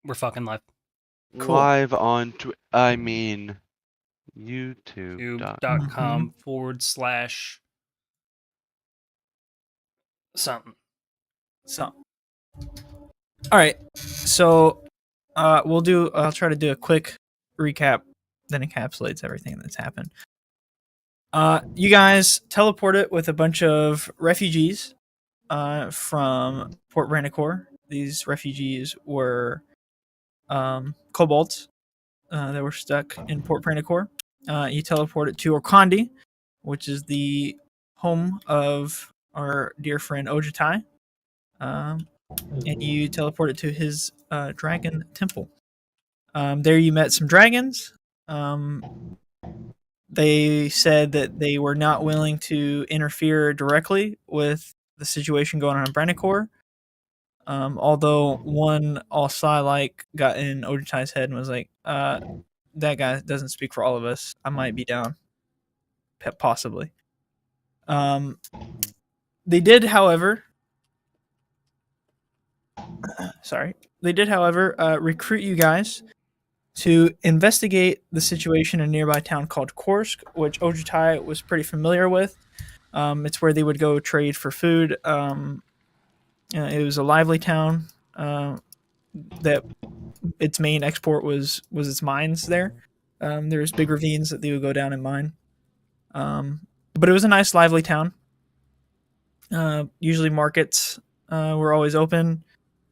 We're fucking live. Cool. Live on YouTube.com. YouTube.com/something. So, all right. So, I'll try to do a quick recap that encapsulates everything that's happened. You guys teleported with a bunch of refugees from Port Brandicore. These refugees were kobolds that were stuck in Port Brandicore. You teleported to Orkandi, which is the home of our dear friend Ojitai. And you teleported to his dragon temple. There you met some dragons. They said that they were not willing to interfere directly with the situation going on in Brandicore. Although one Alsai like got in Ojitai's head and was like, that guy doesn't speak for all of us. I might be down. Possibly. They did, however, recruit you guys to investigate the situation in a nearby town called Korsk, which Ojitai was pretty familiar with. It's where they would go trade for food. It was a lively town that its main export was its mines there. There's big ravines that they would go down and mine. But it was a nice, lively town. Usually markets were always open.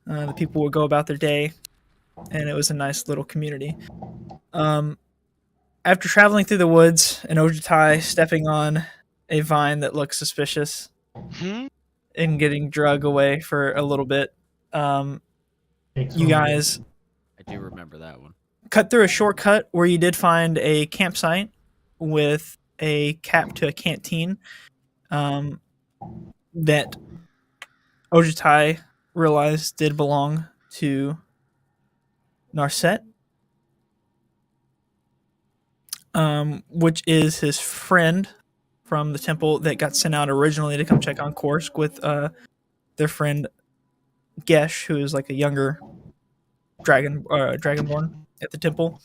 The people would go about their day, and it was a nice little community. After traveling through the woods and Ojitai stepping on a vine that looked suspicious and getting drug away for a little bit, you guys I do remember that one. cut through a shortcut where you did find a campsite with a cap to a canteen that Ojitai realized did belong to Narset, which is his friend from the temple that got sent out originally to come check on Korsk with their friend Gesh, who is like a younger dragonborn at the temple.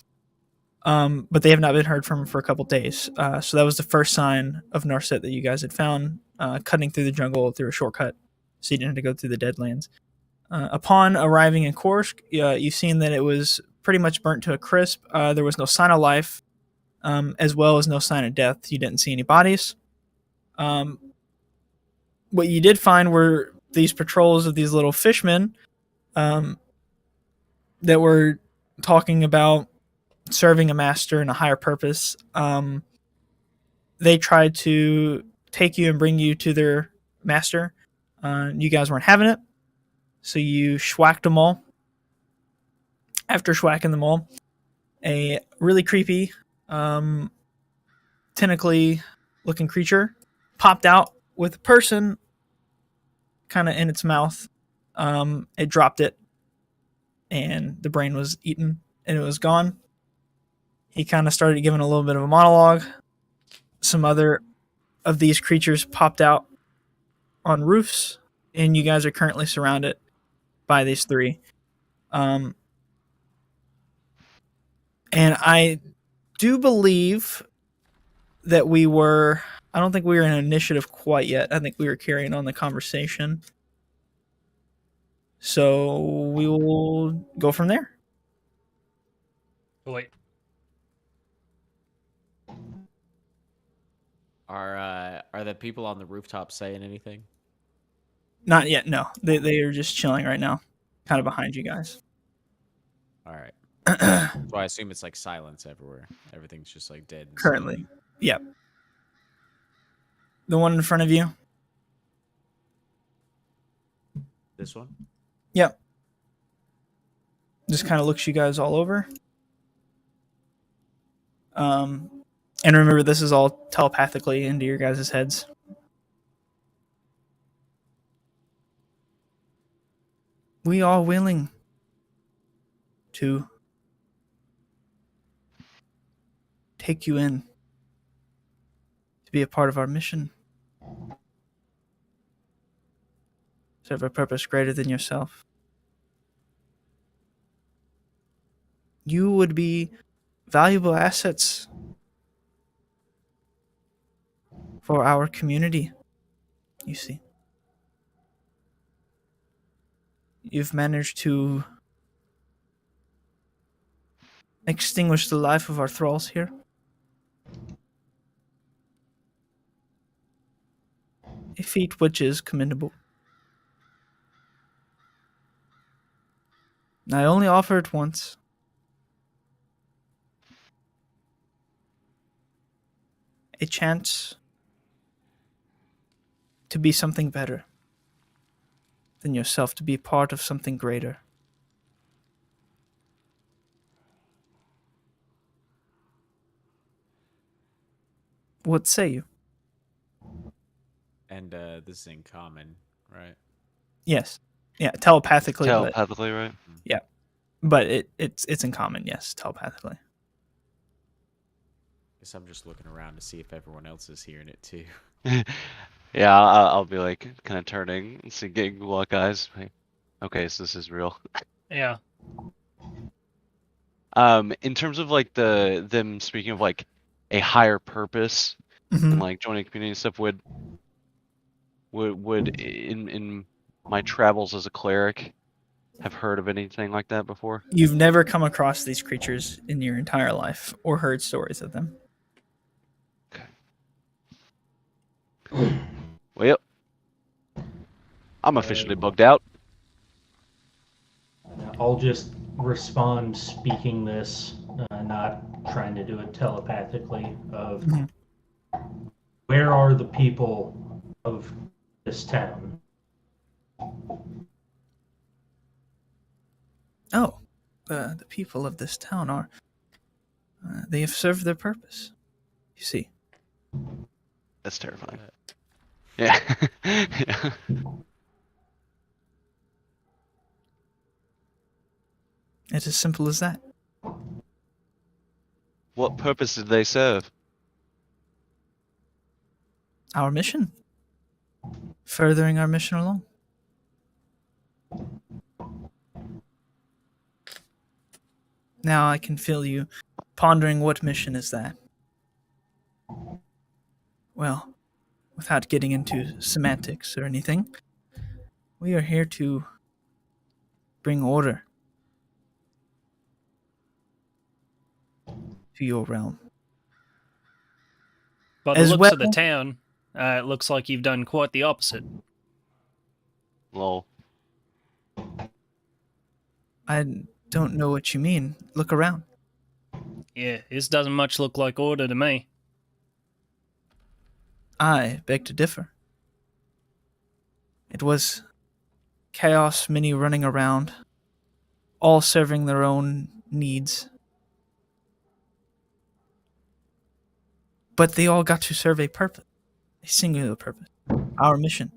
But they have not been heard from for a couple days. So that was the first sign of Narset that you guys had found, cutting through the jungle through a shortcut, so you didn't have to go through the Deadlands. Upon arriving in Korsk, you've seen that it was pretty much burnt to a crisp. There was no sign of life, as well as no sign of death. You didn't see any bodies. What you did find were these patrols of these little fishmen that were talking about serving a master and a higher purpose. They tried to take you and bring you to their master. You guys weren't having it, so you schwacked them all. After schwacking them all, a really creepy, tentacly looking creature popped out with a person kind of in its mouth. It dropped it, and the brain was eaten, and it was gone. He kind of started giving a little bit of a monologue. Some other of these creatures popped out on roofs, and you guys are currently surrounded by these three. And I do believe that I don't think we were in initiative quite yet. I think we were carrying on the conversation. So we will go from there. Oh, wait. Are the people on the rooftop saying anything? Not yet, no. They are just chilling right now, kind of behind you guys. All right. So I assume it's like silence everywhere. Everything's just like dead. Currently. Yep. The one in front of you? This one? Yep. Just kind of looks you guys all over. And remember, this is all telepathically into your guys' heads. We are willing to take you in to be a part of our mission. Serve a purpose greater than yourself. you would be valuable assets for our community, you see. You've managed to extinguish the life of our thralls here. A feat which is commendable. I only offer it once. A chance to be something better than yourself, to be part of something greater. What say you? And this is in common, right? Yes. Yeah, telepathically, Telepathically, right? but it's in common, yes, telepathically. Guess I'm just looking around to see if everyone else is hearing it too. Yeah, I'll be like kind of turning and seeing what guys. Like, okay, so this is real. Yeah. In terms of like them speaking of like a higher purpose and Mhm. like joining community and stuff, would in my travels as a cleric have heard of anything like that before? You've never come across these creatures in your entire life or heard stories of them. Well, I'm officially bugged out. I'll just respond speaking this, not trying to do it telepathically, of Mhm. where are the people of this town? Oh, the people of this town are. They have served their purpose. You see. That's terrifying. Yeah. Yeah. It's as simple as that. What purpose did they serve? Our mission. Furthering our mission along. Now I can feel you pondering what mission is that. Well, without getting into semantics or anything, we are here to bring order to your realm. By the As looks of the well- town, it looks like you've done quite the opposite. Lol. I don't know what you mean. Look around. Yeah, this doesn't much look like order to me. I beg to differ. It was chaos, many running around, all serving their own needs. But they all got to serve a purpose, a singular purpose, our mission.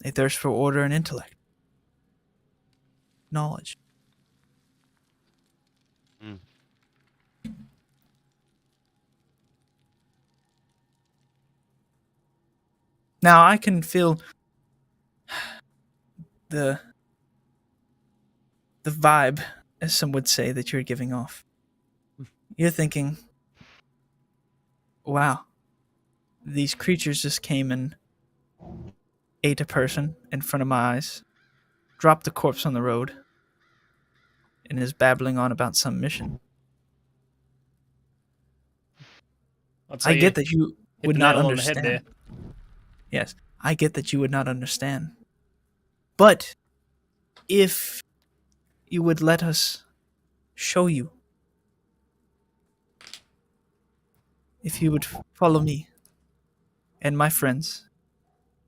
A thirst for order and intellect, knowledge. Mm. Now I can feel the vibe, as some would say, that you're giving off. You're thinking, wow, these creatures just came and ate a person in front of my eyes, dropped the corpse on the road, and is babbling on about some mission. I'd say I get that you hit would the not nail on the head understand. there. Yes, I get that you would not understand. But if you would let us show you, if you would follow me and my friends,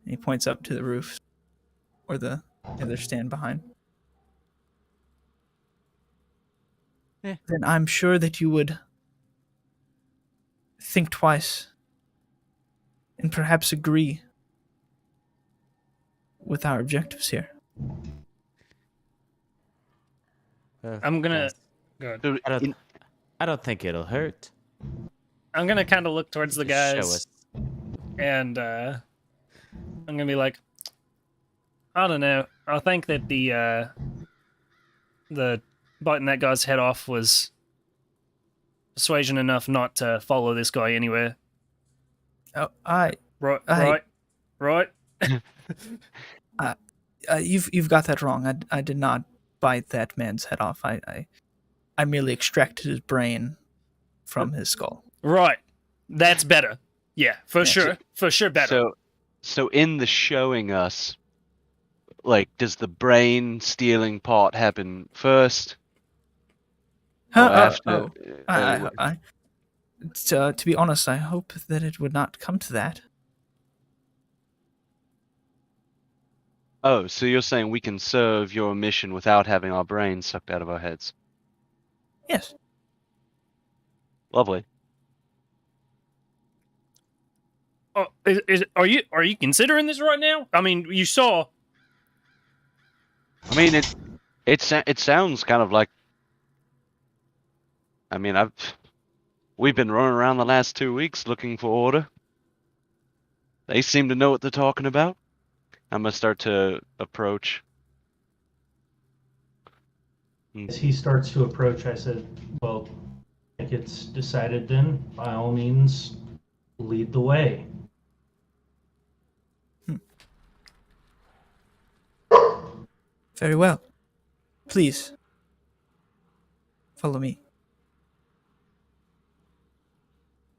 and he points up to the roof or the other stand behind, then I'm sure that you would think twice and perhaps agree with our objectives here. I'm gonna. Yes. Good. Dude, I don't think it'll hurt. I'm gonna kind of look towards the Just show guys, us. and I'm gonna be like, I don't know. I think that the biting that guy's head off was persuasion enough not to follow this guy anywhere. Oh, Right, I- right. you've got that wrong. I did not bite that man's head off. I merely extracted his brain from his skull. Right. That's better. Yeah, for Yeah. sure. For sure better. So in the showing us, like, does the brain stealing part happen first? Or after? To be honest, I hope that it would not come to that. Oh, so you're saying we can serve your mission without having our brains sucked out of our heads? Yes. Lovely. Oh, are you considering this right now? I mean, you saw. I mean, it sounds kind of like. I mean, we've been running around the last 2 weeks looking for order. They seem to know what they're talking about. I'm gonna start to approach. As he starts to approach, I said, well, I think it's decided then. By all means, lead the way. Very well. Please. Follow me.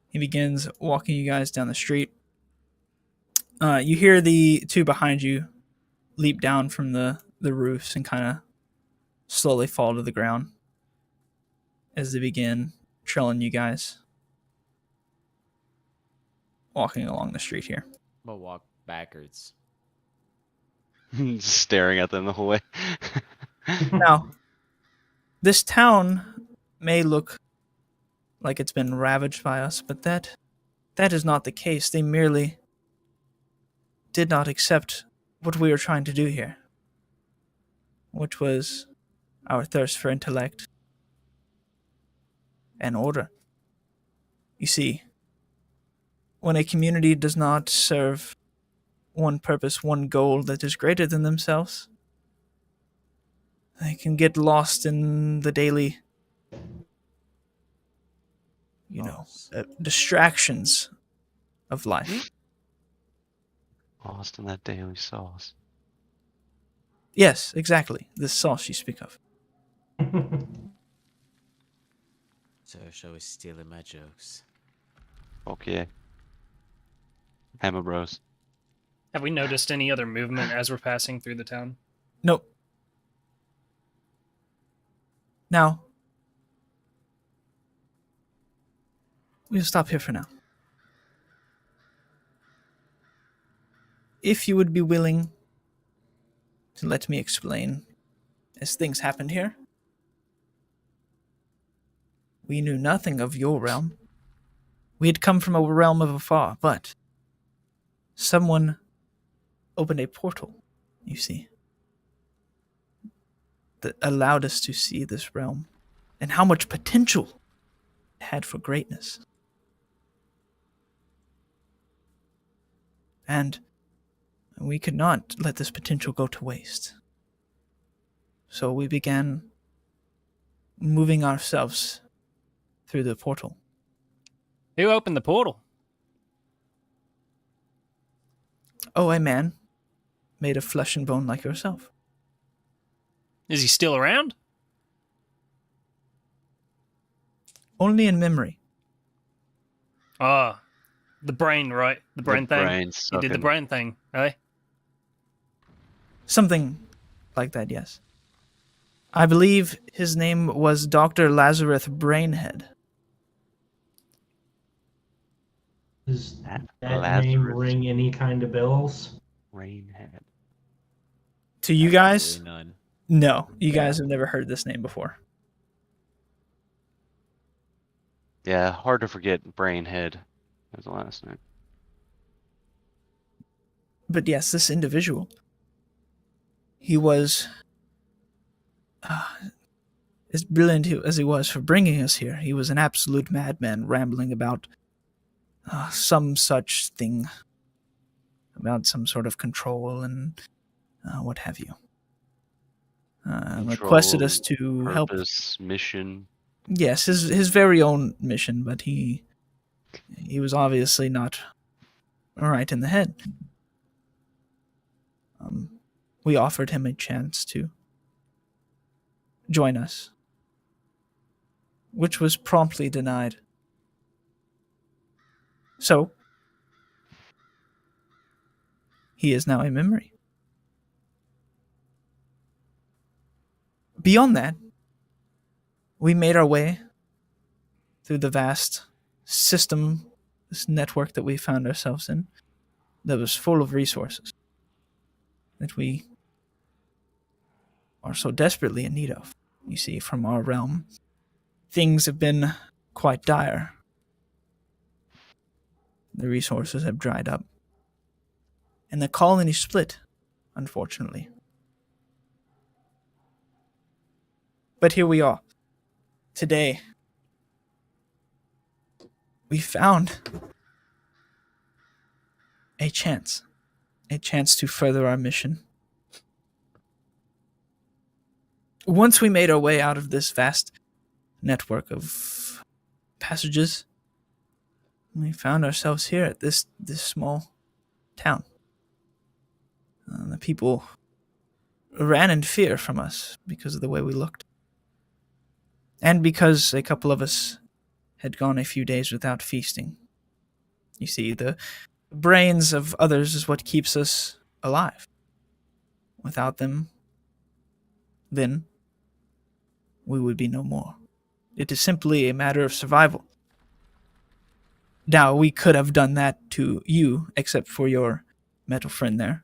He begins walking you guys down the street. You hear the two behind you leap down from the roofs and kind of slowly fall to the ground as they begin trailing you guys walking along the street here. But walk backwards. Staring at them the whole way. Now, this town may look like it's been ravaged by us, but that is not the case. They merely did not accept what we were trying to do here, which was our thirst for intellect and order. You see, when a community does not serve one purpose, one goal that is greater than themselves, they can get lost in the daily, distractions of life. Lost in that daily sauce. Yes, exactly. The sauce you speak of. So shall we stealing my jokes? Okay. Hammer Bros. Have we noticed any other movement as we're passing through the town? Nope. Now, we'll stop here for now. If you would be willing to let me explain, as things happened here, we knew nothing of your realm. We had come from a realm of afar, but someone opened a portal, you see, that allowed us to see this realm and how much potential it had for greatness. And we could not let this potential go to waste. So we began moving ourselves through the portal. Who opened the portal? Oh, a man made of flesh and bone like yourself. Is he still around? Only in memory. Ah, the brain, right? The brain thing. Brains He did the sucking. brain thing, eh? Something like that, yes. I believe his name was Dr. Lazarus Brainhead. Does That that name Lazarus. ring any kind of bells? Rainhead. To you guys? Absolutely none. No, you guys have never heard this name before. Yeah, hard to forget Brainhead as the last name. But yes, this individual, he was as brilliant as he was for bringing us here. He was an absolute madman rambling about some such thing, about some sort of control and what have you. Control, Requested us to help. purpose, mission. Yes, his very own mission, but he was obviously not right in the head. We offered him a chance to join us, which was promptly denied. So, he is now a memory. Beyond that, we made our way through the vast system, this network that we found ourselves in, that was full of resources that we are so desperately in need of. You see, from our realm, things have been quite dire. The resources have dried up. And the colony split, unfortunately. But here we are. Today, we found a chance to further our mission. Once we made our way out of this vast network of passages, we found ourselves here at this small town. The people ran in fear from us because of the way we looked. And because a couple of us had gone a few days without feasting. You see, the brains of others is what keeps us alive. Without them, then we would be no more. It is simply a matter of survival. Now, we could have done that to you, except for your metal friend there.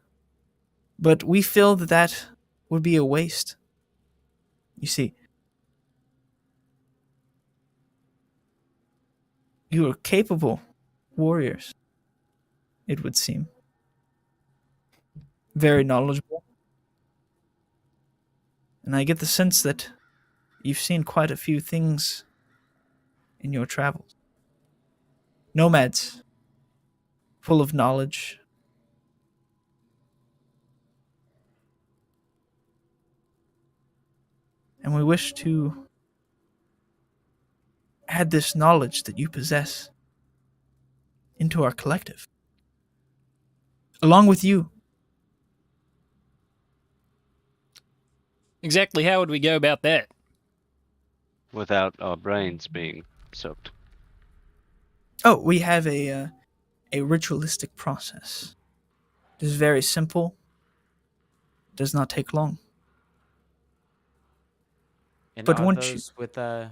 But we feel that that would be a waste. You see, you are capable warriors, it would seem. Very knowledgeable. And I get the sense that you've seen quite a few things in your travels. Nomads, full of knowledge. And we wish to add this knowledge that you possess into our collective. Along with you. Exactly how would we go about that? Without our brains being soaked. Oh, we have a ritualistic process. It is very simple. Does not take long. And But are once you... those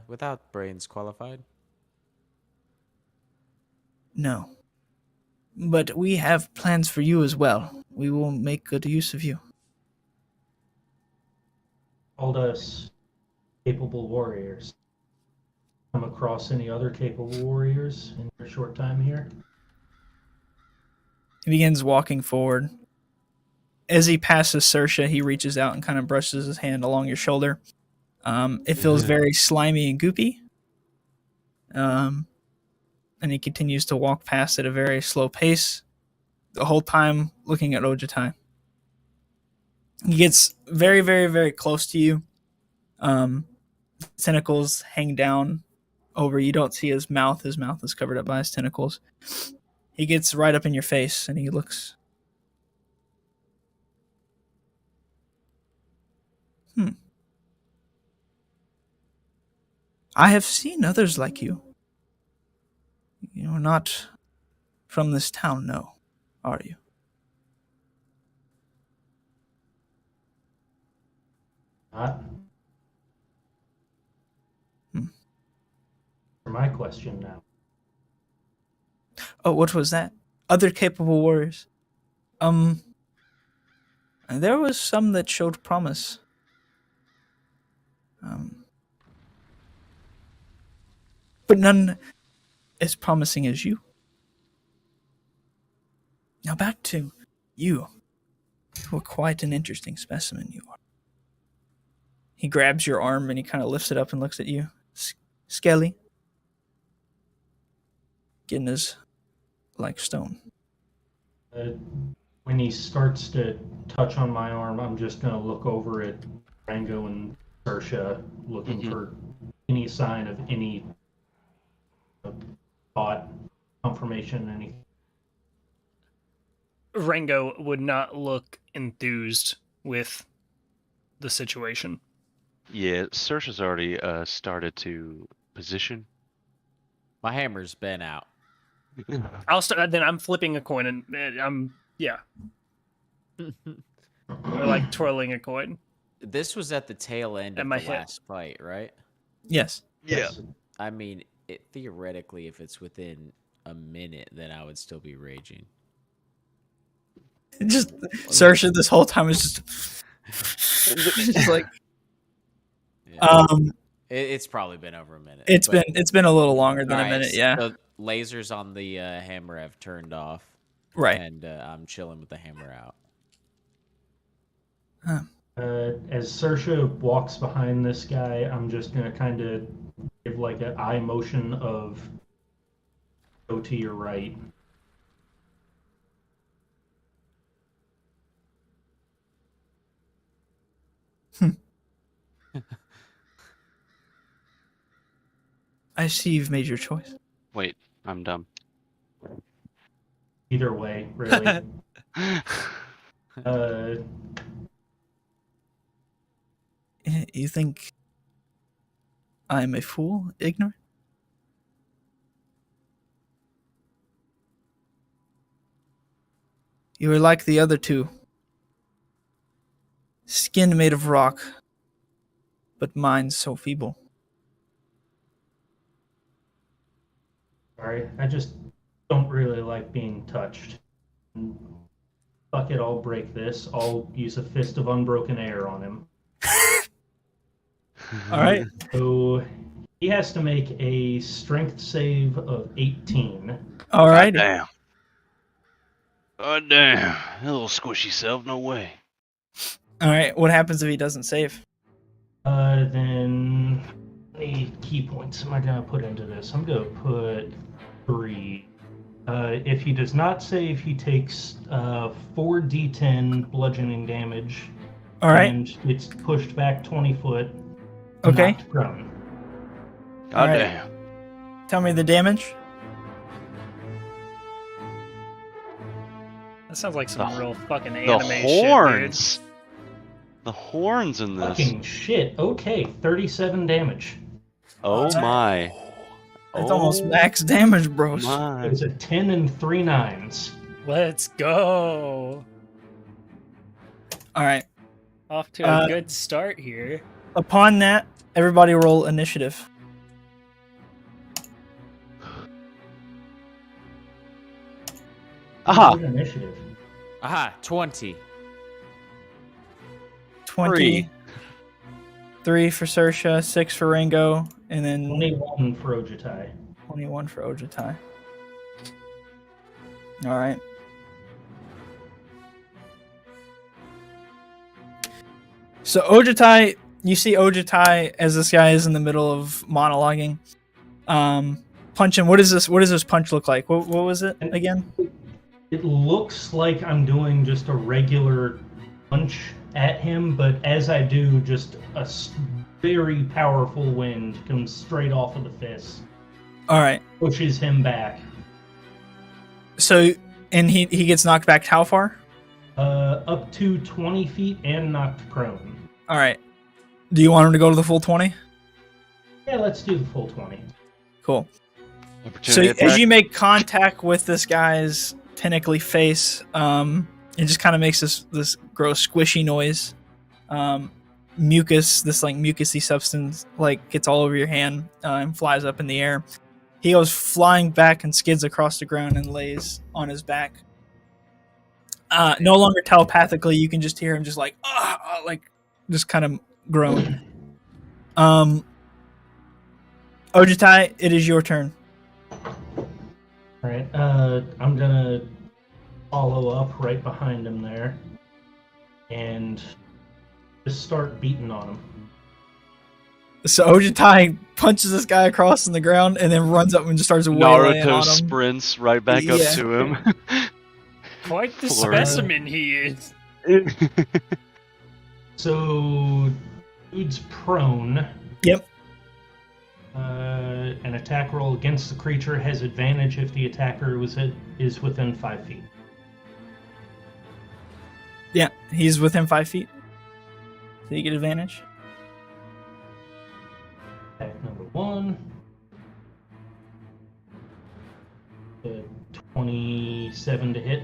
without brains qualified? No. But we have plans for you as well. We will make good use of you. Called us capable warriors. Come across any other capable warriors in your short time here? He begins walking forward. As he passes Sersha, he reaches out and kind of brushes his hand along your shoulder. It feels very slimy and goopy. And he continues to walk past at a very slow pace, the whole time looking at Ojatai. He gets very, very, very close to you. Tentacles hang down over. You don't see his mouth. His mouth is covered up by his tentacles. He gets right up in your face and he looks. I have seen others like you. You are not from this town, no, are you? Not. For my question now. Oh, what was that? Other capable warriors. There was some that showed promise. But none as promising as you. Now back to you. You are quite an interesting specimen, you are. He grabs your arm and he kind of lifts it up and looks at you. Skelly. Getting his like stone. When he starts to touch on my arm, I'm just going to look over at Rango and Sersha, looking for any sign of any thought, confirmation, anything. Rango would not look enthused with the situation. Yeah, Sersha's already started to position. My hammer's been out. I'll start. Then I'm flipping a coin, and I'm or like twirling a coin. This was at the tail end At of my the hip. last fight, right? Yes. Yes. I mean, theoretically, if it's within a minute, then I would still be raging. Just Saoirse this whole time is just like Yeah. It's probably been over a minute. it's but- been a little longer than a Alright, minute, yeah. The lasers on the hammer have turned off. Right. And I'm chilling with the hammer out. As Sersha walks behind this guy, I'm just going to kind of give like an eye motion of go to your right. I see you've made your choice. Wait, I'm dumb. Either way, really. uh, You think I'm a fool, ignorant? You are like the other two. Skin made of rock, but mind so feeble. sorry, I just don't really like being touched. Fuck it, I'll break this. I'll use a fist of unbroken air on him. All right. So he has to make a strength save of 18. All right. Damn. God damn. That little squishy self, no way. All right. What happens if he doesn't save? Then how many key points am I gonna put into this? I'm gonna put 3. If he does not save, he takes 4d10 bludgeoning damage. All right. And it's pushed back 20 foot. Okay. Knocked prone. God Alright. damn. Tell me the damage. That sounds like some The- real fucking The anime horns. The horns in this. Fucking shit. Okay, 37 damage. Oh my. That's almost max damage, bros. My. It was a 10 and 3 9s. shit, dude. Let's go. All right. Off to a good start here. Upon that, everybody roll initiative. Aha. Good initiative. Aha, 20. 20. 3 for Saoirse, 6 for Ringo, and then 21 for Ojitai. 21 for Ojitai. All right. So Ojitai, you see Ojitai as this guy is in the middle of monologuing. Punching. What does this punch look like? What was it again? It looks like I'm doing just a regular punch at him, but as I do, just a very powerful wind comes straight off of the fist, All right. pushes him back. So and he gets knocked back how far? Up to 20 feet and knocked prone. All right. Do you want him to go to the full 20? Yeah, let's do the full 20. Cool. So Opportunity as attack. you make contact with this guy's tentacly face, it just kind of makes this gross squishy noise. Mucus, this like mucusy substance, like gets all over your hand and flies up in the air. He goes flying back and skids across the ground and lays on his back. No longer telepathically, you can just hear him just like like just kind of groan. Ojitai, it is your turn. Alright, I'm gonna follow up right behind him there and just start beating on him. So Ojitai punches this guy across in the ground and then runs up and just starts wailing on Naruto him. sprints right back up Yeah. to him. Quite the Florida. specimen he is. So, dude's prone. Yep. An attack roll against the creature has advantage if the attacker is within 5 feet. Yeah, he's within 5 feet. So you get advantage. Attack number 1. 27 to hit.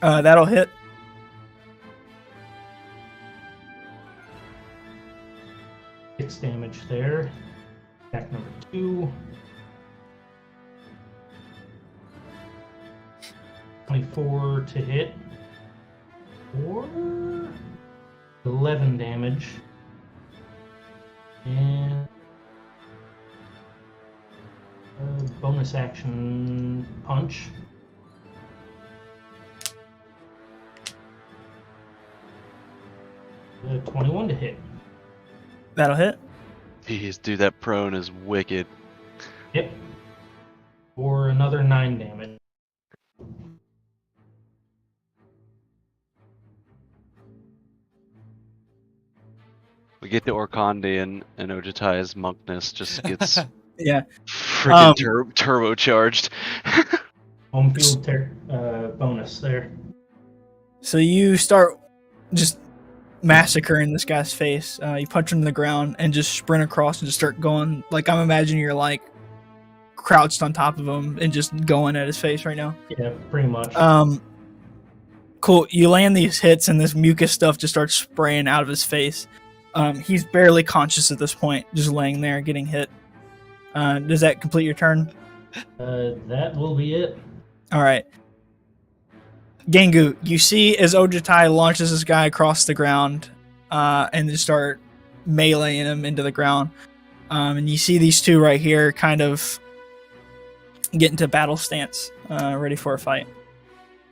That'll hit. 6 damage there. Attack number 2. 24 to hit. Or 11 damage. And bonus action punch. Uh, 21 to hit. That'll hit. Jeez, dude, that prone is wicked. Yep. Or another 9 damage. We get the Orkandi and Ojatai's monkness just gets Yeah. freaking turbocharged. Home field bonus there. So you start just massacring this guy's face. You punch him in the ground and just sprint across and just start going. Like, I'm imagining you're like crouched on top of him and just going at his face right now. Yeah, pretty much. Cool. You land these hits and this mucus stuff just starts spraying out of his face. He's barely conscious at this point, just laying there getting hit. Does that complete your turn? That will be it. All right. Gangu, you see as Ojatai launches this guy across the ground and just start meleeing him into the ground. And you see these two right here kind of get into battle stance, ready for a fight.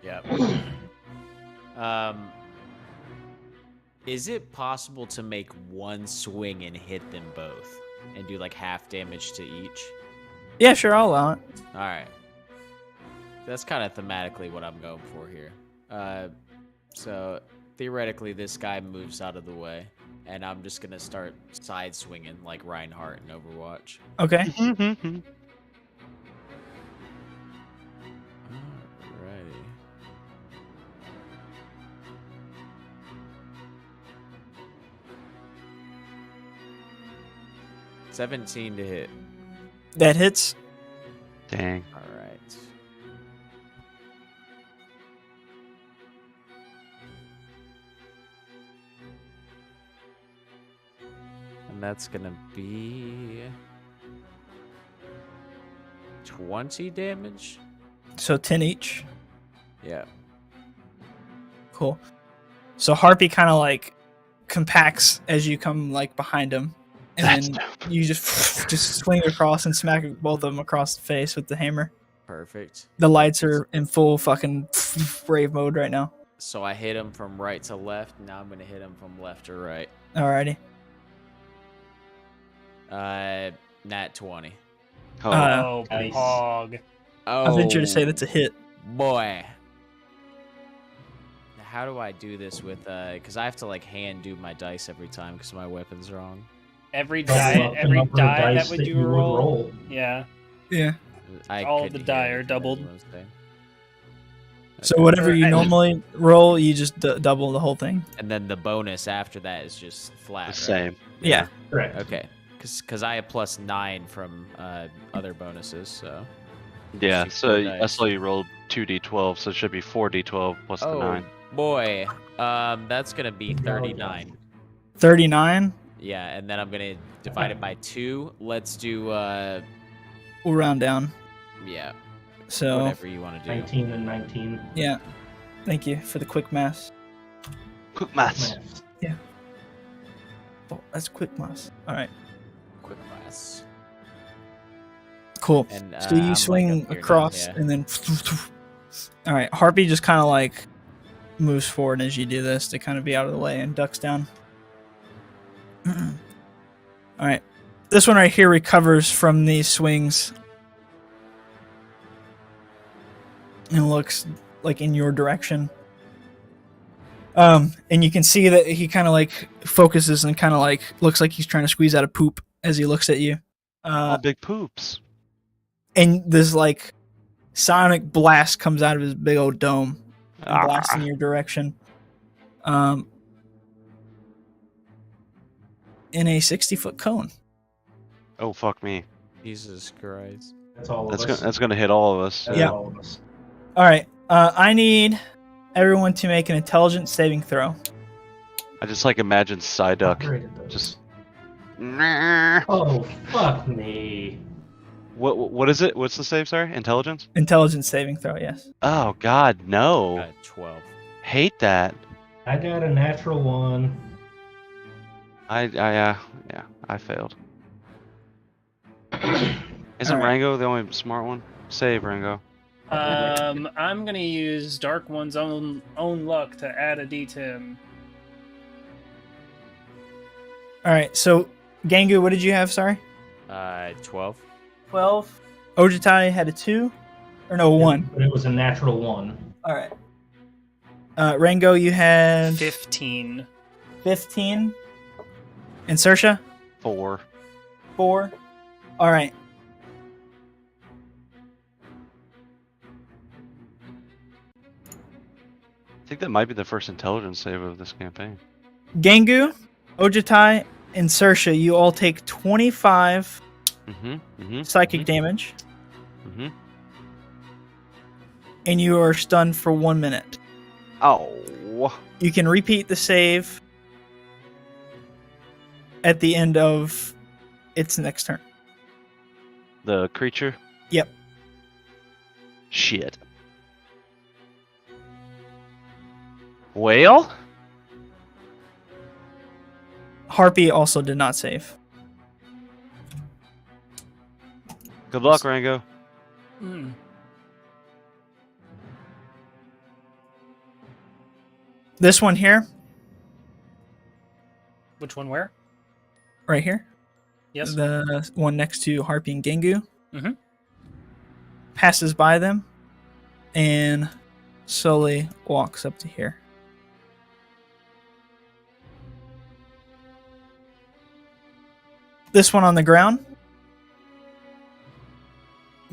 Yep. Is it possible to make one swing and hit them both and do like half damage to each? Yeah, sure, I'll allow it. All right. That's kind of thematically what I'm going for here. So theoretically, this guy moves out of the way, and I'm just gonna start side swinging like Reinhardt in Overwatch. Okay. Alrighty. 17 to hit. That hits. Dang. All right. And that's gonna be 20 damage. So 10 each. Yeah. Cool. So Harpy kind of like compacts as you come like behind him. And That's then dope. you just swing across and smack both of them across the face with the hammer. Perfect. The lights are in full fucking brave mode right now. So I hit him from right to left. Now I'm gonna hit him from left to right. Alrighty. Nat 20. Oh, Oh, Nice. hog. Oh, I venture to say that's a hit. boy. How do I do this with because I have to like hand do my dice every time because my weapon's wrong. Every Double die, up the every number of die dice that would you would roll. Yeah. Yeah. All of the die are doubled. So whatever you I- normally roll, you just double the whole thing. And then the bonus after that is just flat. the right? same. Yeah. Correct. Okay. Because I have +9 from other bonuses, so. Yeah, Six so dice. I saw you rolled 2d12, so it should be 4d12 plus the 9. boy. That's gonna be 39. 39. Yeah, and then I'm gonna divide it by 2. Let's do We'll round down. yeah, So whatever you want to do. 19 and 19. yeah. Thank you for the quick math. Quick maths. Maths. Oh, that's quick math. All right. Quick class. Cool. And So I'm, you like, swing up here now, across yeah. and then. All right. Harpy just kind of like moves forward as you do this to kind of be out of the way and ducks down. All right. This one right here recovers from these swings and looks like in your direction. And you can see that he kind of like focuses and kind of like looks like he's trying to squeeze out a poop as he looks at you. All big poops. And this like sonic blast comes out of his big old dome and blasts in your direction. In a 60-foot cone. Oh, fuck me. Jesus Christ. That's all of us. That's gonna hit all of us. That's Yeah. all of us. All right. I need everyone to make an intelligence saving throw. I just like imagine Psyduck Upgraded those. just. Oh, fuck me. What is it? What's the save? Sorry, intelligence. Intelligence saving throw, yes. Oh God, no! Got 12. Hate that. I got a natural one. Yeah, I failed. Isn't Alright. Rango the only smart one? Save Rango. I'm gonna use Dark One's own luck to add a D10. All right. So, Gangu, what did you have? Sorry. 12. 12. Ojitai had a 2. Or no, 1. But it was a natural one. All right. Rango, you had 15. 15. And Saoirse? 4. 4. All right. I think that might be the first intelligence save of this campaign. Gangu, Ojitai, and Saoirse, you all take 25 psychic damage, and you are stunned for 1 minute. Oh. You can repeat the save at the end of its next turn. The creature? Yep. Shit. Whale? Harpy also did not save. Good luck, Rango. Mm. This one here, Which one? Where? right here, Yes. the one next to Harpy and Gangu, Mhm. passes by them and slowly walks up to here. This one on the ground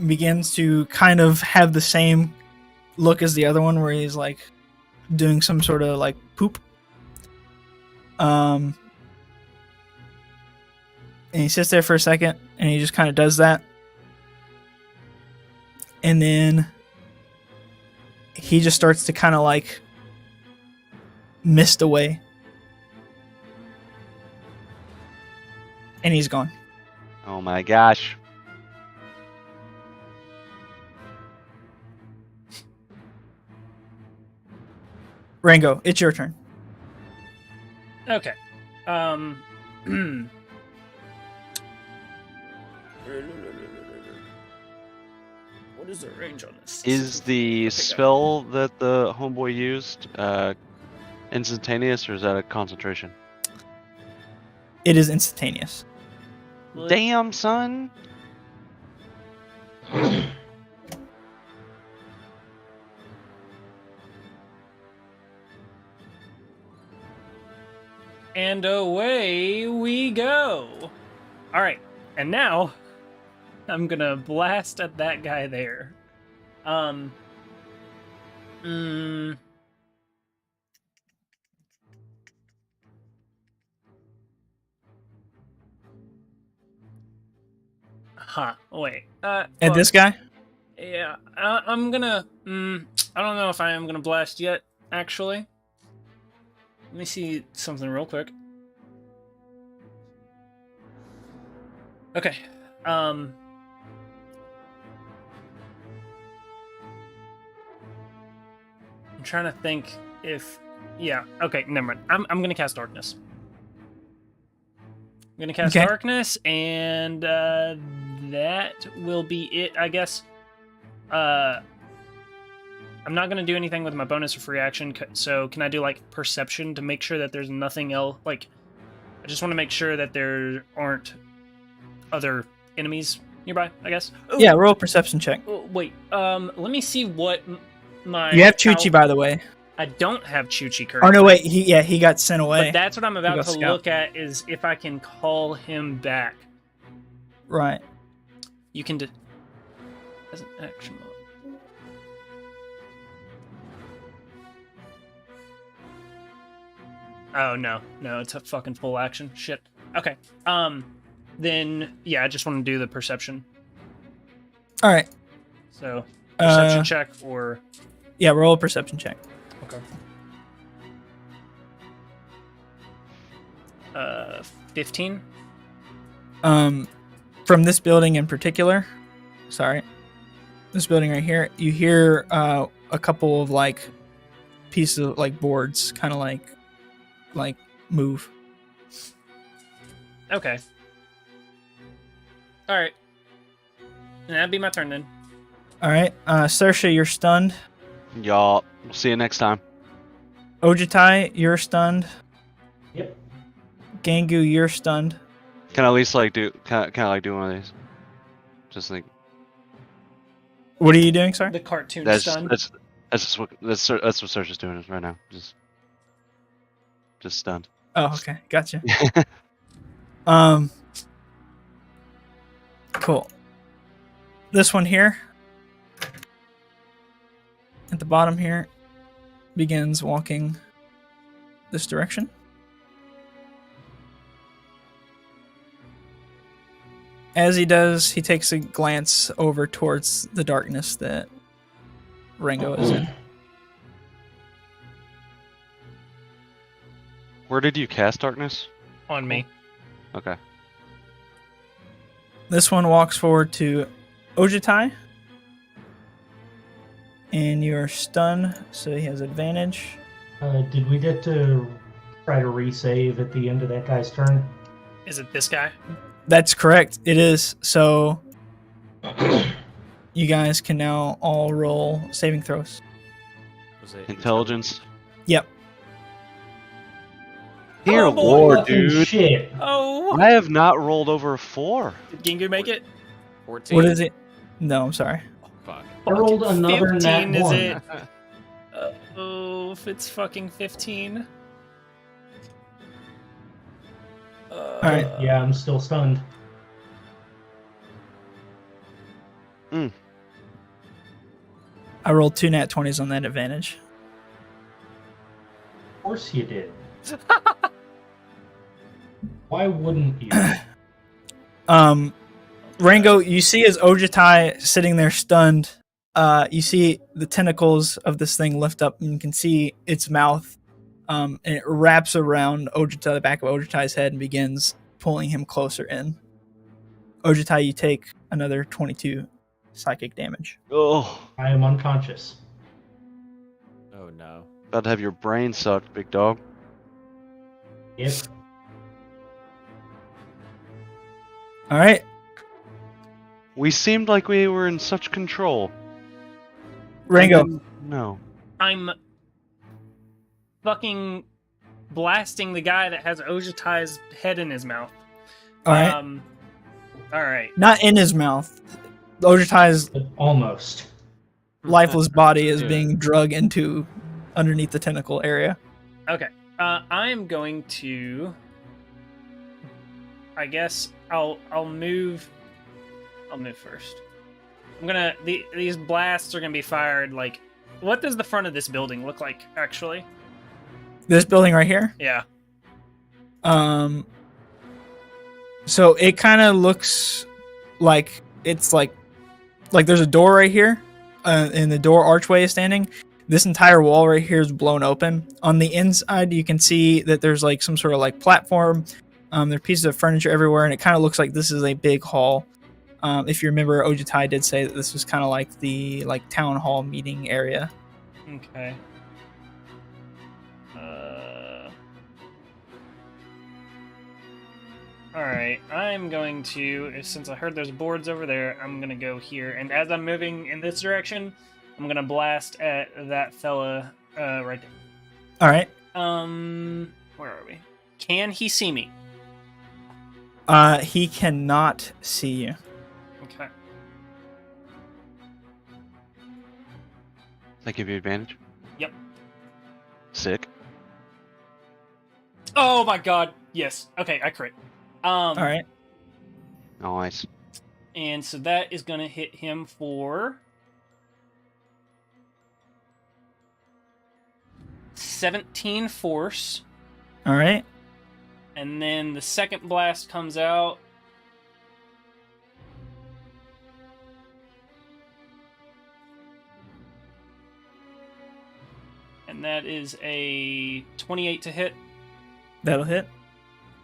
begins to kind of have the same look as the other one, where he's like doing some sort of like poop. And he sits there for a second and he just kind of does that. And then he just starts to kind of like mist away. And he's gone. Oh my gosh. Rango, it's your turn. Okay. What is the range on this? Is the spell that the homeboy used instantaneous, or is that a concentration? It is instantaneous. Damn, son. And away we go. All right, and now I'm gonna blast at that guy there. Wait. At fuck. this guy? Yeah, I'm gonna. I don't know if I am gonna blast yet. Actually, let me see something real quick. Okay. I'm trying to think if. Yeah. Okay. Never mind. I'm gonna cast darkness. I'm gonna cast Okay. darkness, and that will be it, I guess. I'm not gonna do anything with my bonus or free action. So can I do like perception to make sure that there's nothing else? Like, I just want to make sure that there aren't other enemies nearby, I guess. Oh, Yeah, roll a perception check. Wait. Let me see what my. You have Chuchi, by the way. I don't have Chuchi currently. Oh no, wait. He got sent away. But that's what I'm about got to scout. look at is if I can call him back. Right. You can as an action mode. Oh no, it's a fucking full action. Shit. Okay. Then yeah, I just want to do the perception. All right. So perception Uh, check or Yeah, roll a perception check. okay. 15. From this building in particular, sorry, this building right here, you hear a couple of like pieces of like boards, kind of like move. Okay. All right. And that'd be my turn then. All right, Saoirse, you're stunned. Y'all, we'll see you next time. Ojitai, you're stunned. Yep. Gangu, you're stunned. Can I at least like do? Can I like do one of these? Just like What are you doing, sorry? The cartoon that's stun. that's what Saoirse's doing right now. Just stunned. Oh, okay, gotcha. Cool. This one here, at the bottom here, begins walking this direction. As he does, he takes a glance over towards the darkness that Rango is in. Where did you cast darkness? On me. Okay. This one walks forward to Ojitai. And you are stunned, so he has advantage. Did we get to try to resave at the end of that guy's turn? Is it this guy? That's correct. It is. So you guys can now all roll saving throws. Was it Intelligence. Yep. Dear Oh, Lord, fucking dude. Shit. Oh! I have not rolled over a 4. Did Gingu make it? 14? What is it? No, I'm sorry. Fuck. I rolled another 15 nat is 1. it? Oh, if it's fucking 15. right. Yeah, I'm still stunned. I rolled 2 nat 20s on that advantage. Of course you did. Why wouldn't you? Rango, you see as Ojitai sitting there stunned, you see the tentacles of this thing lift up and you can see its mouth, and it wraps around Ojitai, the back of Ojitai's head, and begins pulling him closer in. Ojitai, you take another 22 psychic damage. Oh, I am unconscious. Oh no. about to have your brain sucked, big dog. Yep. All right, We seemed like we were in such control. Rango. And then- no. I'm fucking blasting the guy that has Ojitai's head in his mouth. All right, All right. not in his mouth. Ojitai's But almost. lifeless body is Dude. being drug into underneath the tentacle area. Okay. I'm going to. I guess I'll move. I'll move first. I'm gonna. These blasts are gonna be fired. Like, what does the front of this building look like? Actually. This building right here. Yeah. So it kind of looks like it's like there's a door right here, and the door archway is standing. This entire wall right here is blown open. On the inside, you can see that there's like some sort of like platform. There are pieces of furniture everywhere, and it kind of looks like this is a big hall. If you remember, Ojitai did say that this was kind of like the town hall meeting area. Okay. Alright, I'm going to, since I heard there's boards over there, I'm going to go here. And as I'm moving in this direction, I'm going to blast at that fella right there. All right. Where are we? Can he see me? He cannot see you. Okay. That give you advantage? Yep. Sick. Oh my god. Yes. Okay, I crit. All right. Nice. And so that is going to hit him for 17 force. All right. And then the second blast comes out. And that is a 28 to hit. That'll hit.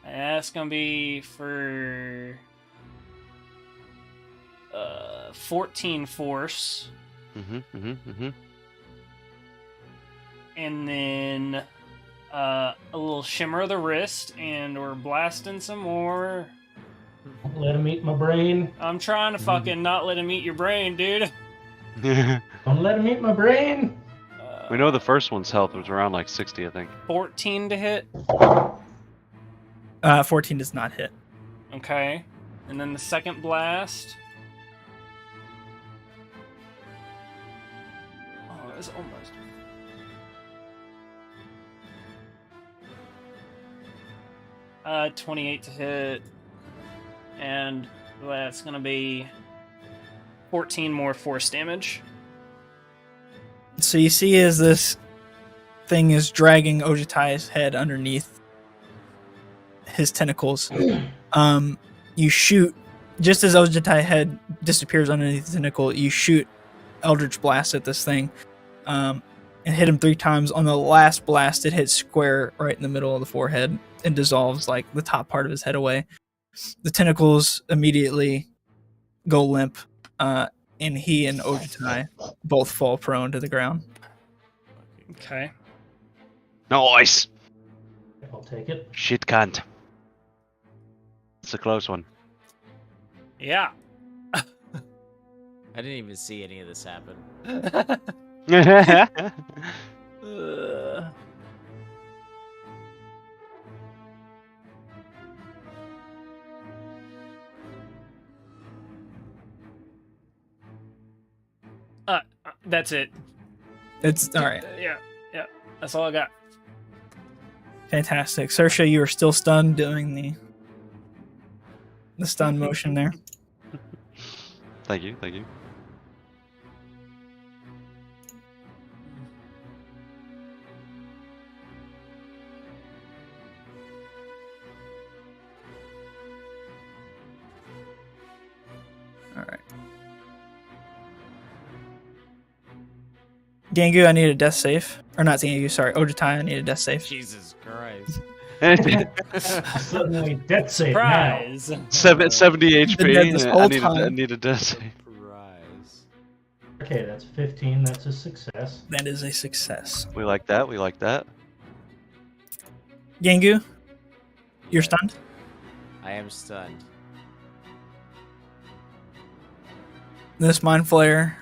And that's going to be for 14 force. And then a little shimmer of the wrist, and we're blasting some more. Don't let him eat my brain. I'm trying to fucking not let him eat your brain, dude. Don't let him eat my brain. We know the first one's health was around like 60, I think. 14 to hit. 14 does not hit. Okay. And then the second blast. Oh, it was almost. 28 to hit. And that's going to be 14 more force damage. So you see as this thing is dragging Ojutai's head underneath his tentacles, you shoot, just as Ojutai's head disappears underneath the tentacle, you shoot Eldritch Blast at this thing, and hit him 3 times. On the last blast, it hits square right in the middle of the forehead and dissolves like the top part of his head away. The tentacles immediately go limp, and he and Ojutai both fall prone to the ground. Okay. Nice! I'll take it. Shit cunt. It's a close one. Yeah. I didn't even see any of this happen. That's it. It's all right. Yeah. That's all I got. Fantastic. Saoirse, you are still stunned, doing the stun motion there. Thank you. All right. Gangu, I need a death save. Or not Gangu, sorry. Ojutai, I need a death save. Jesus Christ. Suddenly, death save now. Surprise. 70 Been dead this HP. whole I time. need a death save. Surprise. Okay, that's 15. That's a success. That is a success. We like that. Gangu, you're stunned? I am stunned. This Mind Flayer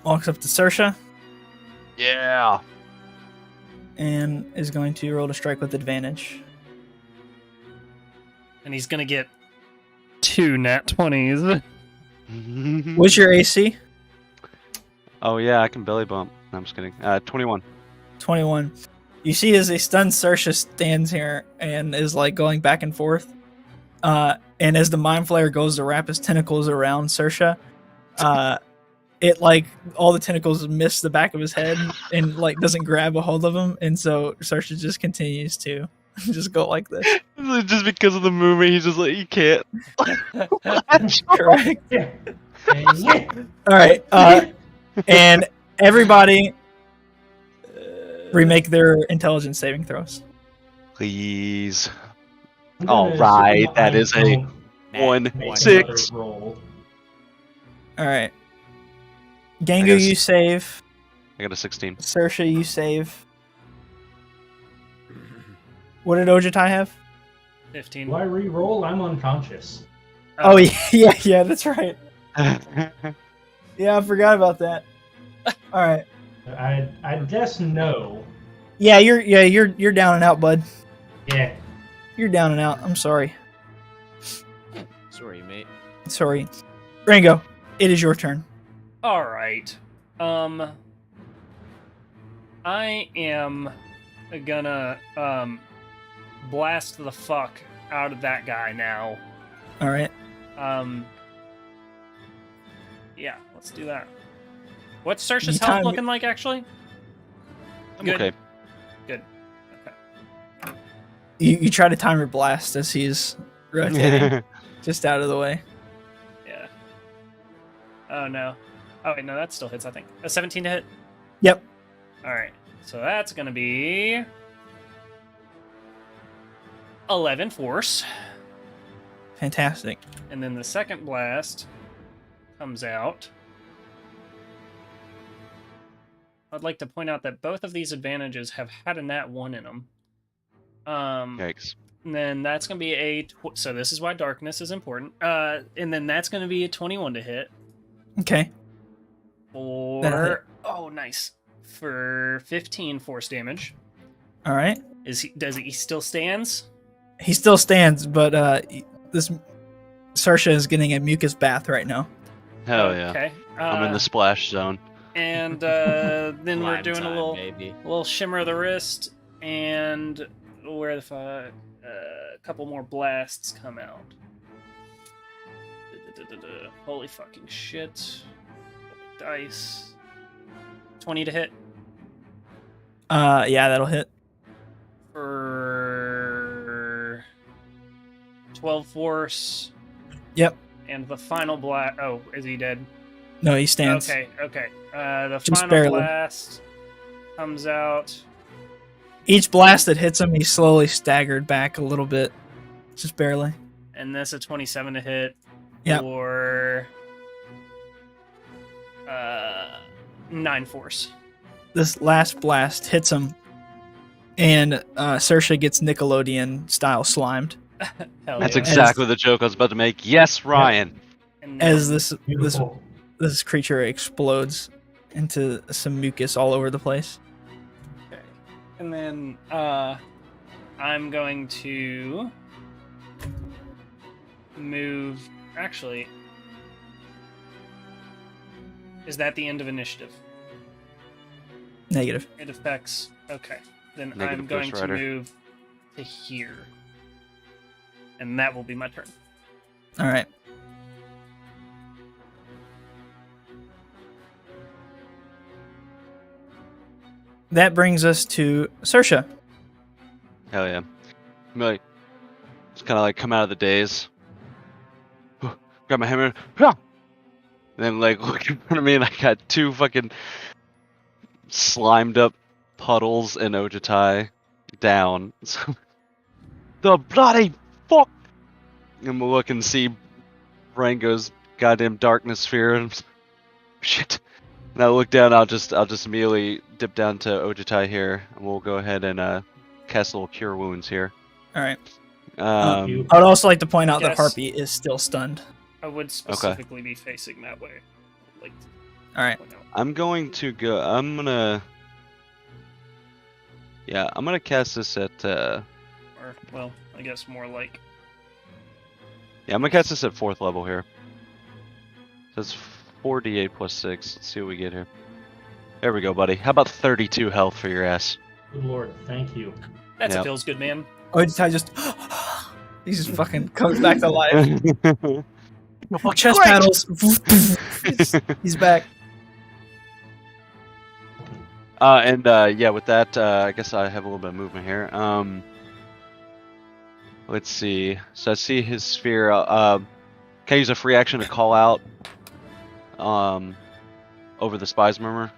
walks up to Saoirse Yeah. and is going to roll to strike with advantage. And he's gonna get 2 nat 20s. What's your AC? Oh yeah, I can belly bump. No, I'm just kidding. 21. 21. You see as a stunned Saoirse stands here and is like going back and forth. And as the Mind Flayer goes to wrap his tentacles around Saoirse, it like all the tentacles miss the back of his head and like doesn't grab a hold of him, and so Saoirse just continues to just go like this. Just because of the movement, he's just like, you can't. Correct. Yeah. All right, and everybody remake their intelligence saving throws. Please. I'm All gonna right, sit that is a behind one Make another 6. roll. All right, I Gangu, guess- you save. I got a 16. Saoirse, you save. What did Ojutai have? 15. Do I re-roll? I'm unconscious. Oh yeah, that's right. Yeah, I forgot about that. All right. I guess no. Yeah, you're down and out, bud. Yeah. You're down and out. I'm sorry. Sorry, mate. Sorry. Rango, it is your turn. All right. I am gonna blast the fuck out of that guy now. All right. Yeah, let's do that. What's Saoirse's You health time- looking like, actually? I'm Good. okay. Good. Okay. You try to time your blast as he's rotating, just out of the way. Yeah. Oh, no. Oh, wait, no, that still hits, I think. A 17 to hit? Yep. All right. So that's going to be 11 force. Fantastic. And then the second blast comes out. I'd like to point out that both of these advantages have had a nat 1 in them. Yikes. And then that's going to be so this is why darkness is important. And then that's going to be a 21 to hit. Okay. That'll hit. Oh, nice. For 15 force damage. All right. Does he still stands? He still stands, but this Saoirse is getting a mucus bath right now. Hell yeah. Okay. I'm in the splash zone. And then we're Lime doing time, a baby. little shimmer of the wrist, and where the fuck, a couple more blasts come out. Holy fucking shit! Dice. 20 to hit Yeah, that'll hit. for 12 force. Yep. And the final blast. Oh, is he dead? No, he stands. Okay. The Just final barely. blast comes out. Each blast that hits him, he's slowly staggered back a little bit, just barely. And that's a 27 to hit. Yep. For 9 force. This last blast hits him, and Saoirse gets Nickelodeon style slimed Hell That's yeah. exactly the joke I was about to make. Yes, Ryan. And as this Beautiful. this creature explodes into some mucus all over the place. okay. And then I'm going to move. Actually, is that the end of initiative? Negative. It affects. Okay. Then Negative I'm going Ghost to Rider. move to here. And that will be my turn. All right. That brings us to Saoirse. Hell yeah. I'm like, just kind of like come out of the daze. Grab my hammer. And then like look in front of me and I got two fucking slimed up puddles and Ojitai down. So, the bloody fuck! And we'll look and see Rango's goddamn darkness sphere and shit. And I look down, I'll just immediately dip down to Ojitai here, and we'll go ahead and cast a little cure wounds here. All right. Thank you. I would also like to point out that Yes. Harpy is still stunned. I would specifically be facing that way. Like, All right. point out. I'm going to go. I'm gonna cast this at. Or, well, I guess more like. Yeah, I'm gonna cast this at 4th level here. So it's 4d8 plus 6. Let's see what we get here. There we go, buddy. How about 32 health for your ass? Good lord, thank you. That Yep. feels good, man. Ojitai just he just fucking comes back to life. Chest Great! paddles. He's back. Yeah, with that, I guess I have a little bit of movement here. Let's see. So I see his sphere. Can I use a free action to call out over the Spy's Murmur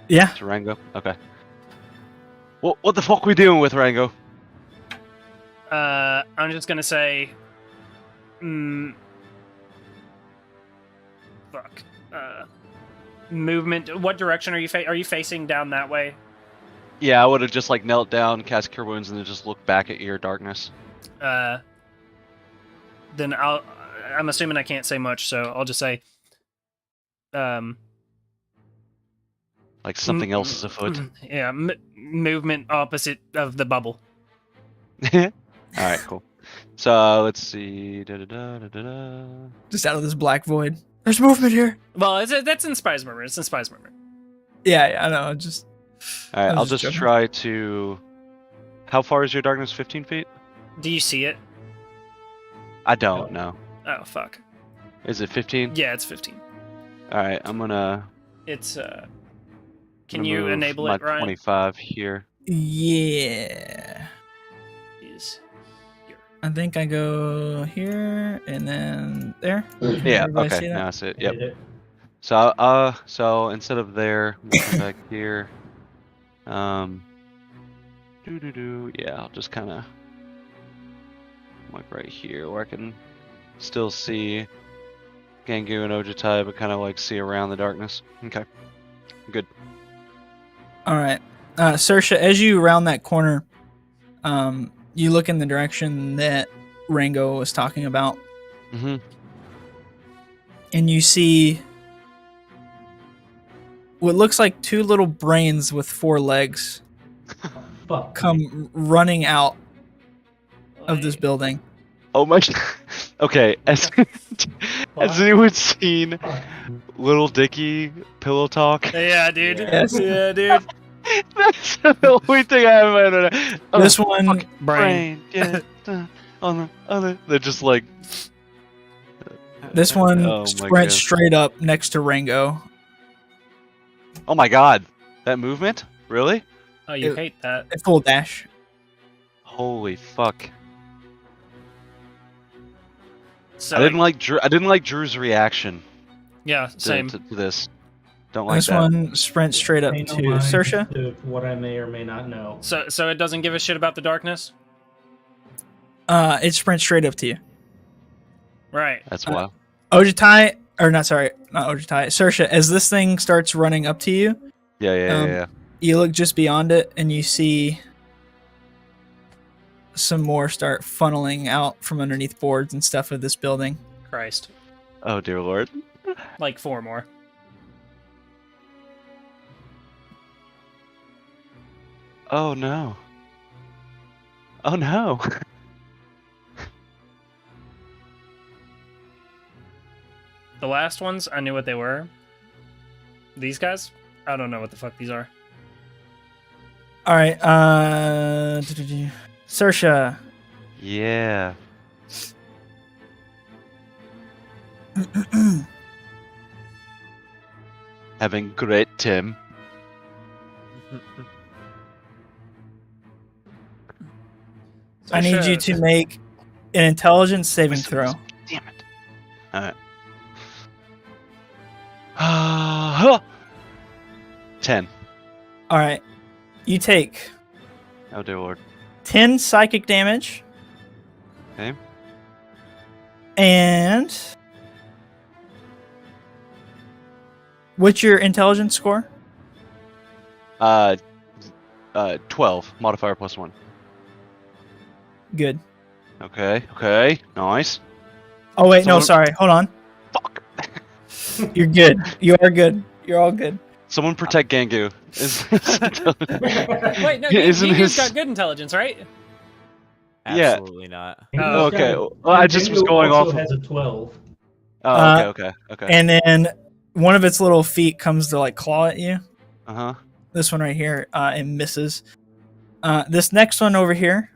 Yeah. to Rango? Okay. What the fuck we doing with Rango? I'm just gonna say. Fuck. Movement. What direction are you are you facing down that way? Yeah, I would have just like knelt down, cast Cure Wounds, and then just looked back at your darkness. Then I'm assuming I can't say much, so I'll just say. Like something else is afoot. Yeah, movement opposite of the bubble. All right, cool. So let's see. Just out of this black void. There's movement here. Well, that's in Spy's Murmur. It's in Spy's Murmur. Yeah, I know. Just. All right, I was I'll just just joking. try to. How far is your darkness? 15 feet? Do you see it? I don't know. Oh, fuck. Is it 15? Yeah, it's 15. All right, I'm gonna. It's, Can gonna you move enable my it, Ryan? 25 here. Yeah. Is here. I think I go here and then there. Can Yeah. everybody see Okay. that? Now that's it. I Yep. did it. So instead of there, we'll come back here. Yeah, I'll just kind of like right here where I can still see Gangu and Ojitai, but kind of like see around the darkness. Okay. Good. All right, Saoirse, as you round that corner, you look in the direction that Rango was talking about, Mm-hmm. and you see what looks like two little brains with 4 legs Fuck. come running out of this building. Oh my. Okay. Has anyone seen Fuck. Little Dicky Pillow Talk? Yeah, dude. Yes. Yeah, dude. That's the only thing I have on my internet. Oh, This one, Brain. Yeah. On the other. They're just like. this one Oh my sprints God. straight up next to Rango. Oh my god. That movement? Really? Oh, you It- hate that. At full dash. Holy fuck. So, I didn't like Drew's reaction yeah, to, same. to this. Don't like This that. one sprints straight up Pay to no mind Saoirse. to what I may or may not know. So it doesn't give a shit about the darkness? It sprints straight up to you. Right. That's wild. Ojitai, or not Ojitai, Saoirse, as this thing starts running up to you, Yeah. you look just beyond it and you see some more start funneling out from underneath boards and stuff of this building. Christ. Oh dear lord. Like 4 more. Oh no. Oh no. The last ones, I knew what they were. These guys, I don't know what the fuck these are. All right, Saoirse, Yeah. Having great Tim. I need you to make an intelligence saving throw. Damn it. Alright. 10. All right, you take Oh dear lord. 10 psychic damage. Okay. And what's your intelligence score? 12. Modifier plus 1. Good. Okay. Nice. Oh wait, no, Someone- sorry. Hold on. Fuck. You're good. You are good. You're all good. Someone protect Gangu. Wait, no, Isn't Gangu's his- got good intelligence, right? Yeah. Absolutely not. Oh, okay. Gangu Well, I just was going also off of- has a 12. Oh, okay. And then one of its little feet comes to like claw at you. Uh-huh. This one right here, and misses. This next one over here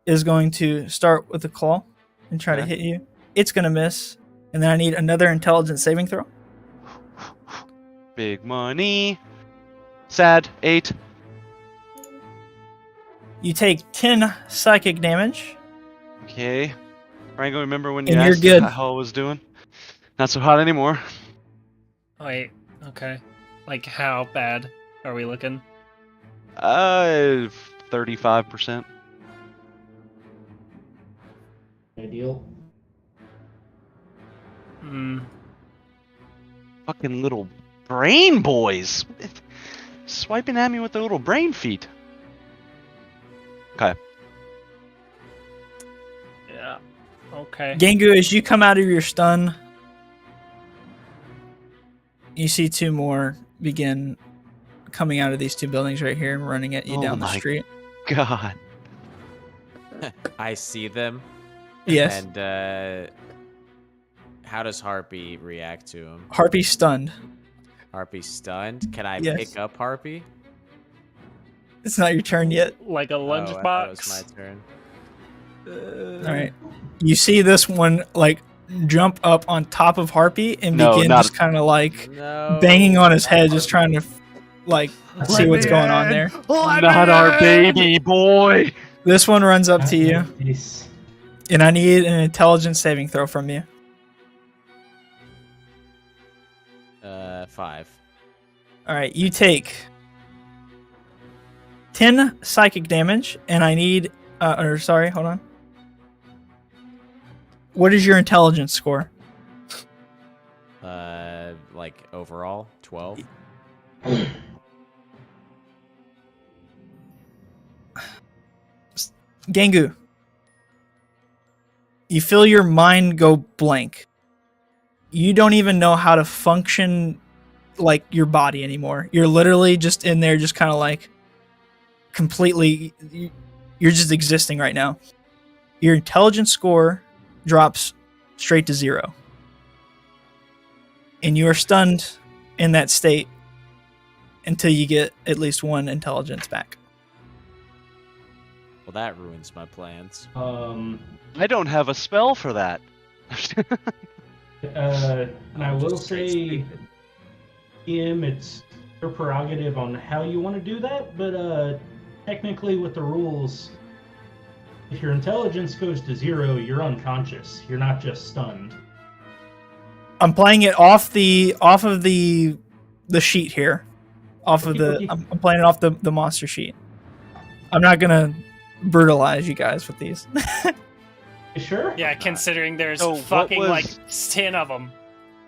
is going to start with a claw and try to Okay. hit you. It's going to miss. And then I need another intelligence saving throw. Big money. Sad. 8. You take 10 psychic damage. Okay. Rango, remember when you And you're asked good. how I was doing? Not so hot anymore. Wait, okay. Like, how bad are we looking? 35%. Ideal. Hmm. Fucking little brain boys. Swiping at me with their little brain feet. Okay. Yeah. Okay. Gangu, as you come out of your stun, you see 2 more begin coming out of these 2 buildings right here and running at you Oh down the my street. God. I see them. Yes. And How does Harpy react to him? Harpy stunned. Harpy stunned. Can I Yes. pick up Harpy? It's not your turn yet. Like a Oh, I thought it lunchbox. was my turn. All right. You see this one like jump up on top of Harpy and No, begin not- just kind of like No. banging on his head, just trying to like see what's going on there. Not our baby boy. This one runs up to you, Yes. and I need an intelligence saving throw from you. 5. All right, you take 10 psychic damage, and I need. Sorry, hold on. What is your intelligence score? Like overall 12. Gangu, you feel your mind go blank. You don't even know how to function like your body anymore. You're literally just in there, just kind of like completely. You're just existing right now. Your intelligence score drops straight to 0. And you are stunned in that state until you get at least 1 intelligence back. Well, that ruins my plans. I don't have a spell for that. And I will Straight say, stupid. Ian, it's your prerogative on how you want to do that, but technically with the rules, if your intelligence goes to 0, you're unconscious. You're not just stunned. I'm playing it off of the sheet here. Off of the I'm playing it off the monster sheet. I'm not gonna brutalize you guys with these. You sure? Yeah, considering there's So what fucking was- like 10 of them.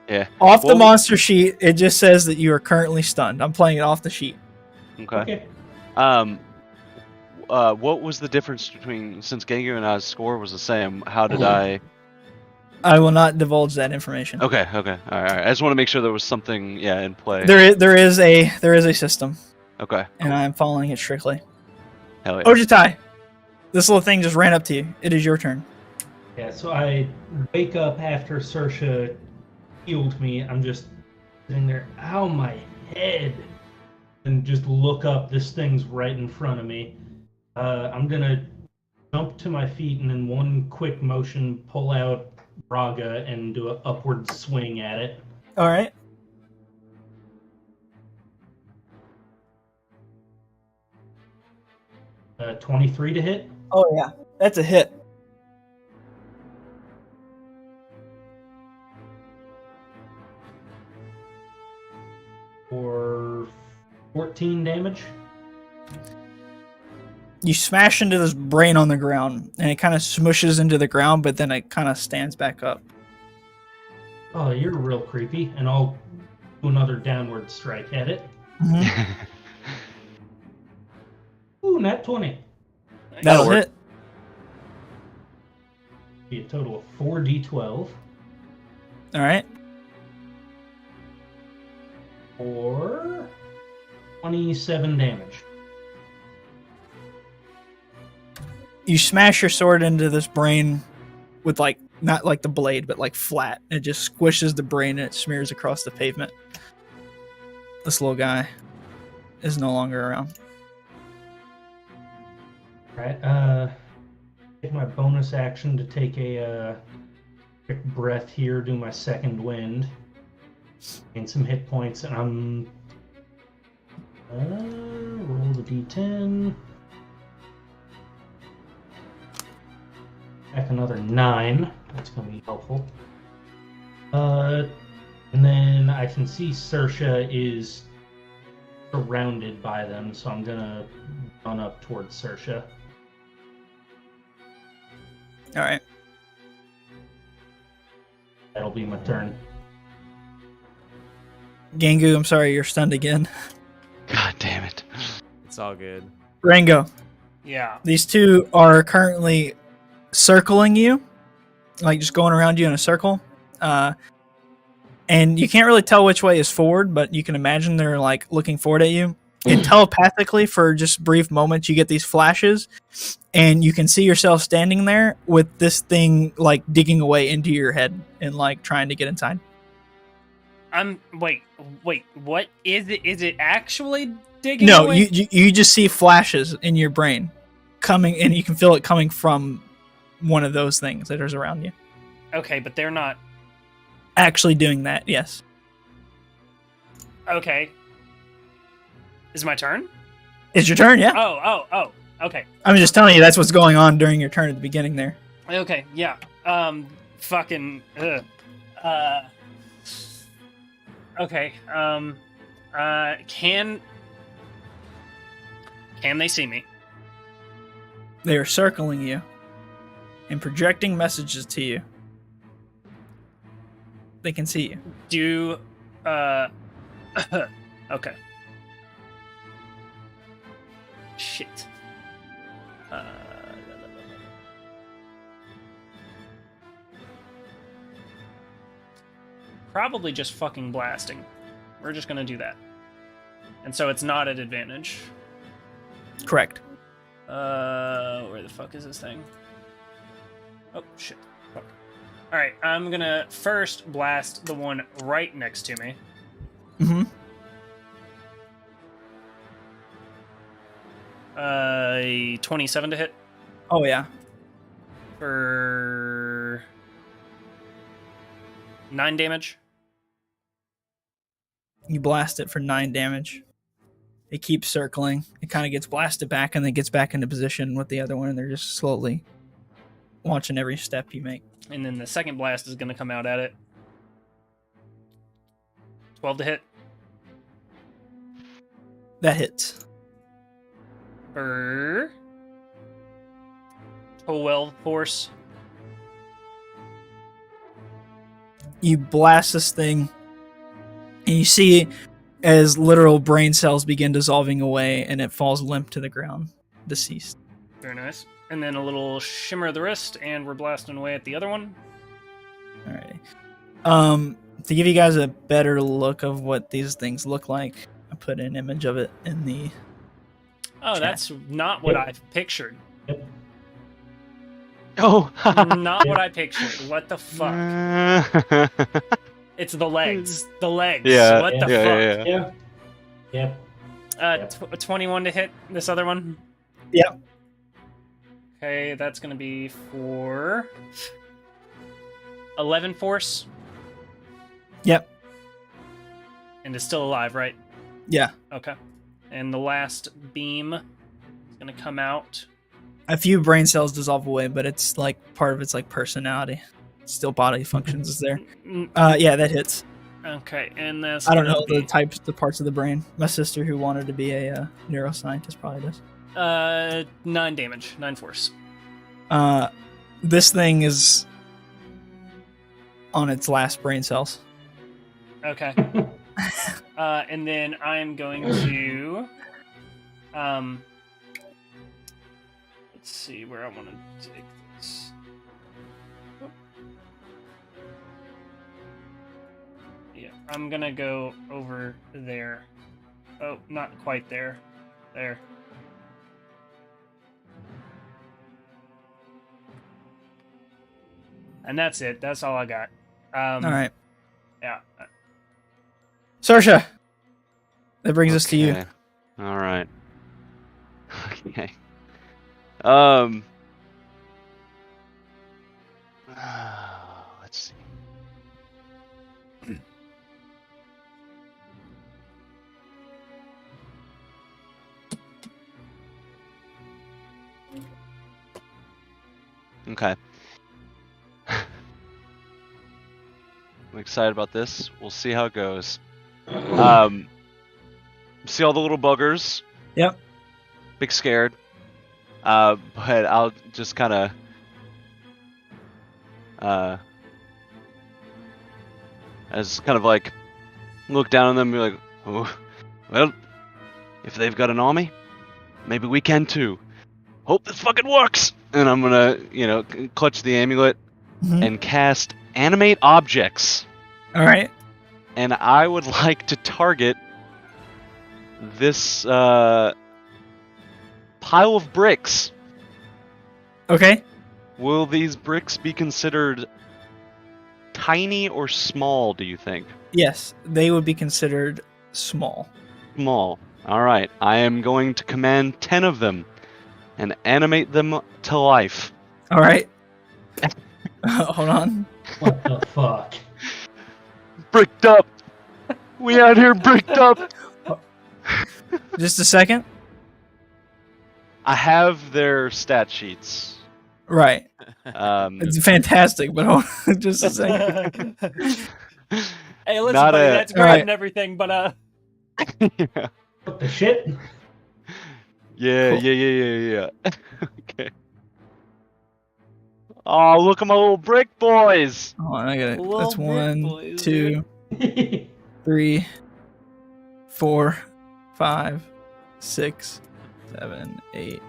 Yeah. Off the Well- monster sheet, it just says that you are currently stunned. I'm playing it off the sheet. Okay. What was the difference between, since Gengu and I's score was the same? How did I? I will not divulge that information. Okay. All right. I just want to make sure there was something, in play. There is a system, Okay. and I'm following it strictly. Hell yeah. Ojitai, this little thing just ran up to you. It is your turn. Yeah, so I wake up after Saoirse healed me. I'm just sitting there, ow, my head. And just look up. This thing's right in front of me. I'm going to jump to my feet and in one quick motion pull out Braga and do an upward swing at it. All right. Uh, 23 to hit. Oh yeah, that's a hit. For 14 damage. You smash into this brain on the ground, and it kind of smushes into the ground, but then it kind of stands back up. Oh, you're real creepy. And I'll do another downward strike at it. Ooh, nat 20. That'll work. hit. Be a total of 4d12 All right. for 27 damage. You smash your sword into this brain with like not like the blade, but like flat. It just squishes the brain and it smears across the pavement. This little guy is no longer around. Alright, take my bonus action to take a quick breath here, do my second wind. Gain some hit points, and I'm... roll the d10. Back another 9. That's going to be helpful. And then I can see Saoirse is surrounded by them, so I'm going to run up towards Saoirse. All right. That'll be my turn. Gangu, I'm sorry, you're stunned again. God damn it. It's all good. Rango, Yeah. these two are currently circling you, like just going around you in a circle. And you can't really tell which way is forward, but you can imagine they're like looking forward at you. And telepathically, for just brief moments, you get these flashes, and you can see yourself standing there with this thing like digging away into your head and like trying to get inside. Wait. What is it? Is it actually digging No, away? you just see flashes in your brain coming, and you can feel it coming from one of those things that is around you. Okay, but they're not. Actually doing that, yes. Okay. Is it my turn? It's your turn, yeah. Oh. Okay. I'm just telling you that's what's going on during your turn at the beginning there. Okay. Yeah. Fucking. Okay. Can they see me? They are circling you and projecting messages to you. They can see you. Okay. Shit. Probably just fucking blasting. We're just gonna do that. And so it's not at advantage. Correct. Where the fuck is this thing? Oh, shit. Fuck. Alright, I'm gonna first blast the one right next to me. Mm-hmm. 27 to hit Oh, yeah. for 9 damage. You blast it for 9 damage. It keeps circling. It kind of gets blasted back and then gets back into position with the other one, and they're just slowly watching every step you make. And then the second blast is going to come out at it. 12 to hit That hits. for well force. You blast this thing, and you see as literal brain cells begin dissolving away, and it falls limp to the ground, deceased. Very nice. And then a little shimmer of the wrist, and we're blasting away at the other one. Alrighty. To give you guys a better look of what these things look like, I put an image of it in the Oh, chat. that's not what I pictured. Yep. Oh. Not what I pictured. What the fuck? It's the legs. The legs. Yeah, What the yeah, fuck? yeah. Yep. Yep. 21 to hit this other one. Yep. Okay, that's gonna be for 11 force, Yep. and it's still alive, right? Yeah. Okay. And the last beam is gonna come out. A few brain cells dissolve away, but it's like part of its like personality. Still bodily functions is there. Yeah, that hits. Okay, and this. I don't know the types, the parts of the brain. My sister, who wanted to be a neuroscientist, probably does. 9 damage, 9 force. This thing is on its last brain cells. Okay. And then I'm going to. Let's see where I want to take this. Yeah, I'm gonna go over there. Oh, not quite there. There. And that's it. That's all I got. All right, Yeah. Sarsha. That brings us to you. Okay. All right. Okay. Let's see. Okay. I'm excited about this. We'll see how it goes. See all the little buggers? Yep. Big scared. But I'll just kind of as kind of like look down on them and be like, oh, well, if they've got an army, maybe we can too. Hope this fucking works. And I'm gonna, clutch the amulet Mhm. and cast animate objects. All right. And I would like to target this pile of bricks. Okay. Will these bricks be considered tiny or small, do you think? Yes, they would be considered small. Small. Alright, I am going to command 10 of them and animate them to life. All right. Hold on. What the fuck? Bricked up! We out here bricked up! Just a second. I have their stat sheets. Right. Um, It's fantastic, but hold on just a second. Hey, listen, Not buddy, a- that's great Alright. and everything, but yeah. What the shit? Yeah, Cool. yeah. Okay. Oh, look at my little brick boys! Hold on, I got it. Little That's brick 1, boys, 2, 3, 4, 5, 6, 7, 8,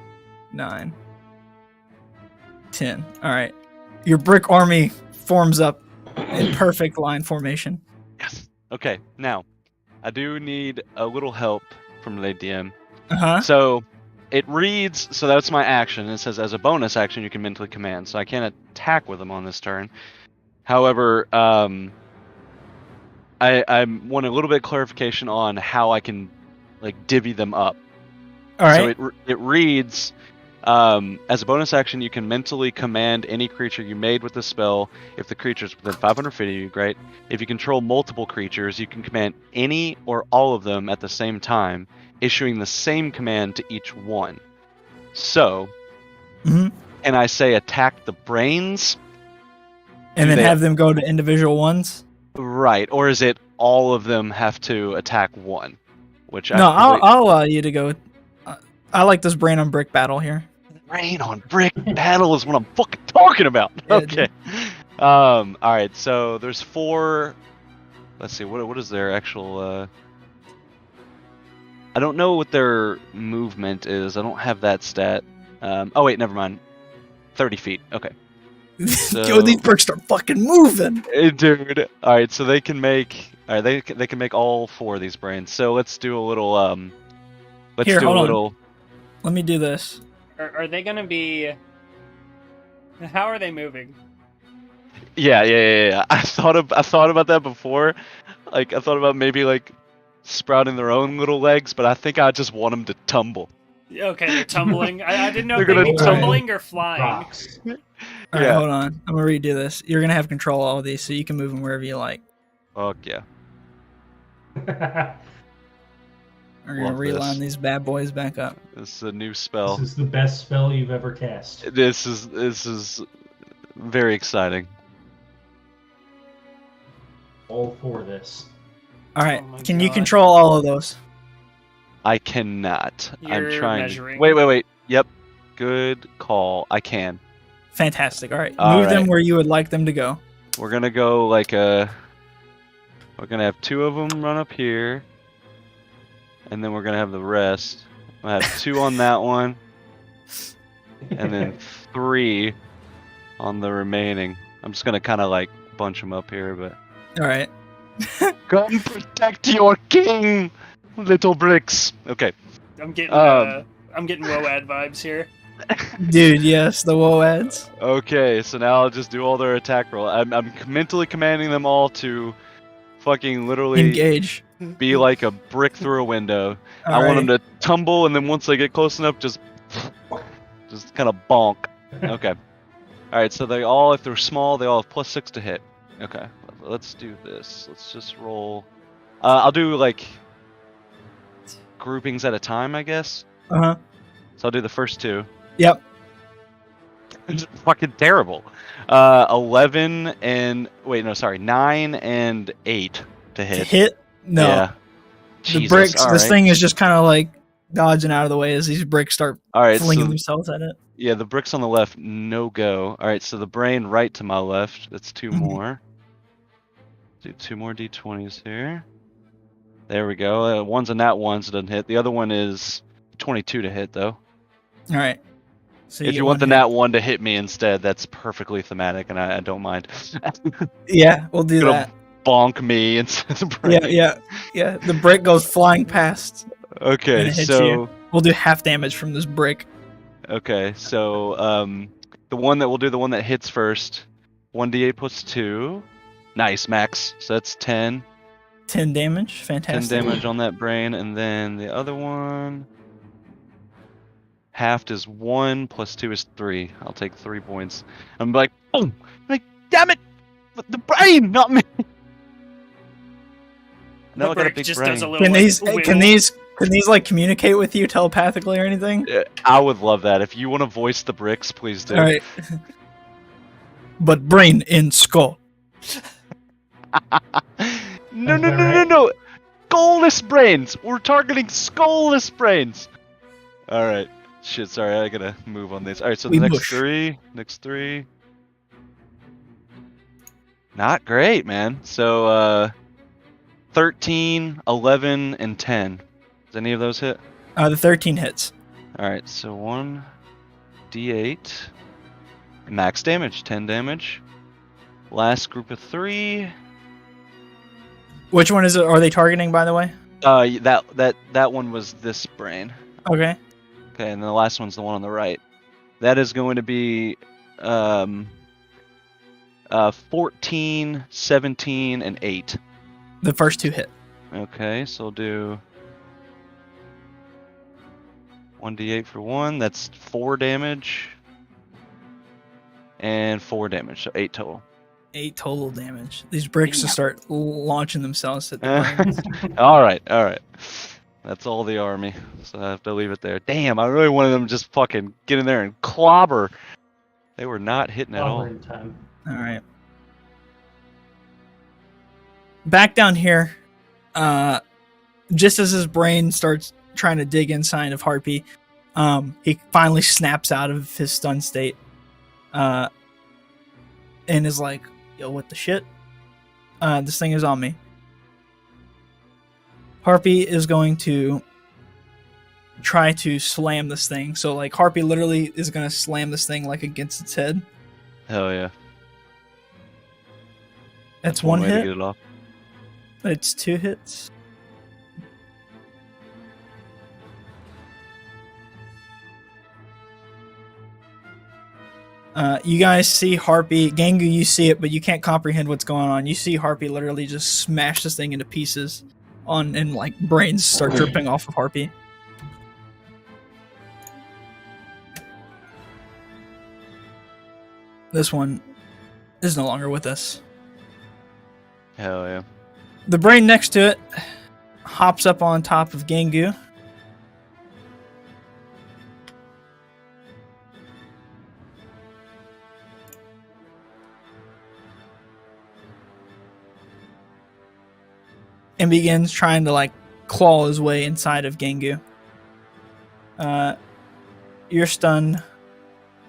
9, 10. All right. Your brick army forms up in perfect line formation. Yes. Okay, now, I do need a little help from Lady DM. Uh-huh. So, it reads, so that's my action. It says, as a bonus action, you can mentally command. So I can't attack with them on this turn. However, I want a little bit of clarification on how I can, like, divvy them up. All right. So it reads, as a bonus action, you can mentally command any creature you made with the spell. If the creature is within 500 feet of you, great. If you control multiple creatures, you can command any or all of them at the same time, issuing the same command to each one. So, Mhm. and I say attack the brains, And do then they- have them go to individual ones. right? Or is it all of them have to attack one? Which No, I I'll allow you to go. I like this brain on brick battle here. Rain on brick battle is what I'm fucking talking about. Yeah, Okay. All right. So there's 4. Let's see. What is their actual? I don't know what their movement is. I don't have that stat. Oh wait, never mind. 30 feet. Okay. Yo, So- these bricks start fucking moving. Dude. All right. So they can make. All right. They can make all 4 of these brains. So let's do a little. Let's Here, do hold a on. little. Let me do this. are they gonna be? How are they moving? Yeah. I thought about that before. Like I thought about maybe like sprouting their own little legs, but I think I just want them to tumble. Okay, they're tumbling. I didn't know They're if they'd gonna be tumble. tumbling or flying. Rocks. All right, Yeah. hold on. I'm gonna redo this. You're gonna have control of all of these, so you can move them wherever you like. Fuck yeah. We're gonna Love reline this. these bad boys back up. This is a new This spell. is the best spell you've ever cast. This is very exciting. All for this. All right. Oh my Can you God. control all of those? I cannot. I'm You're trying. measuring. Wait. Yep. Good call. I can. Fantastic. All right. All Move them right. where you would like them to go. We're gonna go like a. We're gonna have 2 of them run up here, and then we're gonna have the rest. I have 2 on that one, and then 3 on the remaining. I'm just gonna kind of like bunch them up here, but. All right. Come protect your king, little bricks. Okay. I'm getting Um, WOAD vibes here. Dude, yes, the woads. Okay, so now I'll just do all their attack roll. I'm mentally commanding them all to fucking literally Engage. be like a brick through a window. All I want right. them to tumble, and then once they get close enough, just kind of bonk. Okay. All right, so they all, if they're small, they all have +6 to hit. Okay, let's do this. Let's just roll. I'll do like groupings at a time, I guess. Uh-huh. So I'll do the first 2. Yep. It's fucking terrible. 11 and 9 and 8 to hit. To hit? No. Yeah. The Jesus, bricks, all this right. thing is just kind of like dodging out of the way as these bricks start All right, flinging so themselves at it. yeah, the bricks on the left, no go. All right, so the brain right to my left. That's 2 Mhm. more. Do 2 more d20s here. There we go. One's a nat 1, so it doesn't hit. The other one is 22 to hit though. All right. So If get you want the one nat 1 to hit me instead, that's perfectly thematic, and I don't mind. hit. Yeah, we'll do Gonna that. Bonk me instead of the brain. Yeah. The brick goes flying past. Okay, it hits so you. We'll do half damage from this brick. okay, so the one that hits first, 1d8 plus 2. Nice, max. So that's 10. 10 damage. 10 Fantastic. damage on that brain, and then the other one halved is 1 plus 2 is 3. I'll take 3 points. I'm like, boom! Like, damn it! The brain, not me. Now I The got a brick big just brain. does a little. Can like, these wiggle. can these like communicate with you telepathically or anything? Yeah, I would love that. If you want to voice the bricks, please do. All right. But brain in skull. No. Skullless brains. We're targeting skullless brains. All right. Shit. Sorry, I gotta move on this. All right. So We the bush. next three. Not great, man. So 13, 11, and 10. Does any of those hit? The 13 hits. All right. So 1d8. Max damage. 10 damage. Last group of 3. Which one is it? Are they targeting, by the way? That one was this brain. Okay. Okay, and the last one's the one on the right. That is going to be 14, 17, and 8. The first 2 hit. Okay, so we'll do 1d8 for 1. That's 4 damage. And 4 damage, so 8 total. 8 total damage. These bricks just start launching themselves at the brains. All right. That's all the army, so I have to leave it there. Damn, I really wanted them to just fucking get in there and clobber. They were not hitting at all. Clobbering time. All right. Back down here, just as his brain starts trying to dig inside of Harpy, he finally snaps out of his stun state, and is like, "Yo, what the shit? This thing is on me." Harpy is going to try to slam this thing. So, like, Harpy literally is going to slam this thing, like, against its head. Hell yeah. That's one way to hit. get it off. It's 2 hits. You guys see Harpy. Gangu, you see it, but you can't comprehend what's going on. You see Harpy literally just smash this thing into pieces, and like brains start dripping off of Harpy. This one is no longer with us. Hell yeah. The brain next to it hops up on top of Gangu. And begins trying to like claw his way inside of Gangu. You're stunned.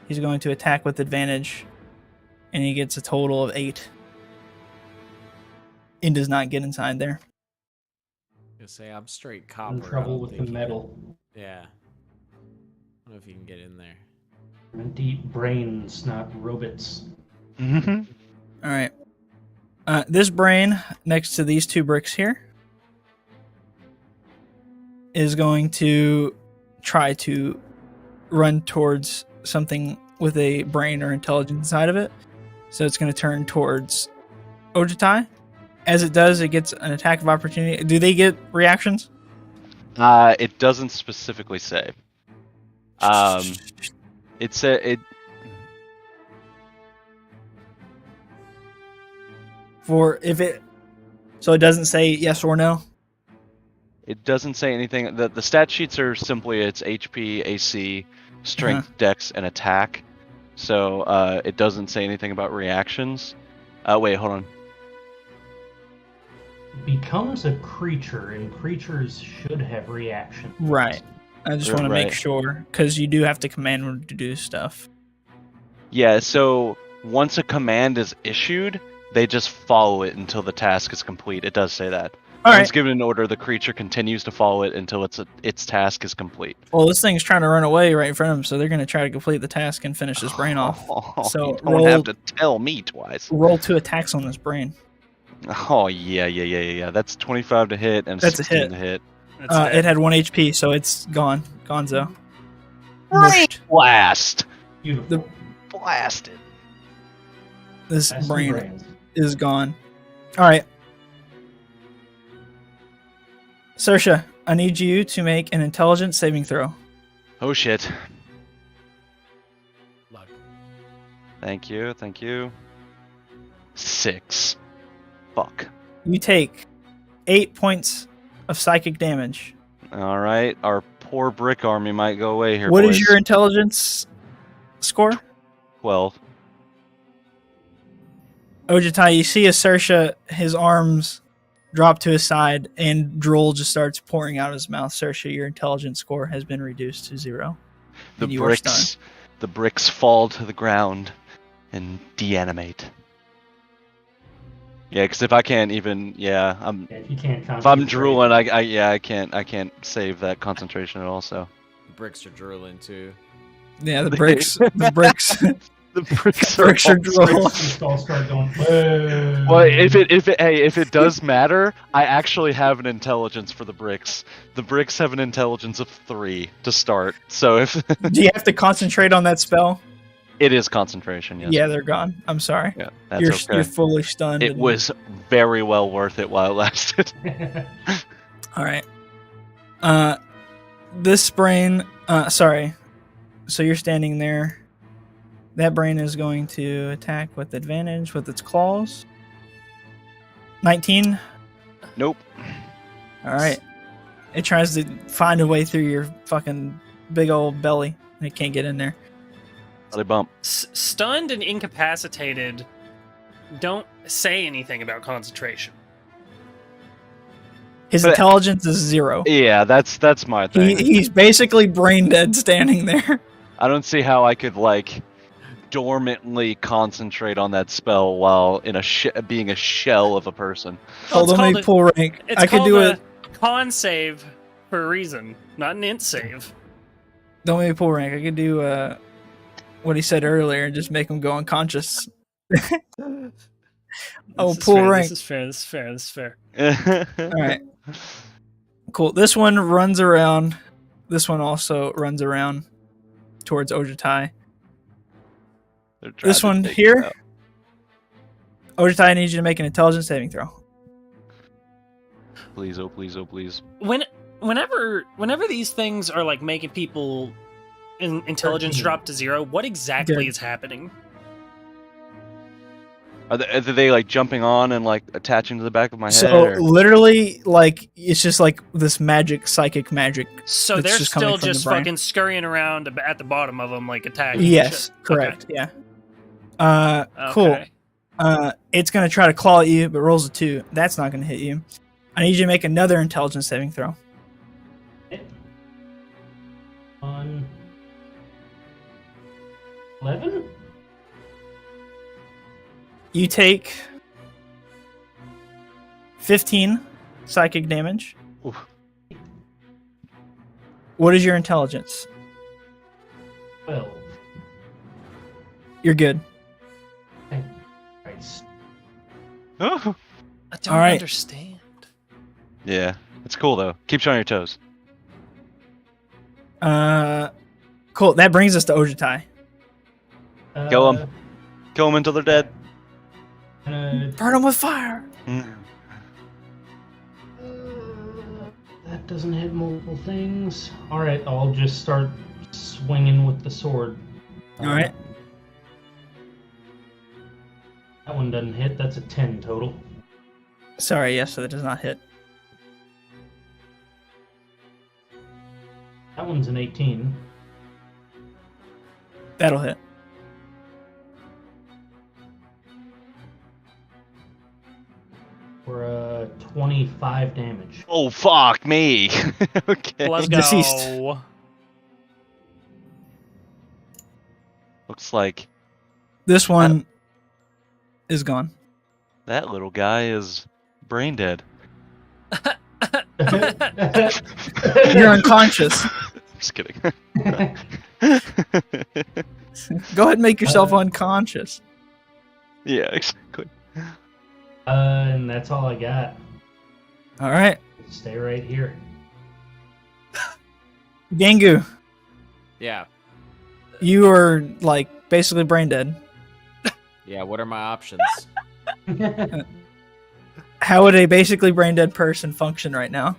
He's going to attack with advantage, and he gets a total of 8. And does not get inside there. Gonna say I'm straight copper. In I trouble don't with the think you- metal. Yeah. I don't know if you can get in there. Meant to eat brains, not robots. Mm-hmm. All right. This brain next to these 2 bricks here is going to try to run towards something with a brain or intelligence inside of it. So it's going to turn towards Ojitai. As it does, it gets an attack of opportunity. Do they get reactions? It doesn't specifically say. It For if it, so it doesn't say yes or no. It doesn't say anything. The stat sheets are simply its HP, AC, strength, dex, and attack. So it doesn't say anything about reactions. Wait, hold on. Becomes a creature, and creatures should have reaction. Right. I just want to make Right. sure because you do have to command them to do stuff. Yeah, so once a command is issued, they just follow it until the task is complete. It does say that. All Once right. given an order, the creature continues to follow it until its task is complete. Well, this thing's trying to run away right in front of him, so they're going to try to complete the task and finish this brain off. So you don't roll- have to tell me twice. Roll 2 attacks on this brain. Oh yeah. That's 25 to hit and That's a 16 hit. to hit. It's dead. It had 1 HP, so it's gone. Gonzo. Brain Mushed. blast. Beautiful. Blasted. This That's brain some brains. is gone. All right. Saoirse, I need you to make an intelligence saving throw. Oh shit. Luck. Thank you. Thank you. 6. Fuck. You take 8 points of psychic damage. All right. Our poor brick army might go away here. What boys. is your intelligence score? 12. Ojitai, you see as Saoirse, his arms drop to his side, and drool just starts pouring out of his mouth. Saoirse, your intelligence score has been reduced to 0. The And you are stunned. bricks fall to the ground and deanimate. Yeah, because if I can't even, I'm. Yeah, if you can't If I'm concentrate. drooling, I can't save that concentration at all. So The bricks are drooling too. Yeah, the bricks. The bricks. the bricks Bricks are all- drool. Just all start going. "Whoa." Well, if it does matter, I actually have an intelligence for the bricks. The bricks have an intelligence of 3 to start. So if Do you have to concentrate on that spell? it is concentration, yes. Yeah, they're gone. I'm sorry. Yeah, that's You're okay. you're fully stunned. It and- was very well worth it while it lasted. All right. This brain. Sorry. So you're standing there. That brain is going to attack with advantage with its claws. 19. Nope. All right. It tries to find a way through your fucking big old belly, and it can't get in there. Belly bump. Stunned and incapacitated don't say anything about concentration. His But- intelligence is 0. Yeah, that's my thing. He's basically brain dead standing there. I don't see how I could dormantly concentrate on that spell while in being a shell of a person. Hold it's on, let called me a- pull rank. It's I could called do a it. con save for a reason, not an int save. Don't make me pull rank. I could do what he said earlier and just make him go unconscious. Oh, This is pull fair, rank. This is fair. This is fair. This is fair. All right. Cool. This one runs around. This one also runs around towards They're Ojitai. trying This to one take here. it out. Ojitai, I need you to make an intelligence saving throw. Please, oh please, oh please. Whenever these things are like making people intelligence 13. drop to 0, what exactly Good. is happening? Are they jumping on and attaching to the back of my head? So or- literally, it's just like this psychic magic. So It's they're just coming still from the just brain. fucking scurrying around at the bottom of them, like attacking. and Yes, shit. correct. Yeah. Okay. Cool. Okay. It's gonna try to claw at you, but rolls a 2. That's not gonna hit you. I need you to make another intelligence saving throw. On 11? You take 15 psychic damage. Oof. What is your intelligence? 12. You're good. Christ. Oh. I don't All right. understand. Yeah, it's cool though. Keep you on your toes. Cool. That brings us to Ojitai. Kill 'em. Kill them until they're dead. Burn them with fire. That doesn't hit multiple things. Alright, I'll just start swinging with the sword. All right. That one doesn't hit. That's a 10 total. Sorry, yes, so that does not hit. That one's an 18. That'll hit. For 25 damage. Oh fuck me. Okay. Let's go. Deceased. Looks like This one is gone. that little guy is brain dead. You're unconscious. Just kidding. Go ahead and make yourself unconscious. Yeah, exactly. And that's all I got. All right. Stay right here. Gangu, Yeah. you are like basically brain dead. Yeah. What are my options? How would a basically brain dead person function right now?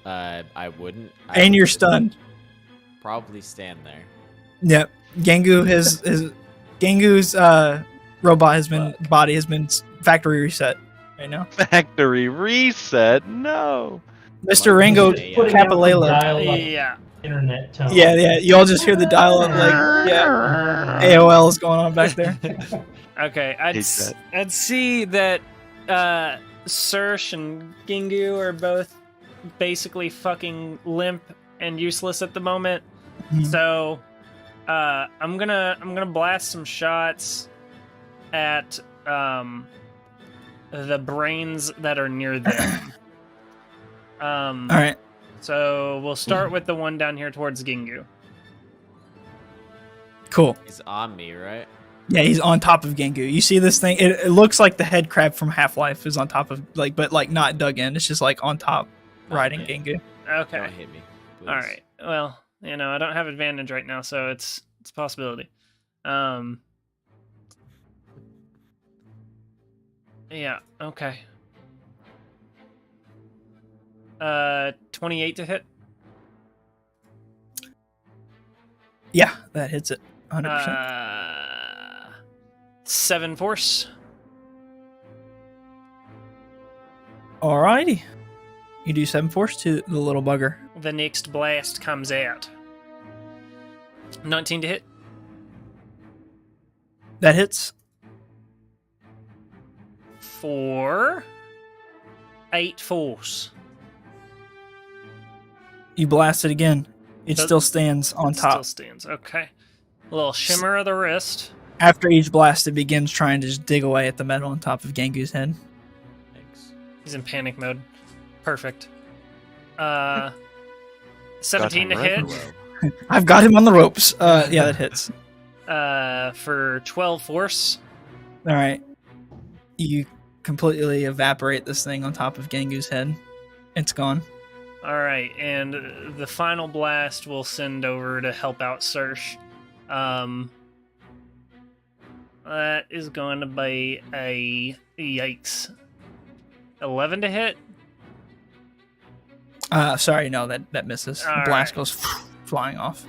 I wouldn't. And you're would stunned. Probably stand there. Yep. Gangu's robot has been body has been factory reset right now. Factory reset? No. Mr. Like, Rango just Putting out the Capalela. dial-up Yeah. internet tone. Yeah. You all just hear the dial-up AOL is going on back there. Okay, Hate that. I'd see that Sersh and Gingu are both basically fucking limp and useless at the moment. Mhm. So I'm gonna blast some shots at the brains that are near them. All right. So we'll start with the one down here towards Gingu. Cool. He's on me, right? Yeah, he's on top of Gangu. You see this thing? It looks like the head crab from Half-Life is on top of but not dug in. It's just like on top, riding Okay. Gangu. Okay. Don't hit me. Please. All right. Well, I don't have advantage right now, so it's a possibility. Yeah. Okay. 28 to hit. Yeah, that hits it. 100%. 7 force. Alrighty. You do 7 force to the little bugger. The next blast comes out. 19 to hit. That hits. For 8 force. You blast it again. It Does- still stands on It top. Still stands. Okay. A little shimmer of the wrist. After each blast, it begins trying to just dig away at the metal on top of Gangu's head. Thanks. He's in panic mode. Perfect. 17 to Got hit. him right. I've got him on the ropes. Yeah, that hits. For 12 force. All right. You completely evaporate this thing on top of Gangu's head. It's gone. All right, and the final blast we'll send over to help out Sersh. That is going to be a yikes. 11 to hit. Sorry, no, that misses. All Blast right. goes flying off.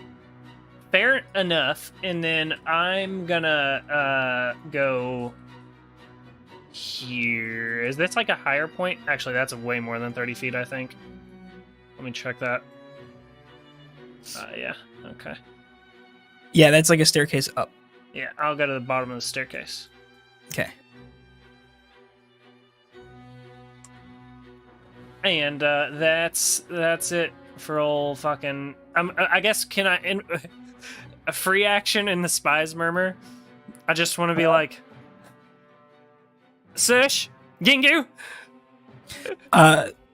Fair enough. And then I'm gonna go here. Is this like a higher point? Actually, that's way more than 30 feet, I think. Let me check that. Yeah. Okay. Yeah, that's like a staircase up. Yeah, I'll go to the bottom of the staircase. Okay. And that's it for old fucking. I guess can I a free action in the Spy's Murmur? I just want to be like, Sersh, Gingu.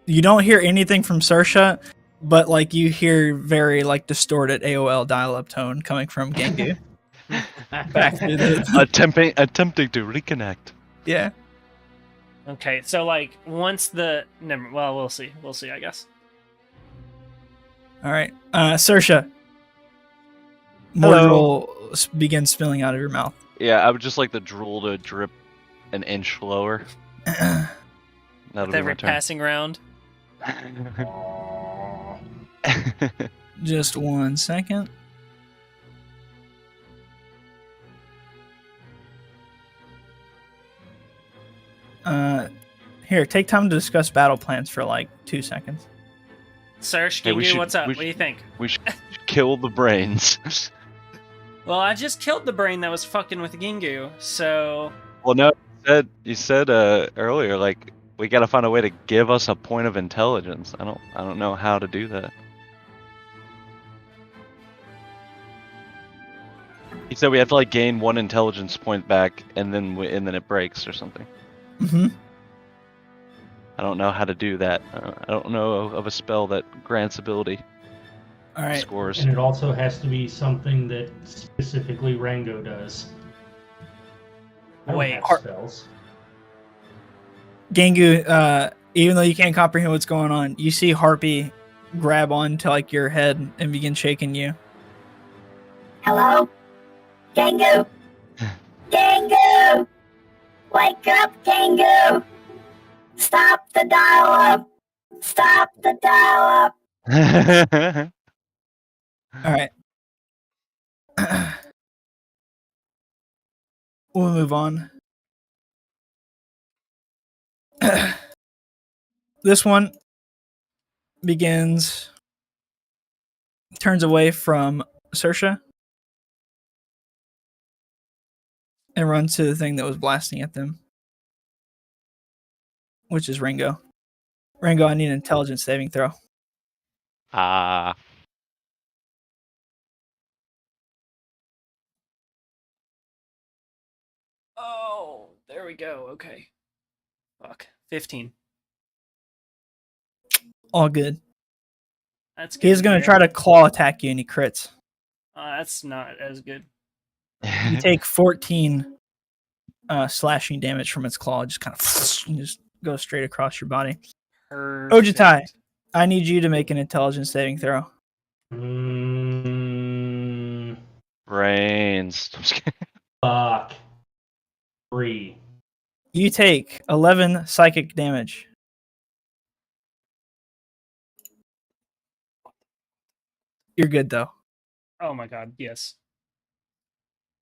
You don't hear anything from Saoirse, but like you hear very like distorted AOL dial-up tone coming from Gangu. Back through the attempting to reconnect. yeah. Okay, so like once the we'll see, I guess. All right, Saoirse. More drool begins spilling out of your mouth. Yeah, I would just like the drool to drip an inch lower. That'll With be every my turn. passing round. Just 1 second. Here, take time to discuss battle plans for like 2 seconds. Sersh, Hey, we Gingu, should- what's up? we What do you think? We should kill the brains. Well, I just killed the brain that was fucking with Gingu, so Well, no, you said earlier, like, we gotta find a way to give us a point of intelligence. I don't know how to do that. He said we have to like gain 1 intelligence point back, and then it breaks or something. Mm-hmm. I don't know how to do that. I don't know of a spell that grants ability All right. scores. And it also has to be something that specifically Rango does. I don't Wait. have spells. Gangu, even though you can't comprehend what's going on, you see Harpy grab onto like your head and begin shaking you. Hello? Gangu? Gangu! Wake up, Gangu! Stop the dial-up! Stop the dial-up! All right. We'll move on. This one turns away from Saoirse and runs to the thing that was blasting at them, which is Ringo. Ringo, I need an intelligence saving throw. Ah. Oh, there we go. Okay. Fuck. 15. All good. That's good. He's going to try to claw attack you, and he crits. That's not as good. You take 14 slashing damage from its claw. Just kind of just goes straight across your body. Perfect. Ojutai, I need you to make an intelligence saving throw. Brains. I'm just kidding. Fuck. 3. You take 11 psychic damage. You're good, though. Oh my god, yes.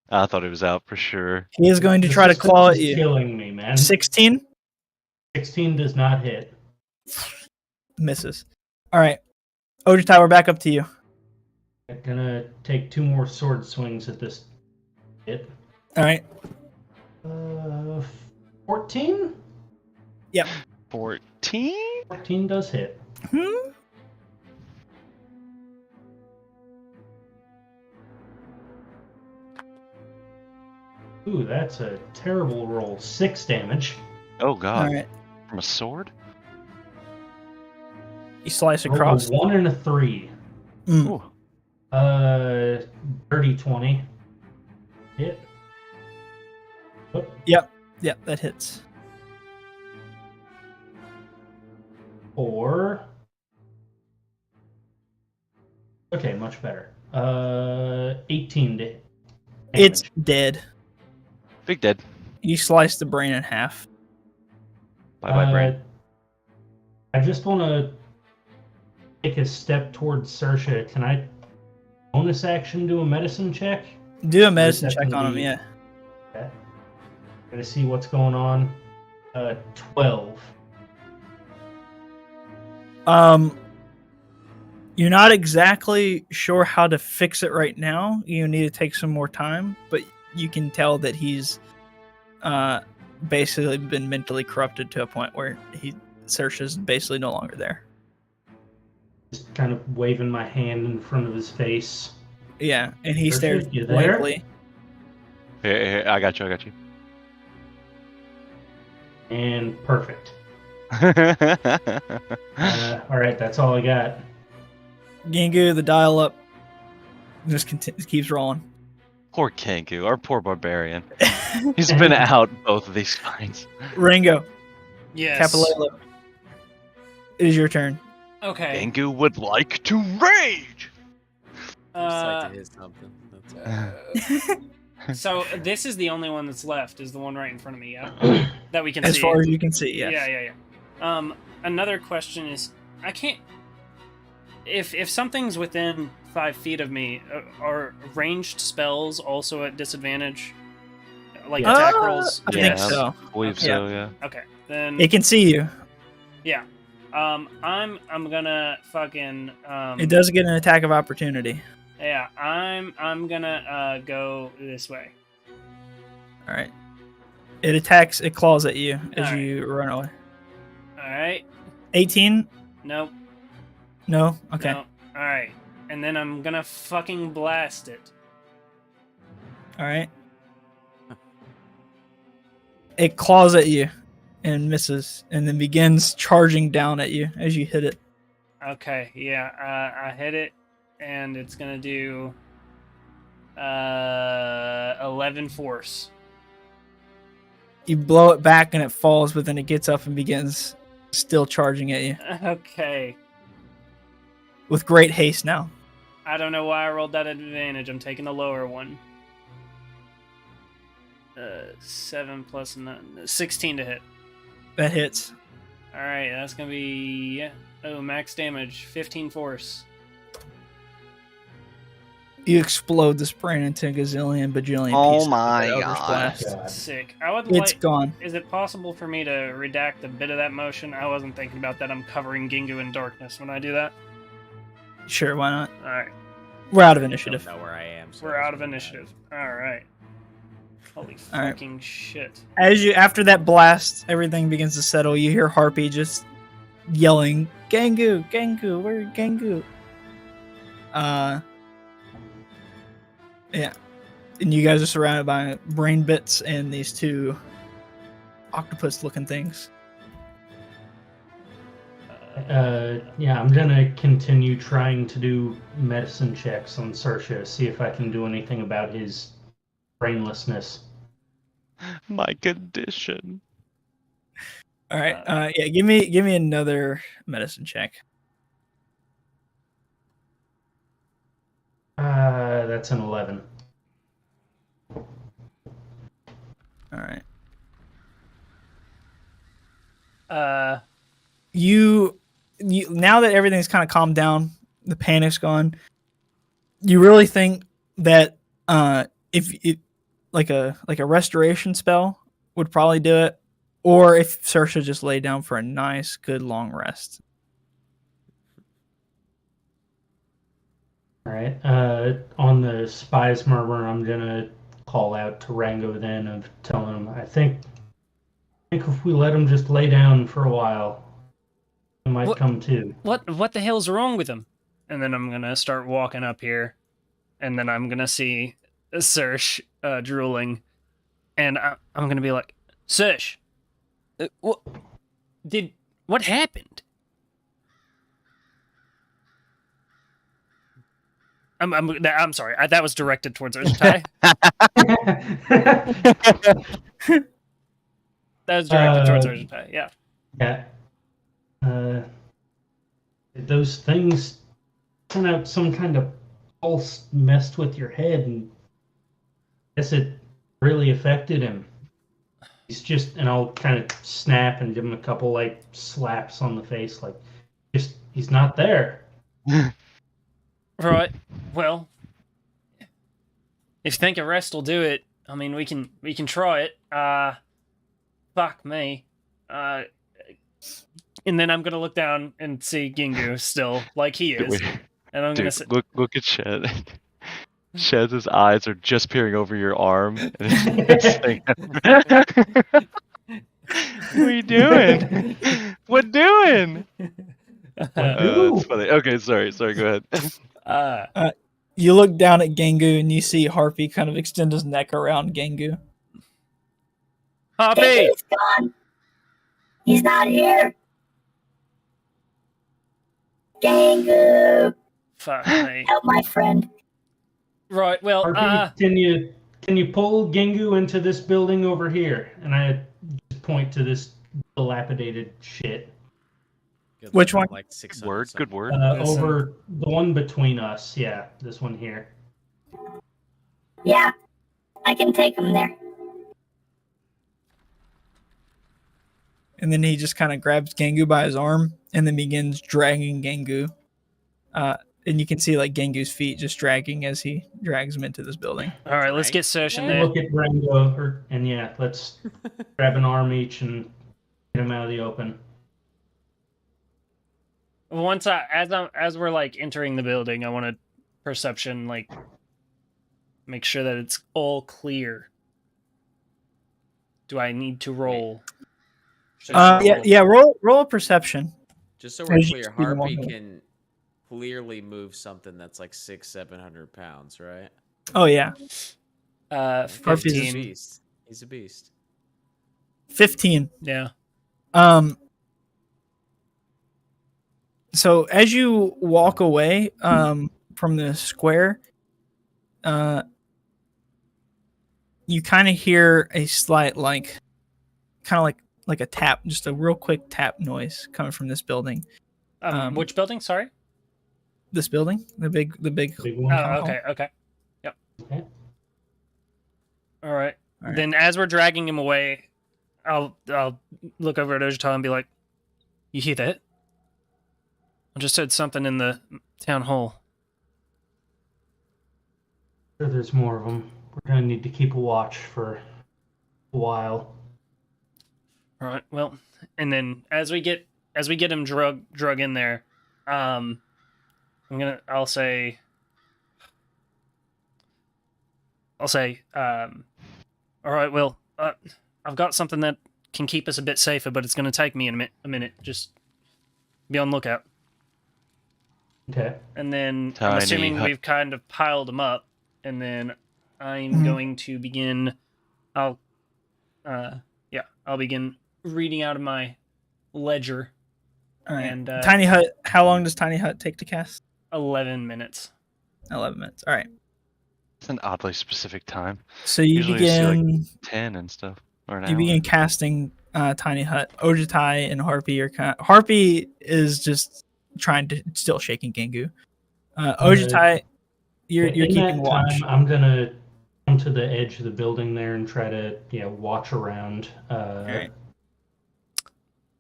I thought he was out for sure. He is going to The try to system claw at is you. killing me, man. 16 16 does not hit. misses. All right. Ojutai, we're back up to you. I'm gonna take 2 more sword swings at this hit. All right. 14? Yep. 14? 14 does hit. Hmm? Ooh, that's a terrible roll. 6 damage. Oh All god. right. From a sword? You slice Roll across. a 1 and a 3. Mm. Ooh. Dirty 20. Hit. Oh, Yep, that hits. 4. Okay, much better. 18 damage. It's dead. Big dead. You slice the brain in half. Bye bye, brain. I just want to take a step towards Saoirse. Can I bonus action do a medicine check? Do a medicine That's check gonna on him, be- yeah. Okay. Gotta see what's going on. 12. You're not exactly sure how to fix it right now. You need to take some more time, but you can tell that he's basically been mentally corrupted to a point where Saoirse's basically no longer there. Just kind of waving my hand in front of his face. Yeah, and he Saoirse, stares you there? blankly. Here, I got you. And perfect. Alright, that's all I got. Gingu, the dial-up just keeps rolling. Poor Kenku, our poor barbarian. He's been out both of these fights. Ringo, Yes. Capilelo, it is your turn. Okay. Kenku would like to rage! Just like to hit something. That's So this is the only one that's left, is the one right in front of me, yeah? That we can As see. far as you can see, yes. Yeah. Another question is, I can't... If something's within 5 feet of me, are ranged spells also at disadvantage? Like attack rolls? I Yeah. think so. I believe so, yeah. Okay, then... It can see you. Yeah. I'm gonna fucking... It does get an attack of opportunity. Yeah, I'm gonna go this way. All right. It claws at you as All right. you run away. Alright. 18? Nope. No? Okay. No. Alright. And then I'm gonna fucking blast it. All right. It claws at you and misses and then begins charging down at you as you hit it. Okay, yeah, I hit it, and it's gonna do 11 force. You blow it back and it falls, but then it gets up and begins still charging at you. Okay. with great haste now. I don't know why I rolled that advantage. I'm taking the lower one. 7 plus 9, 16 to hit. That hits. All right, that's gonna be max damage, 15 force. You explode this brain into a gazillion bajillion Oh pieces. my with that Eldritch God. Blast. God. Sick. I would It's like. gone. Is it possible for me to redact a bit of that motion? I wasn't thinking about that. I'm covering Gingu in darkness when I do that. Sure, why not? All right, We're out of I initiative. don't know where I am. So we're it out of doesn't matter. initiative. All right. Holy All right. fucking shit. After that blast, everything begins to settle. You hear Harpy just yelling, "Gangu, Gangu, where's Gangu?" Yeah, and you guys are surrounded by brain bits and these two octopus-looking things. Yeah, I'm gonna continue trying to do medicine checks on Sersha, see if I can do anything about his brainlessness. My condition. All right, yeah, give me another medicine check. That's an 11. All right. You now that everything's kind of calmed down, the panic's gone. You really think that if it like a restoration spell would probably do it, or if Sersha just laid down for a nice, good long rest. All right. On the spy's murmur, I'm gonna call out to Rango then of telling him I think if we let him just lay down for a while, he might What- come to. What the hell's wrong with him? And then I'm gonna start walking up here, and then I'm gonna see Sersh drooling, and I'm gonna be like, Sersh, what happened? I'm sorry. That was directed towards Urzatai. That was directed towards Urzatai. Yeah. Yeah. Those things sent out some kind of pulse messed with your head, and I guess it really affected him. He's just, and I'll kind of snap and give him a couple like slaps on the face, like, just he's not there. Right. Well, if you think a rest will do it, I mean, we can try it. Fuck me. And then I'm gonna look down and see Gingu still like he is, and I'm gonna say, Look at Shed. Shed's eyes are just peering over your arm. And it's saying, what are you doing? What doing? That's funny. Okay, sorry, go ahead. You look down at Gangu and you see Harpy kind of extend his neck around Gangu. Hoppy! He's gone. He's not here. Gangu, Fuck me. help my friend. Right. Well, Harpy, can you pull Gingu into this building over here? And I just point to this dilapidated shit. Good Which luck, one? Like 600 Word, something. good word. Listen. Over the one between us. Yeah, this one here. Yeah, I can take him there. And then he just kind of grabs Gangu by his arm and then begins dragging Gangu. And you can see like Gangu's feet just dragging as he drags him into this building. all right. Let's get Sersh in there. Look at Rango, and yeah, let's grab an arm each and get him out of the open. Once as we're like entering the building, I want to perception like make sure that it's all clear. Do I need to roll? Yeah. Roll a perception. Just so we're As you clear, see them all Harpy go. can clearly move something that's like 600-700 pounds, right? Oh yeah, He's a 15. beast. He's a beast. 15. Yeah. So as you walk away from the square, you kind of hear a slight like a tap, just a real quick tap noise coming from this building. Which building? Sorry. this building, the big Big one. town Oh, hall. okay. Yep. Okay. All right. All right. Then, as we're dragging him away, I'll look over at Ojita and be like, "You hear that? I just heard something in the town hall." Sure, there's more of them. We're gonna need to keep a watch for a while. All right. Well, and then as we get him drug in there, I'll say, all right. Well, I've got something that can keep us a bit safer, but it's going to take me a minute. Just be on lookout. Okay. And then I'm Tiny assuming hut. we've kind of piled them up, and then I'm Mhm. going to begin. I'll begin reading out of my ledger. All right. And Tiny hut. How long does tiny hut take to cast? 11 minutes. 11 minutes. All right. It's an oddly specific time. So you Usually you see, like, begin 10 and stuff. Or an you hour. begin casting tiny hut. Ojitai and Harpy are Harpy is just trying to still shaking Gengu. Ojitai, you're In keeping that watch. time, I'm gonna come to the edge of the building there and try to watch around. Right.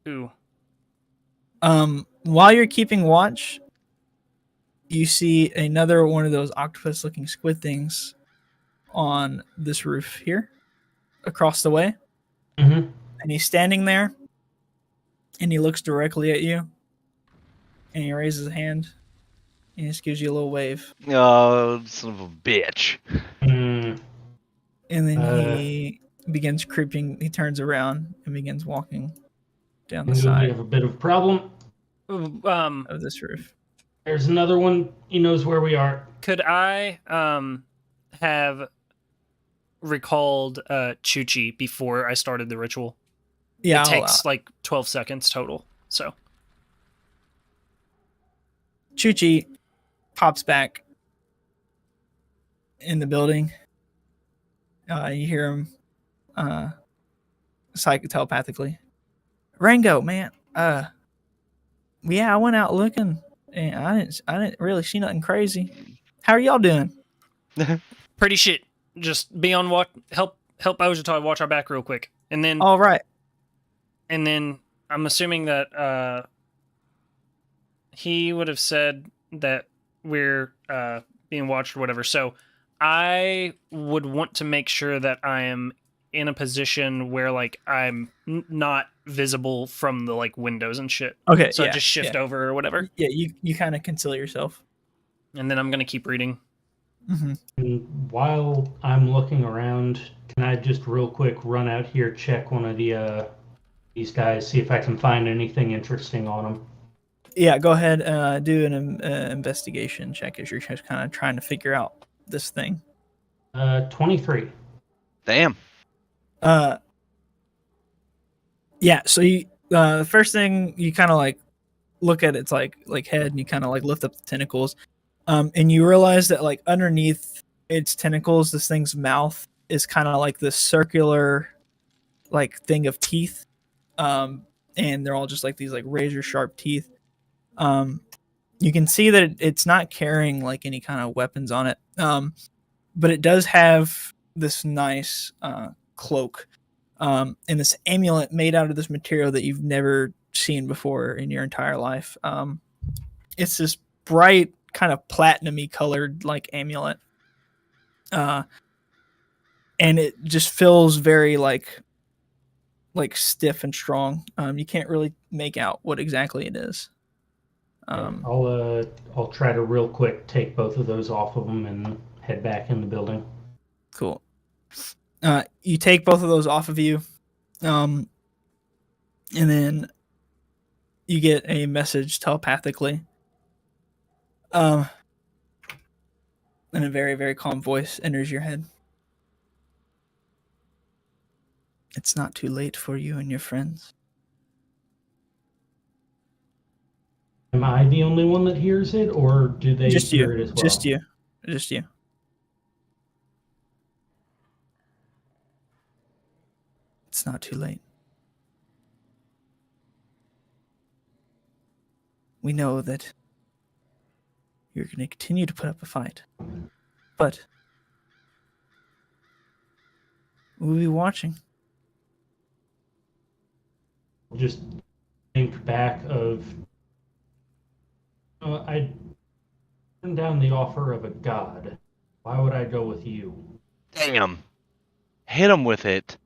Ooh. While you're keeping watch, you see another one of those octopus-looking squid things on this roof here, across the way, Mm-hmm. and he's standing there, and he looks directly at you, and he raises a hand, and he just gives you a little wave, Oh, son of a bitch. Mm, and then Uh. he begins creeping. He turns around and begins walking down the we side have a bit of a problem. of this roof. There's another one. He knows where we are. Could I have recalled Chuchi before I started the ritual? Yeah, It I'll allow takes it. like 12 seconds total. So Chuchi pops back in the building. You hear him telepathically. Rango, man. Yeah, I went out looking and I didn't really see nothing crazy. How are y'all doing? pretty shit. Just be on what help Ojitai watch our back real quick. And then All right. and then I'm assuming that he would have said that we're being watched or whatever. So I would want to make sure that I am in a position where like I'm not visible from the like windows and shit. Okay. So I yeah, just shift over or whatever. Yeah, you kind of conceal yourself. And then I'm gonna keep reading. Mm-hmm. And while I'm looking around, can I just real quick run out here, check one of these guys, see if I can find anything interesting on them? Yeah, go ahead. Do an investigation check as you're just kind of trying to figure out this thing. 23. Damn. Yeah. So you the first thing you kind of like look at its like head, and you kind of like lift up the tentacles, and you realize that like underneath its tentacles, this thing's mouth is kind of like this circular like thing of teeth, and they're all just like these like razor sharp teeth. You can see that it's not carrying like any kind of weapons on it, but it does have this nice cloak, and this amulet made out of this material that you've never seen before in your entire life. It's this bright kind of platinum-y colored like amulet, and it just feels very like stiff and strong. You can't really make out what exactly it is. I'll try to real quick take both of those off of them and head back in the building. Cool. You take both of those off of you, and then you get a message telepathically, and a very, very calm voice enters your head. It's not too late for you and your friends. Am I the only one that hears it, or do they Just hear you. it as well? Just you. Just you. It's not too late. We know that you're going to continue to put up a fight. But we'll be watching. Just think back of I turned down the offer of a god. Why would I go with you? Damn. Hit him with it.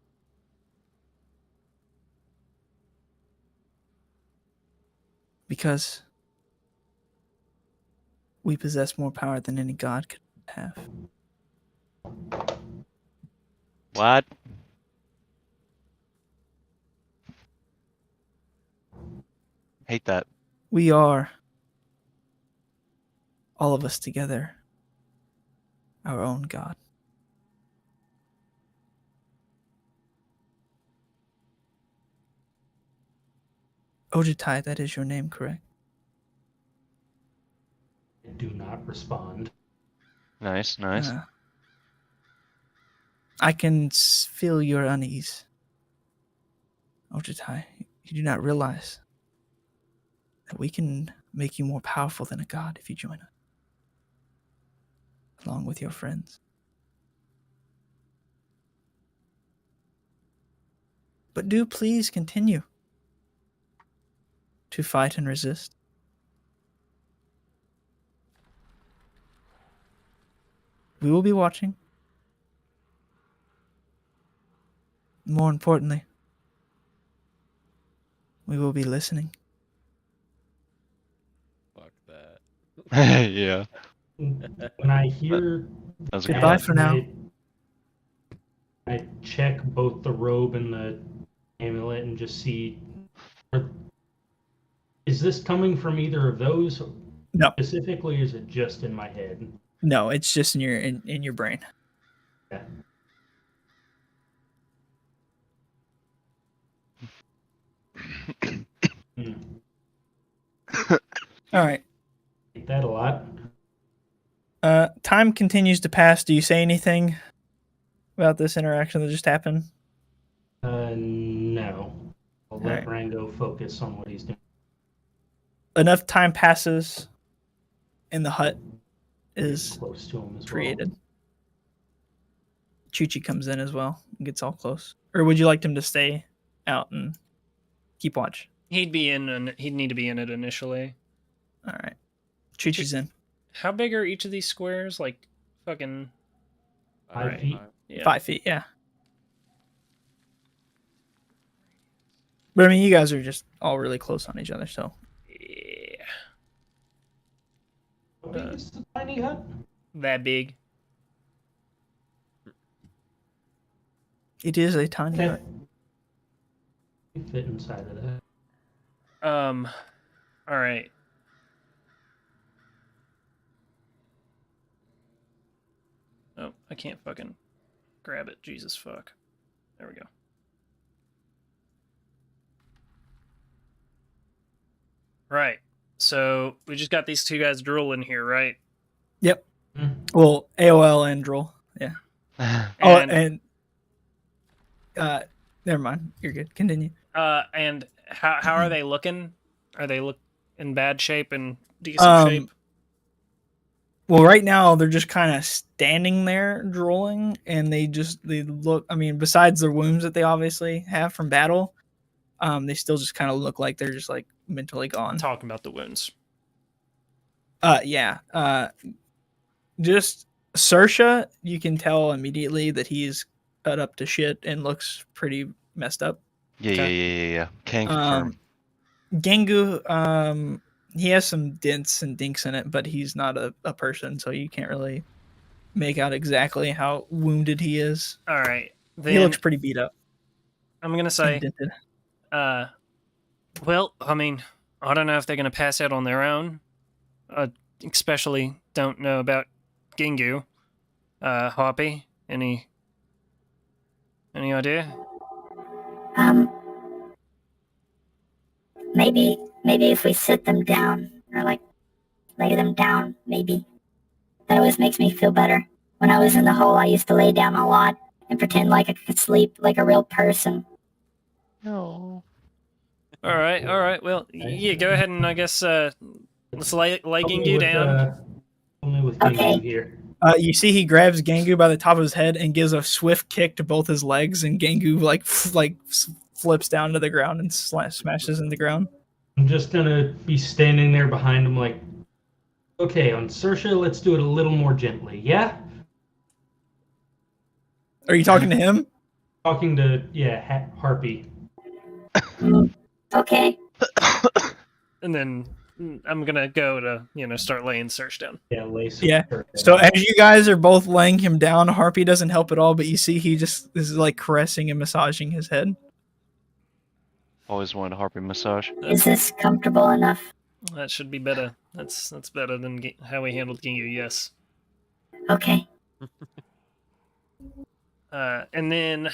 Because we possess more power than any god could have. What? Hate that. We are, all of us together, our own god. Ojitai, that is your name, correct? Do not respond. Nice, nice. I can feel your unease. Ojitai, you do not realize that we can make you more powerful than a god if you join us, along with your friends. But do please continue to fight and resist. We will be watching. More importantly, we will be listening. Fuck that. Yeah. When I hear That was a good Goodbye one. for now. I check both the robe and the amulet and just see. Is this coming from either of those No. specifically, or is it just in my head? No, it's just in your brain. Yeah. Hmm. All right. Like that a lot. Time continues to pass. Do you say anything about this interaction that just happened? No. I'll let Alright. Rango focus on what he's doing. Enough time passes, and the hut is Close to him as created. Chuchi comes in as well and gets all close. Or would you like him to stay out and keep watch? He'd need to be in it initially. All right. Chuchi's in. How big are each of these squares? Like fucking 5 feet. yeah. 5 feet, yeah. But I mean, you guys are just all really close on each other, so. Yeah. How big is the tiny hut? That big. It is a tiny hut. You fit inside of that. All right. Oh, I can't fucking grab it. Jesus fuck. There we go. Right. So we just got these two guys drooling here, right? Yep. Mm. Well, AOL and Droll. Yeah. And, Never mind. You're good. Continue. and how are they looking? Are they look in bad shape and decent shape? Well, right now they're just kind of standing there drooling, and they look. I mean, besides the wounds that they obviously have from battle, they still just kind of look like they're just like mentally gone. Talking about the wounds. Yeah. Just Sersha, you can tell immediately that he's cut up to shit and looks pretty messed up. Yeah. Can confirm. Gengu, he has some dents and dinks in it, but he's not a person, so you can't really make out exactly how wounded he is. All right. Then He looks pretty beat up. I'm gonna say, and dented. well, I mean, I don't know if they're gonna pass out on their own. Especially don't know about Gingu. Hoppy, any idea? Maybe if we sit them down or like lay them down, maybe. That always makes me feel better. When I was in the hole, I used to lay down a lot and pretend like I could sleep like a real person. No. All right. Well, yeah. Go ahead and I guess let's lay Gingu down. Only with Okay. Gengu here. You see, he grabs Gangu by the top of his head and gives a swift kick to both his legs, and Gangu flips down to the ground and smashes in the ground. I'm just gonna be standing there behind him, like, okay, on Sersha, let's do it a little more gently, yeah? Are you talking to him? Talking to Harpy. Okay. And then I'm gonna go to start laying Search down. Yeah, lay some Yeah. Sersha So down. as you guys are both laying him down, Harpy doesn't help at all, but you see he just is like caressing and massaging his head. Always wanted a harpy massage. Is this comfortable enough? That should be better. That's better than how we handled Ginyu. Yes. Okay. And then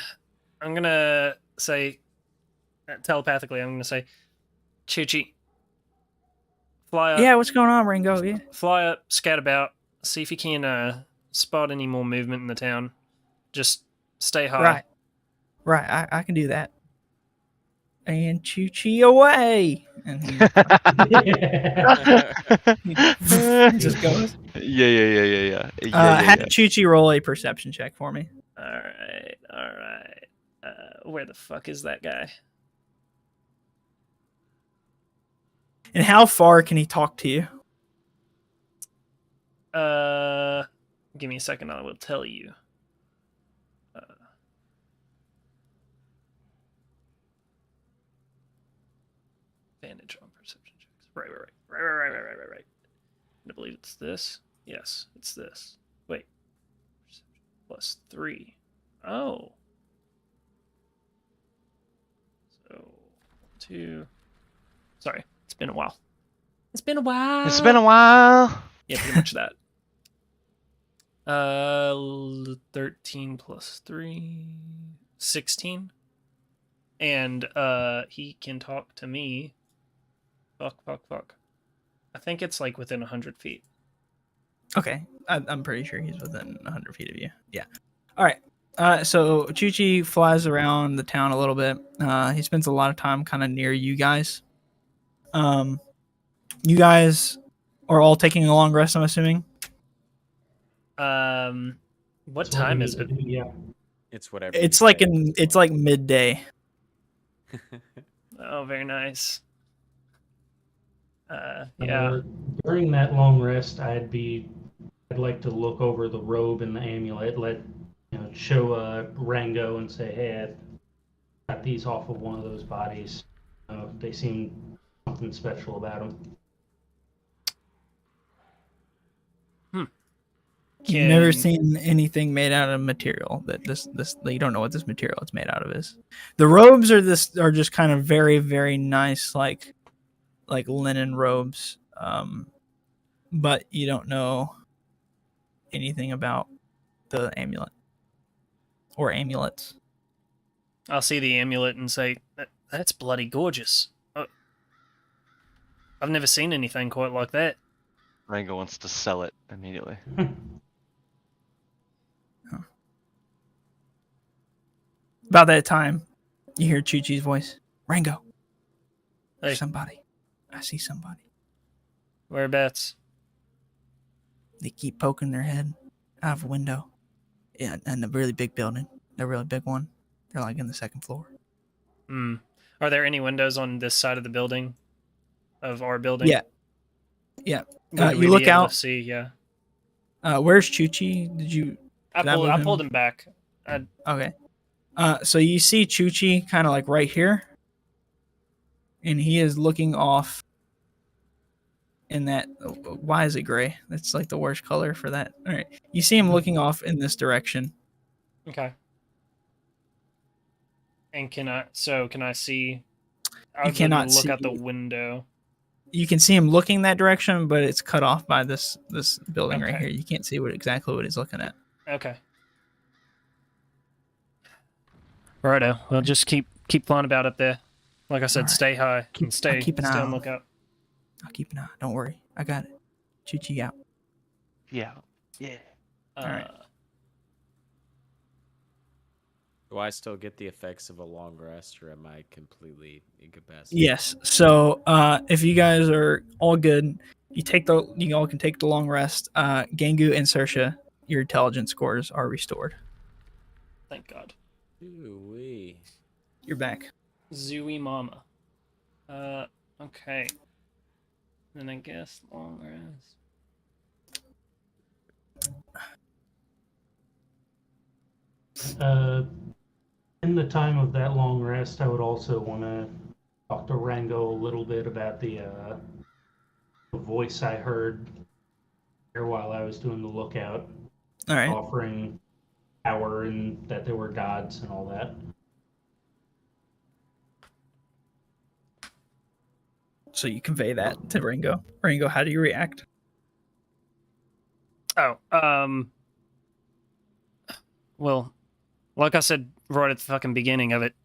I'm gonna say telepathically. I'm gonna say, Chi-Chi, fly up. Yeah, what's going on, Ringo? Yeah. Fly up, scout about, see if you can spot any more movement in the town. Just stay high. Right. I can do that. And Choo-Chee away. And he just goes. Yeah. Have Choo-Chee roll a perception check for me. All right. Where the fuck is that guy? And how far can he talk to you? Give me a second. I will tell you. Advantage on perception checks. Right. I believe it's this. Yes, it's this. Wait. Plus 3. Oh. So 2. Sorry, it's been a while. It's been a while. Yeah, pretty much that. 13 plus 3, 16. And he can talk to me. Fuck. I think it's like within 100 feet. Okay, I'm pretty sure he's within 100 feet of you. Yeah. All right. So Choo-Chee flies around the town a little bit. He spends a lot of time kind of near you guys. You guys are all taking a long rest, I'm assuming. What That's time we is need it? to do, yeah. It's whatever. It's you like say. it's like midday. Oh, very nice. Yeah. During that long rest, I'd like to look over the robe and the amulet, show Rango and say, hey, I got these off of one of those bodies. They seem something special about them. You've never seen anything made out of material that this you don't know what this material it's made out of is. The robes are just kind of very, very nice like linen robes. But you don't know anything about the amulet or amulets. I'll see the amulet and say, that's bloody gorgeous. I've never seen anything quite like that. Rango wants to sell it immediately. About that time, you hear Choo-Chee's voice. Rango, there's Hey. somebody. I see somebody. Whereabouts? They keep poking their head out of a window. Yeah, and a really big building. A really big one. They're like in the second floor. Are there any windows on this side of the building? Of our building? Yeah. Would You we look be able out. to see, yeah. Where's Choo-Chee? Did you? I pulled him back. Okay. So you see Choo-Chee kind of like right here, and he is looking off. In that, why is it gray? That's like the worst color for that. All right, you see him looking off in this direction. Okay. And can I see? You cannot look see. out the window. You can see him looking that direction, but it's cut off by this building right Okay. here. You can't see exactly what he's looking at. Okay. Righto. Well, just keep flying about up there. Like I said, All right. stay high and stay keep an eye on on it. lookout. I'll keep an eye. Don't worry. I got it. Choo-Chee out. Yeah. All right. Do I still get the effects of a long rest, or am I completely incapacitated? Yes. So if you guys are all good, You all can take the long rest. Gangu and Sersha, your intelligence scores are restored. Thank God. Ooh-wee. You're back. Zooey Mama. Okay. Then I guess long rest. In the time of that long rest, I would also want to talk to Rango a little bit about the voice I heard here while I was doing the lookout, All right. offering power and that there were gods and all that. So you convey that to Ringo. Ringo, how do you react? Oh, well, like I said right at the fucking beginning of it,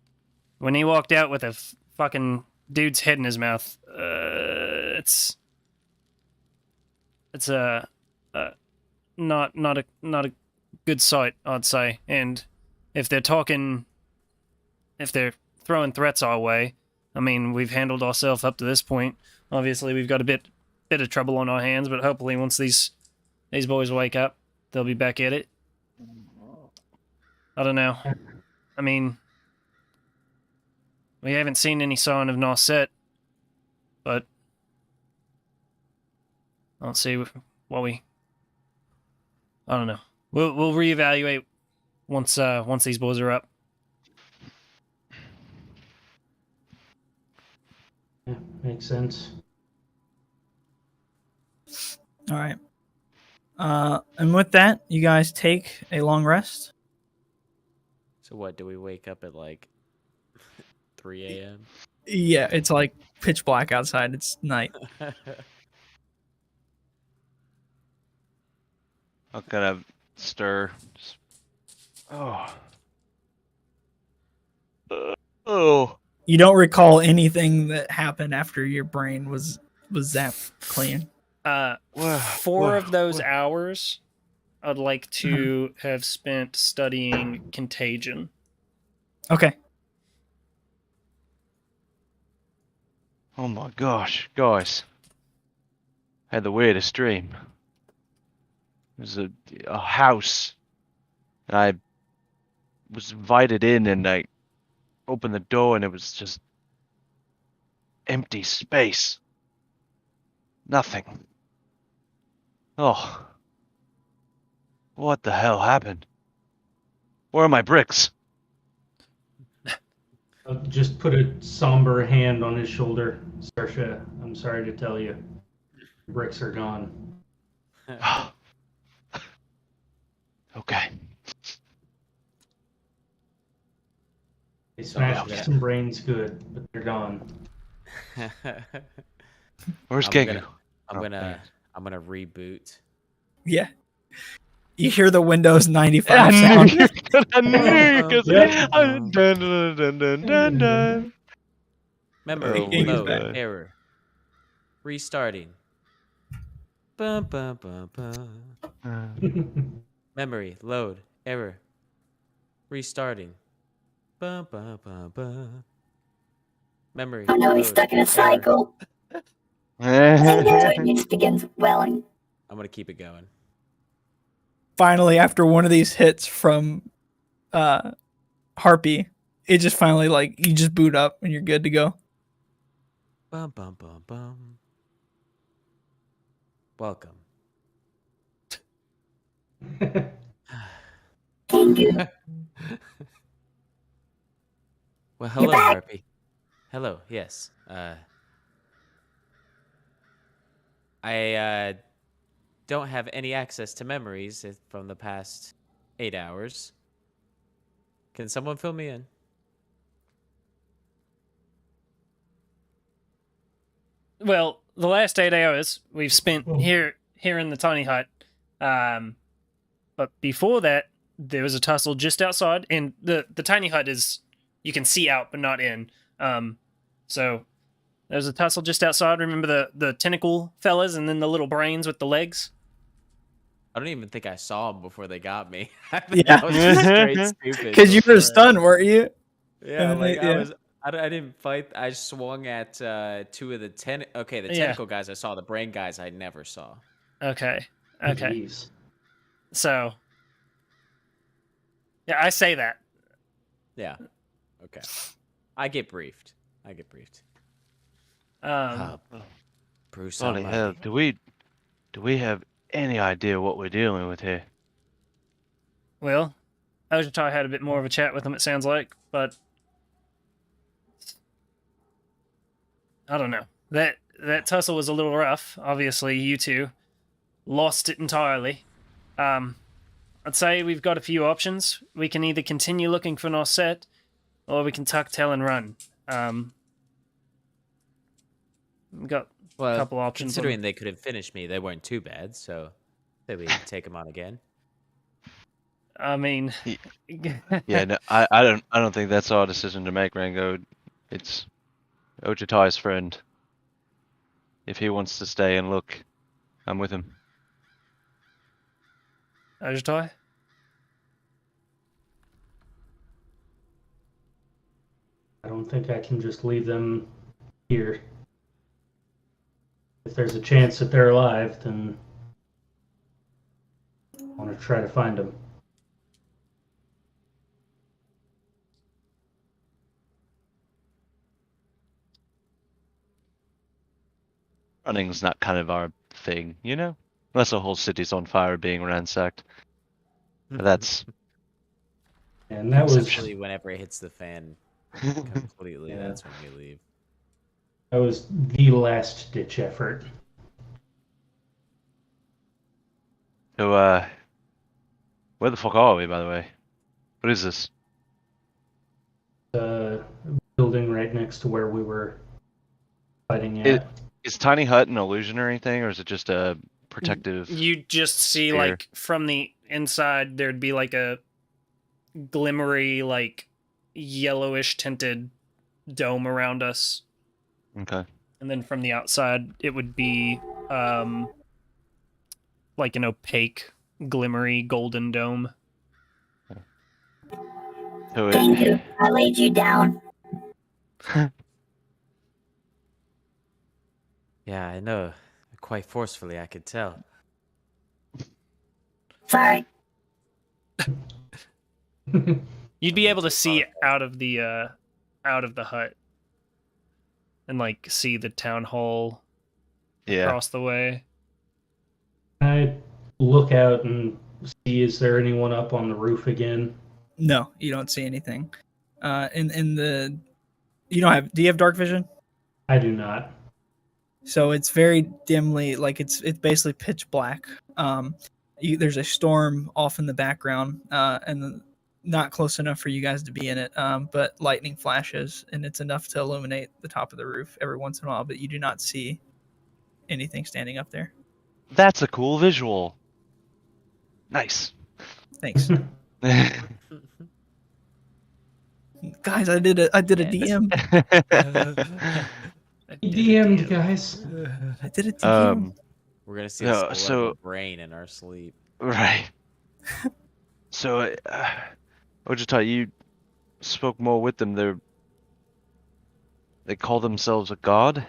when he walked out with a fucking dude's head in his mouth, it's not a good sight, I'd say. And if they're throwing threats our way, I mean, we've handled ourselves up to this point. Obviously, we've got a bit of trouble on our hands, but hopefully, once these boys wake up, they'll be back at it. I don't know. I mean, we haven't seen any sign of Narset, but I don't see what we. I don't know. We'll reevaluate once these boys are up. Yeah, makes sense. All right. And with that, you guys take a long rest. So what? Do we wake up at like 3 a.m.? Yeah, it's like pitch black outside. It's night. I'll kind of stir. Just... Oh. You don't recall anything that happened after your brain was zapped clean. Four of those hours, I'd like to have spent studying contagion. Okay. Oh my gosh, guys. I had the weirdest dream. It was a house. And I was invited in and I opened the door and it was just empty space. Nothing. Oh. What the hell happened? Where are my bricks? I'll just put a somber hand on his shoulder. Sarsha, I'm sorry to tell you, your bricks are gone. Okay. They smashed Okay. some brains good, but they're gone. Where's I'm Gengu? I'm gonna reboot. Yeah. You hear the Windows 95 sound. I knew you were Yep. dun, dun, dun, dun, dun, dun. Memory Oh, my load God. error. Restarting. Bum, bum, bum, bum. Memory load error. Restarting. Bum, bum, bum, bum. Memory. Oh no, he's load stuck in a error. cycle. I think that's when he just begins welling. I'm gonna keep it going. Finally, after one of these hits from Harpy, it just finally, like, you just boot up and you're good to go. Bum, bum, bum, bum. Welcome. Gangu. Well, hello, back. Harpy. Hello. Yes. I don't have any access to memories from the past 8 hours. Can someone fill me in? Well, the last 8 hours we've spent here in the tiny hut. But before that, there was a tussle just outside, and the tiny hut is, you can see out but not in. So there's a tussle just outside. Remember the tentacle fellas and then the little brains with the legs? I don't even think I saw them before they got me. I think Yeah. I was just straight stupid. Because you were before. stunned, weren't you? Yeah, And like then I I didn't fight. I swung at two of the Okay, the Yeah. tentacle guys I saw. The brain guys I never saw. Okay. Okay. Jeez. So, yeah, I say that. Yeah. Okay. I get briefed. Um, Bruce Bloody hell! Almighty. Do we have any idea what we're dealing with here? well, Ojitai had a bit more of a chat with him, it sounds like, but I don't know. That tussle was a little rough. Obviously, you two lost it entirely. I'd say we've got a few options. We can either continue looking for Norset, or we can tuck tail and run. We've got a couple options. Considering they could have finished me, they weren't too bad. So, say we take them on again. I mean, Yeah, no, I don't think that's our decision to make, Rango. It's Ojitai's friend. If he wants to stay and look, I'm with him. Ojitai? I don't think I can just leave them here. If there's a chance that they're alive, then I want to try to find them. Running's not kind of our thing, you know? Unless the whole city's on fire being ransacked. But that's And that was Essentially, whenever it hits the fan completely, Yeah. that's when we leave. the last ditch effort. So, where the fuck are we, by the way? What is this? Building right next to where we were fighting at. Is Tiny Hut an illusion or anything, or is it just a protective? You just see, Here. like, from the inside, there'd be, like, a glimmery, like, yellowish tinted dome around us. Okay. And then from the outside, it would be, like an opaque, glimmery, golden dome. So Gangu, I laid you down. Yeah, I know. Quite forcefully, I could tell. Sorry. You'd be able to see out of the hut. And, like, see the town hall yeah. across the way. I look out and see, is there anyone up on the roof again? No, you don't see anything. In the you don't have. Do you have dark vision? I do not. So it's very dimly, like it's basically pitch black. There's a storm off in the background, and not close enough for you guys to be in it. But lightning flashes, and it's enough to illuminate the top of the roof every once in a while. But you do not see anything standing up there. That's a cool visual. Nice. Thanks, guys. I did a DM. He DM'd, guys. I did a DM. We're gonna see No, a so- brain in our sleep. Right. So, Ojita, you spoke more with them. They call themselves a god?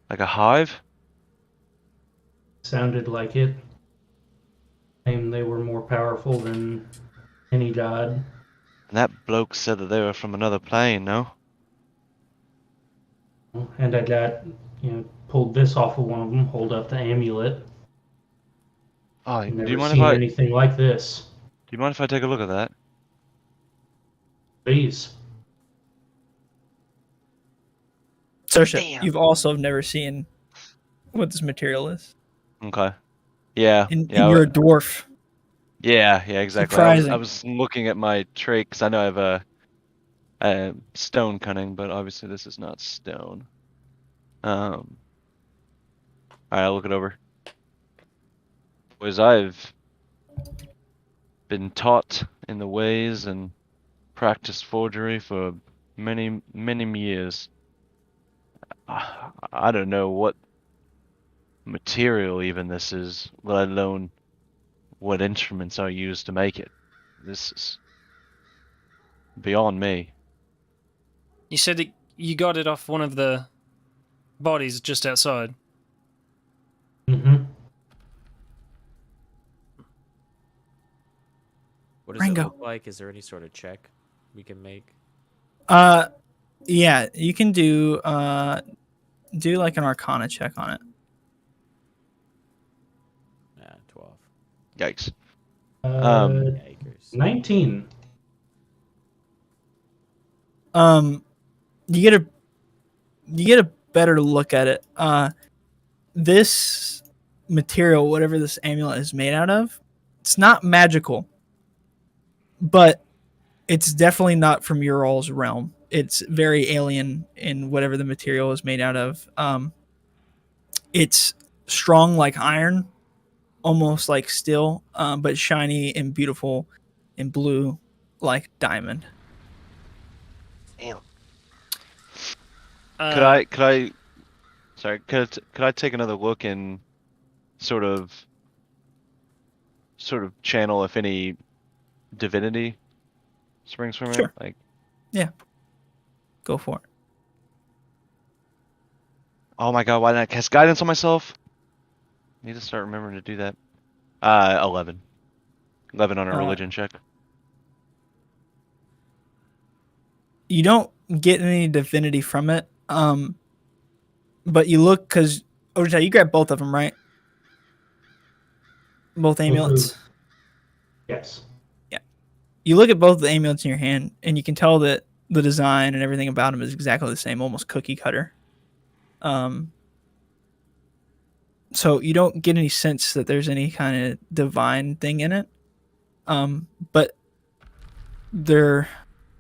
Like a hive? Sounded like it. Claimed they were more powerful than any god. And that bloke said that they were from another plane, no? And I got, pulled this off of one of them, hold up the amulet. Oh, do Never you mind seen if I anything like this. take a look at that? Please. Saoirse, Damn. you've also never seen what this material is. Okay. Yeah. And yeah. you're a dwarf. Yeah, exactly. Surprising. I was looking at my trait because I know I have a stone cunning, but obviously this is not stone. Alright, I'll look it over. Boys, I've been taught in the ways and practiced forgery for many, many years. I don't know what material even this is, let alone what instruments are used to make it. This is beyond me. You said that you got it off one of the bodies just outside. Mm-hmm. What does Rango. it look like? Is there any sort of check we can make? Yeah, you can do like an Arcana check on it. Yeah, 12. Yikes. Yikers. 19. You get a better look at it. This material, whatever this amulet is made out of, it's not magical, but it's definitely not from Ural's realm. It's very alien in whatever the material is made out of. It's strong like iron, almost like steel, but shiny and beautiful and blue like diamond. Damn. Uh, Could I take another look and sort of channel if any divinity springs from Sure. it? Like, Go for it. oh my god, why didn't I cast guidance on myself? Need to start remembering to do that. 11. 11 on a religion check. You don't get any divinity from it, but you look because Ojai, you grab both of them, right? Both amulets. Yes. You look at both the amulets in your hand, and you can tell that the design and everything about them is exactly the same, almost cookie cutter. So you don't get any sense that there's any kind of divine thing in it. But they're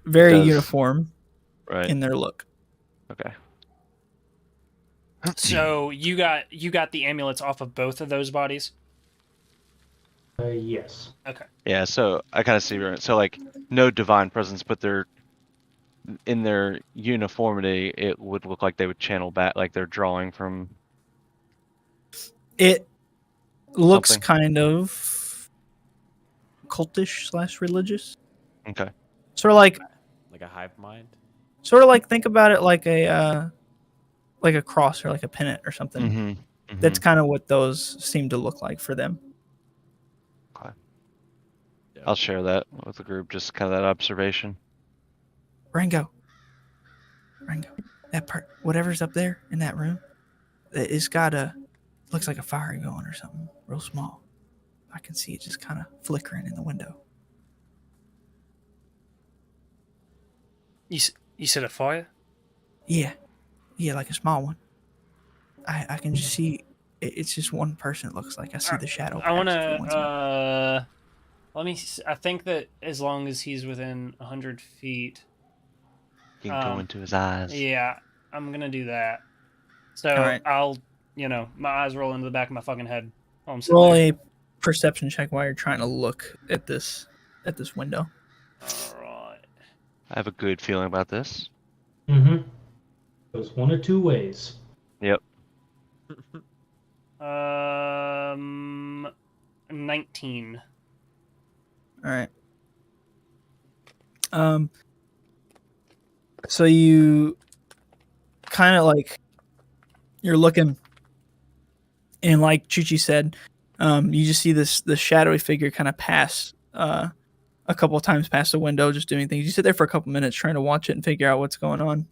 very Does- uniform Right. in their look. Okay. so you got the amulets off of both of those bodies. Yes. Okay. Yeah, so I kind of see where, so like no divine presence, but they're in their uniformity. It would look like they would channel back, like they're drawing from. It looks Something. kind of cultish / religious. Okay. Sort of like Like a hive mind? think about it like a cross or like a pennant or something. Mm-hmm. That's kind of what those seem to look like for them. I'll share that with the group, just kind of that observation. Rango, that part, whatever's up there in that room, it's got looks like a fire going or something, real small. I can see it just kind of flickering in the window. You said a fire? Yeah, like a small one. I can just see it's just one person. It looks like I see the shadow. I want pass through one's mouth. to. Let me. I think that as long as he's within 100 feet. You can go into his eyes. Yeah, I'm gonna do that. So Alright. I'll, my eyes roll into the back of my fucking head. While I'm sitting Roll there. a perception check while you're trying to look at this window. All right. I have a good feeling about this. Mm-hmm. Goes one of two ways. Yep. 19. All right. So you kind of like you're looking, and like Chuchi said, you just see this shadowy figure kind of pass a couple of times past the window, just doing things. You sit there for a couple minutes trying to watch it and figure out what's going on,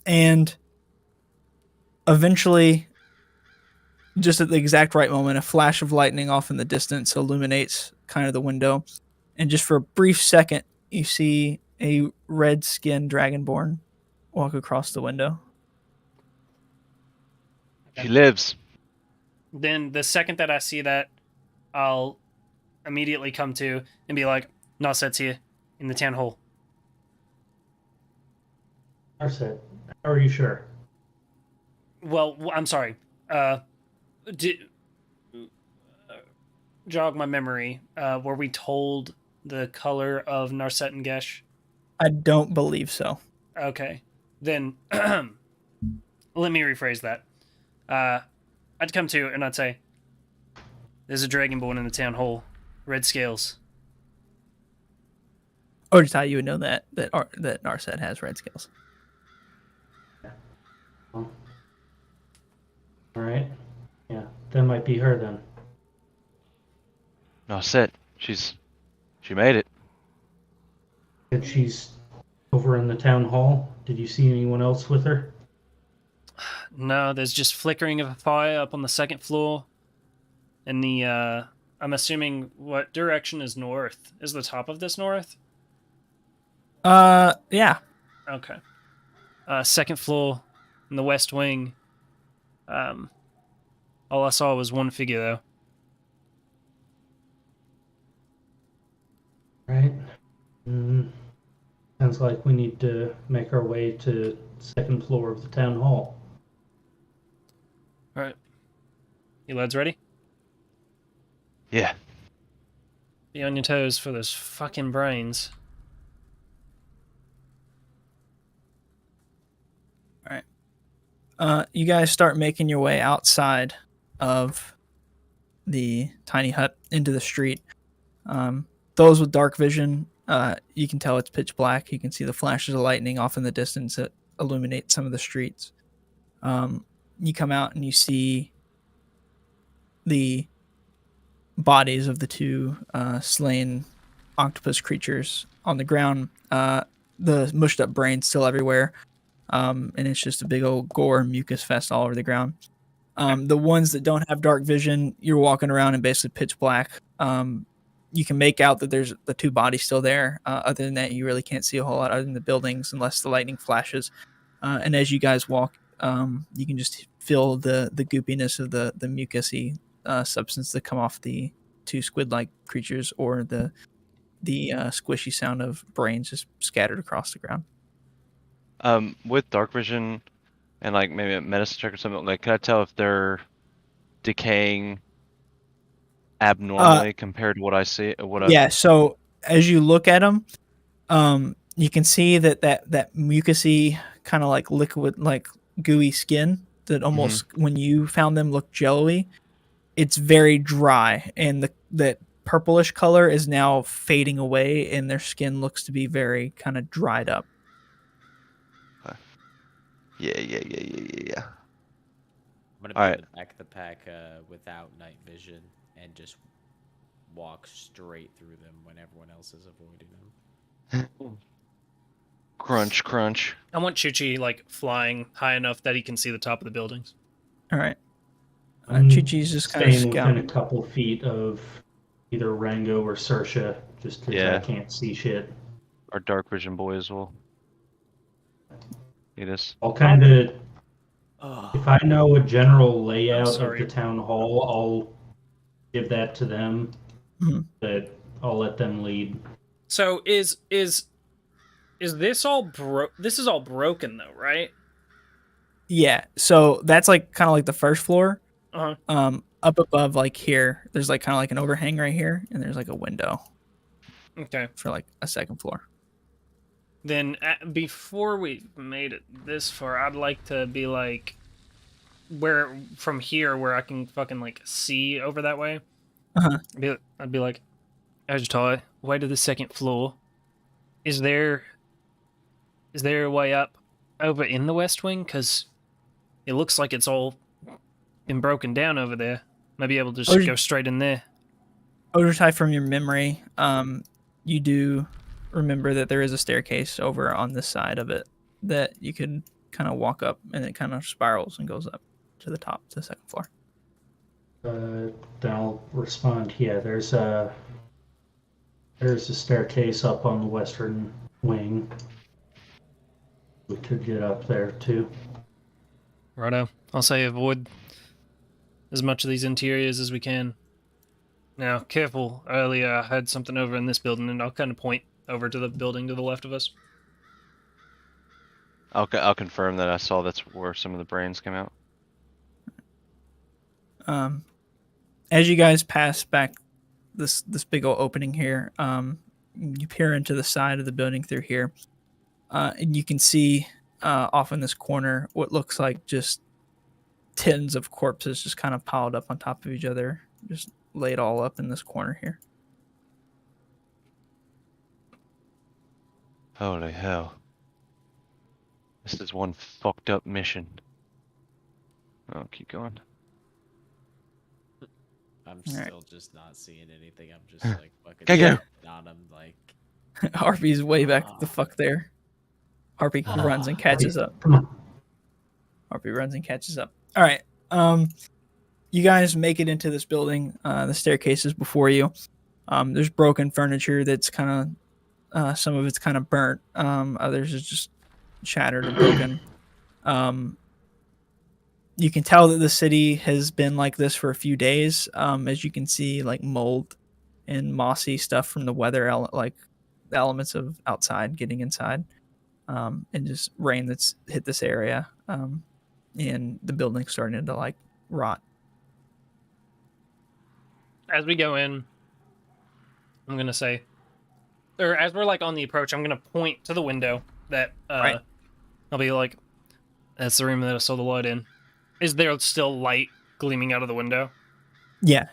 and eventually, just at the exact right moment, a flash of lightning off in the distance illuminates kind of the window, and just for a brief second, you see a red-skinned dragonborn walk across the window. She lives. Then the second that I see that, I'll immediately come to and be like, Narset's here in the town hall. Narset, how are you sure? Well, I'm sorry. Jog my memory. Were we told the color of Narset and Gesh? I don't believe so. Okay. Then let me rephrase that. I'd come to and I'd say, there's a dragonborn in the town hall. Red scales. Ojitai, you would know that Narset has red scales. All right. Yeah, that might be her then. No, sit. She made it. And she's over in the town hall. Did you see anyone else with her? No, there's just flickering of a fire up on the second floor. And I'm assuming what direction is north? Is the top of this north? Yeah. Okay. Second floor in the west wing. All I saw was one figure though. Right. Sounds like we need to make our way to second floor of the town hall. All right. You lads ready? Yeah. Be on your toes for those fucking brains. You guys start making your way outside of the tiny hut into the street. Those with dark vision, you can tell it's pitch black. You can see the flashes of lightning off in the distance that illuminate some of the streets. You come out and you see the bodies of the two slain octopus creatures on the ground. The mushed up brains still everywhere. And it's just a big old gore mucus fest all over the ground. The ones that don't have dark vision, you're walking around in basically pitch black. You can make out that there's the two bodies still there. Other than that, you really can't see a whole lot other than the buildings unless the lightning flashes. And as you guys walk, you can just feel the goopiness of the mucusy substance that come off the two squid-like creatures, or the squishy sound of brains just scattered across the ground. With dark vision and like maybe a medicine check or something, like can I tell if they're decaying abnormally compared to what I see? Yeah. So as you look at them, you can see that mucusy kind of like liquid, like gooey skin that almost when you found them looked jello-y. It's very dry, and that purplish color is now fading away, and their skin looks to be very kind of dried up. Yeah. I'm gonna be Alright. in the back of the pack without night vision and just walk straight through them when everyone else is avoiding them. Crunch, crunch. I want Chuchi like flying high enough that he can see the top of the buildings. All right. I'm Chi-Chi's just kind of staying within scouting. a couple feet of either Rango or Sersha, just because Yeah. I can't see shit. Our dark vision boys will need us. I'll kind of, Oh, if I know a general layout of sorry. the town hall, I'll give that to them. Mhm. But I'll let them lead. So is this all this is all broken though, right? Yeah. So that's like kind of like the first floor. Uh-huh. Up above, like here, there's like kind of like an overhang right here, and there's like a window Okay. for like a second floor. Then before we made it this far, I'd like to be like where from here where I can fucking like see over that way. Uh-huh. I'd be like, Agitai, way to the second floor. Is there a way up over in the West Wing? Because it looks like it's all been broken down over there. Might be able to just go straight in there. Ojitai, from your memory, you do remember that there is a staircase over on this side of it that you could kind of walk up, and it kind of spirals and goes up to the top, to the second floor. Then I'll respond. Yeah, there's a staircase up on the western wing. We could get up there too. Righto. I'll say avoid as much of these interiors as we can. Now, careful. Earlier I had something over in this building, and I'll kind of point over to the building to the left of us. I'll confirm that I saw that's where some of the brains came out. As you guys pass back this big old opening here, you peer into the side of the building through here, and you can see off in this corner what looks like just tins of corpses just kind of piled up on top of each other, just laid all up in this corner here. Holy hell. This is one fucked up mission. Oh, keep going. I'm Alright. still just not seeing anything. I'm just like fucking Go. on him like. Harpy's way back the fuck there. Harpy runs and catches up. Come on. Harpy runs and catches up. All right. You guys make it into this building. The staircase is before you. There's broken furniture that's kind of, some of it's kind of burnt. Others is just shattered or broken. You can tell that the city has been like this for a few days. As you can see, like mold and mossy stuff from the weather, like the elements of outside getting inside, and just rain that's hit this area. And the building's starting to like rot. As we go in, I'm going to say, or as we're like on the approach, I'm going to point to the window that, Right. I'll be like, that's the room that I saw the light in. Is there still light gleaming out of the window? Yeah.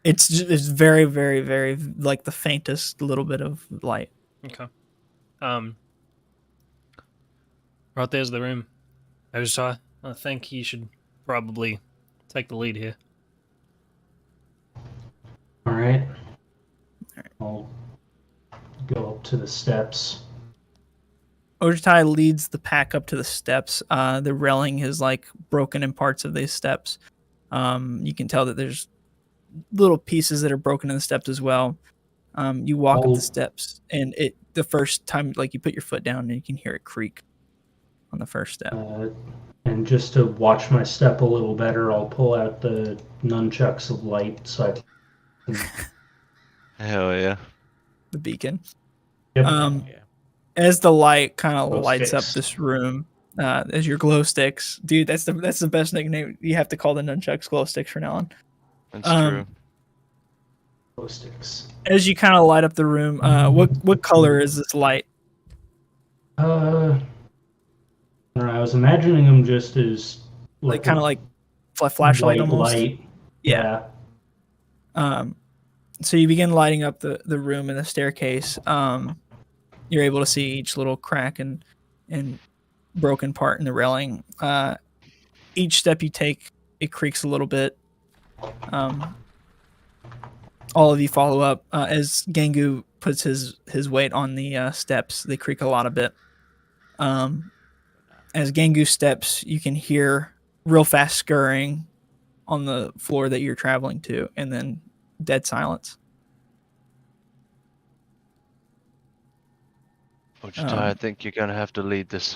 It's very, very, very like the faintest little bit of light. Okay. Right there's the room. I think he should probably take the lead here. All right. I'll go up to the steps. Ojitai leads the pack up to the steps. The railing is like broken in parts of these steps. You can tell that there's little pieces that are broken in the steps as well. You walk up the steps, and the first time, like you put your foot down, and you can hear it creak on the first step. And just to watch my step a little better, I'll pull out the nunchucks of light so I can... Hell yeah. The beacon. Yep. Yeah. As the light kind of Glow lights up sticks. this room, as your glow sticks, dude, that's the best nickname. You have to call the nunchucks glow sticks from now on. That's true. Glow sticks. As you kind of light up the room, what color is this light? I don't know, I was imagining them just as Like kind of like flashlight white almost. light. Yeah. So you begin lighting up the room and the staircase. You're able to see each little crack and broken part in the railing. Each step you take, it creaks a little bit. All of you follow up as Gangu puts his weight on the steps. They creak a lot a bit. As Gangu steps, you can hear real fast scurrying on the floor that you're traveling to, and then dead silence. Ojitai, I think you're gonna have to lead this.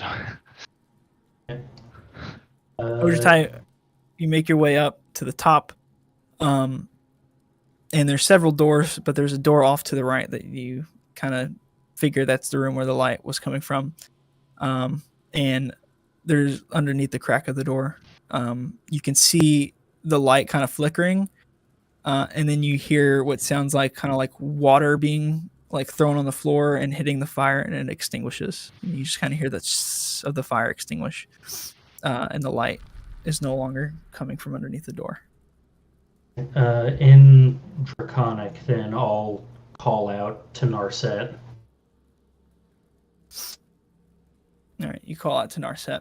Ojitai, you make your way up to the top, and there's several doors, but there's a door off to the right that you kind of figure that's the room where the light was coming from. And there's underneath the crack of the door, you can see the light kind of flickering, and then you hear what sounds like kind of like water being like thrown on the floor and hitting the fire, and it extinguishes. And you just kind of hear the tss of the fire extinguish, and the light is no longer coming from underneath the door. In Draconic, then I'll call out to Narset. All right, you call out to Narset.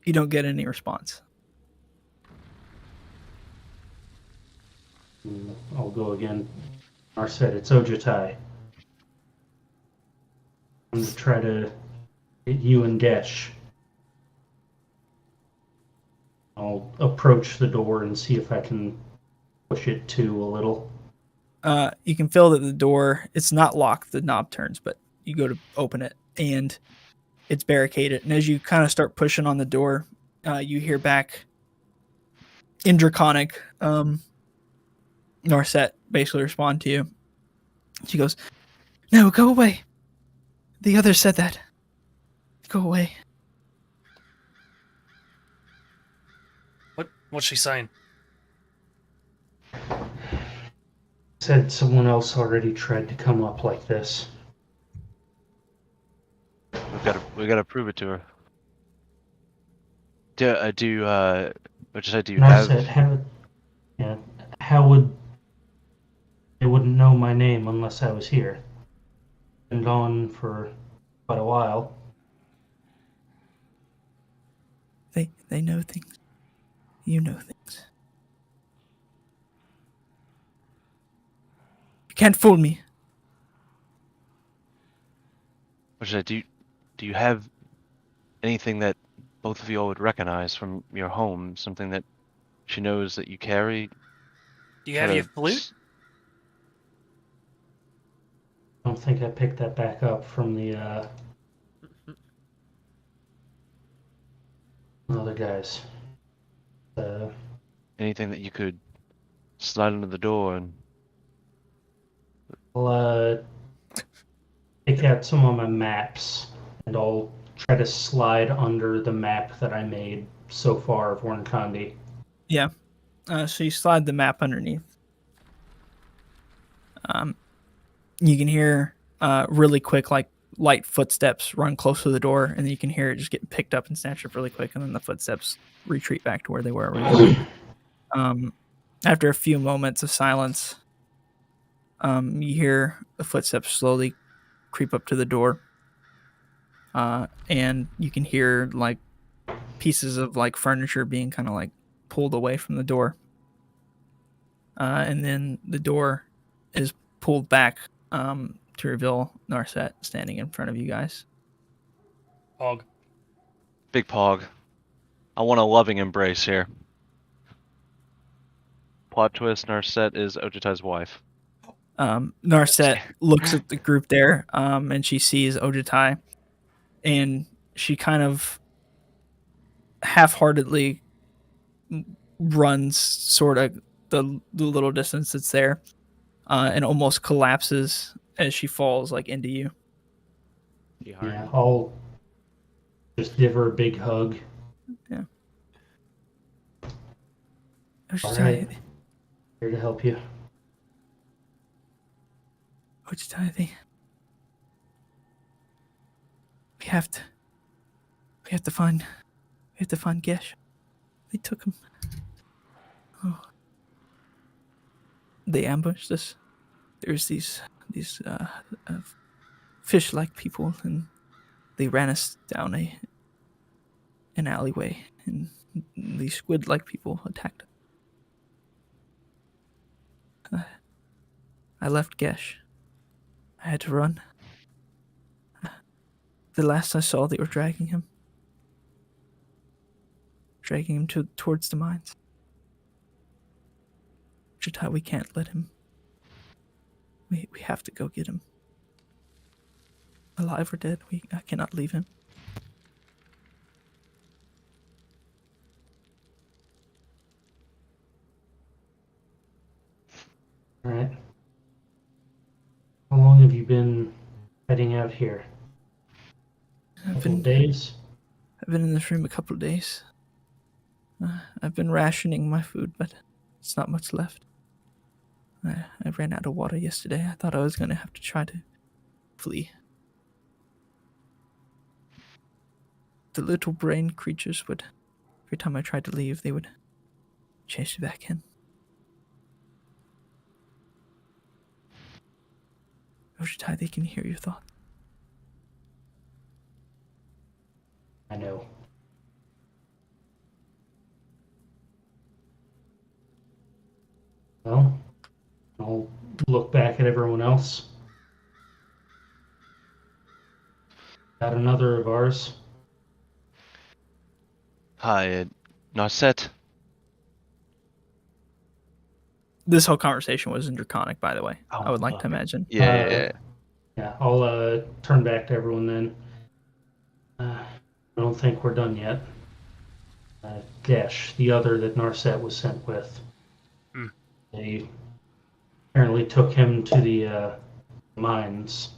You don't get any response. I'll go again. Narset, it's Ojitai. I'm going to try to hit you and Desh. I'll approach the door and see if I can push it to a little. You can feel that the door, it's not locked, the knob turns, but you go to open it and it's barricaded. And as you kind of start pushing on the door, you hear back in Draconic, Narset basically respond to you. She goes, "No, go away. The others said that. Go away." What's she saying? Said someone else already tried to come up like this. We gotta prove it to her. Do you Narset, have? how would they wouldn't know my name unless I was here? been gone for quite a while. They know things. You know things. You can't fool me. Do you have anything that both of you all would recognize from your home? Something that she knows that you carry? Do you have your flute? I don't think I picked that back up from the other guys. Anything that you could slide under the door and I'll take out some of my maps, and I'll try to slide under the map that I made so far of Warnkandi. Yeah. So you slide the map underneath. You can hear really quick, like light footsteps run close to the door, and then you can hear it just get picked up and snatched up really quick, and then the footsteps retreat back to where they were originally. After a few moments of silence, you hear the footsteps slowly creep up to the door, and you can hear like pieces of like furniture being kind of like pulled away from the door, and then the door is pulled back to reveal Narset standing in front of you guys. Pog. Big Pog. I want a loving embrace here. plot twist, Narset is Ojutai's wife. Narset looks at the group there, and she sees Ojutai, and she kind of half-heartedly runs sort of the little distance that's there, and almost collapses as she falls like into you. Yeah, I'll just give her a big hug. Yeah. All right. Here to help you. Ojutai, we have to find Gesh. They took him. Oh. They ambushed us. There's these fish-like people, and they ran us down an alleyway, and these squid-like people attacked us. I left Gesh. I had to run. The last I saw, they were dragging him towards the mines. Ojutai, we can't let him. We have to go get him. Alive or dead, I cannot leave him. All right. How long have you been heading out here? I've Days? been in this room a couple of days. I've been rationing my food, but it's not much left. I ran out of water yesterday. I thought I was going to have to try to flee. The little brain creatures would, every time I tried to leave, they would chase me back in. Ojutai, they can hear your thoughts. I know. Well, I'll look back at everyone else. Got another of ours. Hi, Narset. This whole conversation was in Draconic, by the way. Oh, I would like okay. to imagine. Yeah. Yeah, I'll turn back to everyone then. I don't think we're done yet. Gesh, the other that Narset was sent with. They apparently took him to the mines.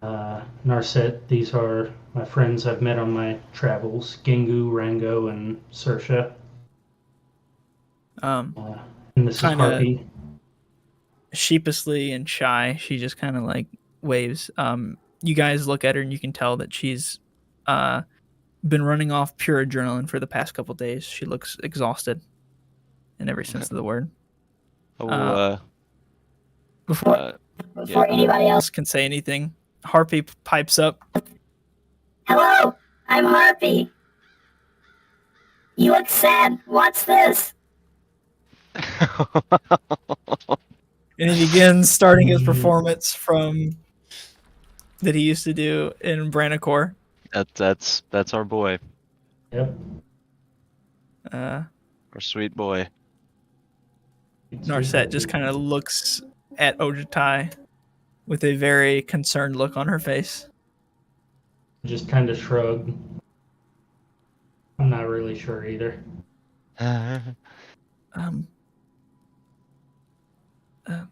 Narset, these are my friends I've met on my travels, Gengu, Rango, and Sersha. And this is Kinda- Harpy. Sheepishly and shy, she just kind of like waves. You guys look at her and you can tell that she's been running off pure adrenaline for the past couple days. She looks exhausted in every sense of the word. Oh, Before before anybody else. else can say anything. Harpy pipes up. Hello, I'm Harpy. You look sad. What's this? And he begins starting his performance from that he used to do in Branacor. That's our boy, Yep. our sweet boy. Narset just kind of looks at Ojitai with a very concerned look on her face. Just kind of shrug. I'm not really sure either.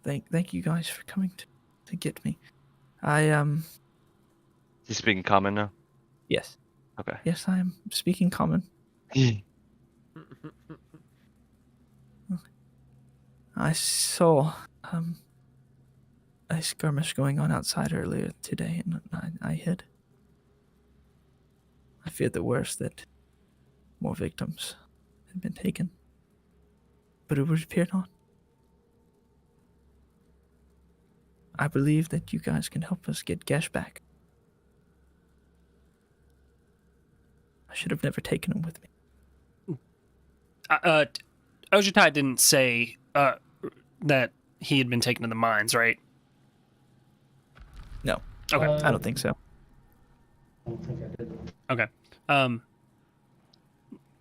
Thank you guys for coming to get me. He's speaking common now. Yes. Okay. Yes, I am speaking common. I saw a skirmish going on outside earlier today, and I hid. I feared the worst, that more victims had been taken, but it would appear not. I believe that you guys can help us get Gesh back. I should have never taken him with me. Ojitai didn't say that he had been taken to the mines, right? No. Okay. I don't think so. I don't think I did. Okay.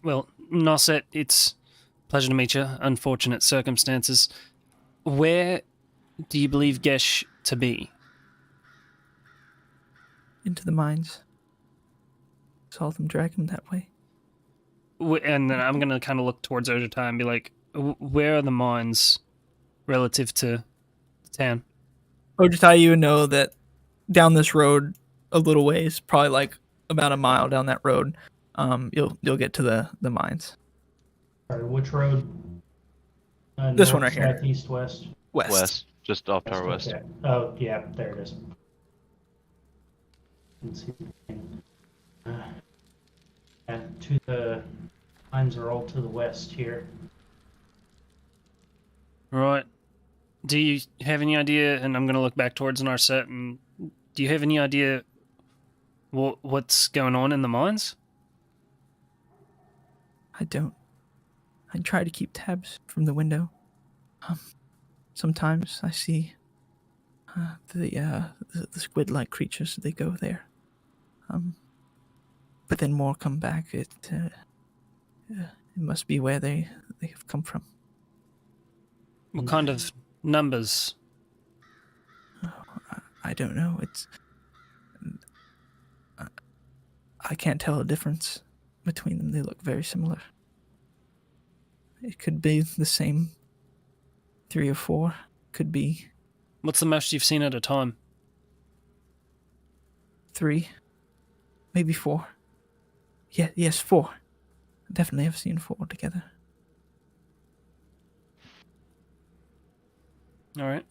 Well, Nosset, it's a pleasure to meet you. Unfortunate circumstances. Where do you believe Gesh to be? Into the mines. Saw them drag him that way. And then I'm going to kind of look towards Ojitai and be like, where are the mines relative to the town? Ojitai, you know that down this road a little ways, probably like about a mile down that road, you'll get to the mines. Sorry, which road? This North, one right here. South, east, west. West. Just off to our west. Okay. Oh, yeah, there it is. Let's see. To the lines are all to the west here. Right. Do you have any idea, and I'm going to look back towards Narset, and do you have any idea what's going on in the mines? I don't. I try to keep tabs from the window. Sometimes I see the squid-like creatures. They go there. But then more come back. It must be where they have come from. What kind of numbers? I don't know. I can't tell a difference between them. They look very similar. It could be the same 3 or 4. Could be What's the most you've seen at a time? 3, maybe 4. Yeah, yes, 4. Definitely have seen 4 together. All right.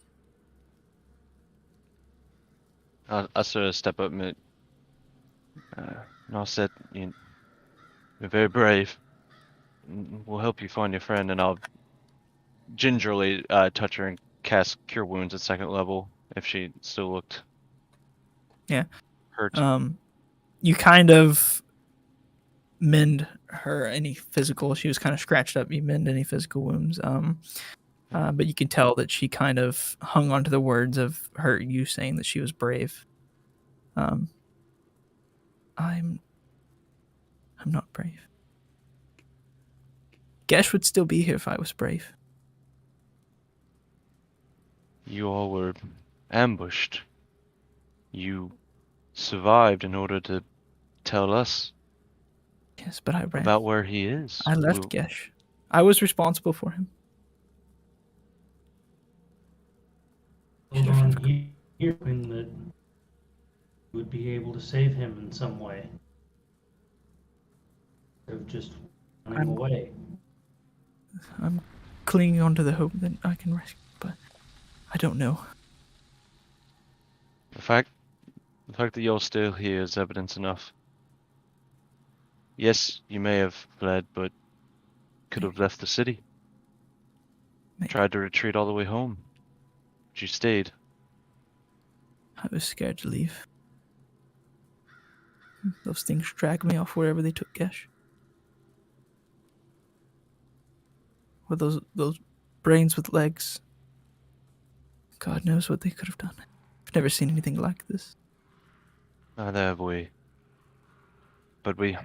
I sort of step up and I'll say, you're very brave. We'll help you find your friend, and I'll gingerly touch her and cast Cure Wounds at 2nd level if she still looked hurt. You kind of mend her any physical. She was kind of scratched up. You mend any physical wounds. But you can tell that she kind of hung onto the words of you saying that she was brave. I'm not brave. Gesh would still be here if I was brave. You all were ambushed. You survived in order to tell us Yes, but I ran. about where he is. I left Gesh. I was responsible for him. Hold on here, hoping that you would be able to save him in some way. Instead of just running away. I'm clinging on to the hope that I can rescue, but I don't know. The fact that you're still here is evidence enough. Yes, you may have fled, but could have left the city. Maybe. Tried to retreat all the way home. But you stayed. I was scared to leave. Those things dragged me off wherever they took Gesh. Or those brains with legs. God knows what they could have done. I've never seen anything like this. Neither have we. But I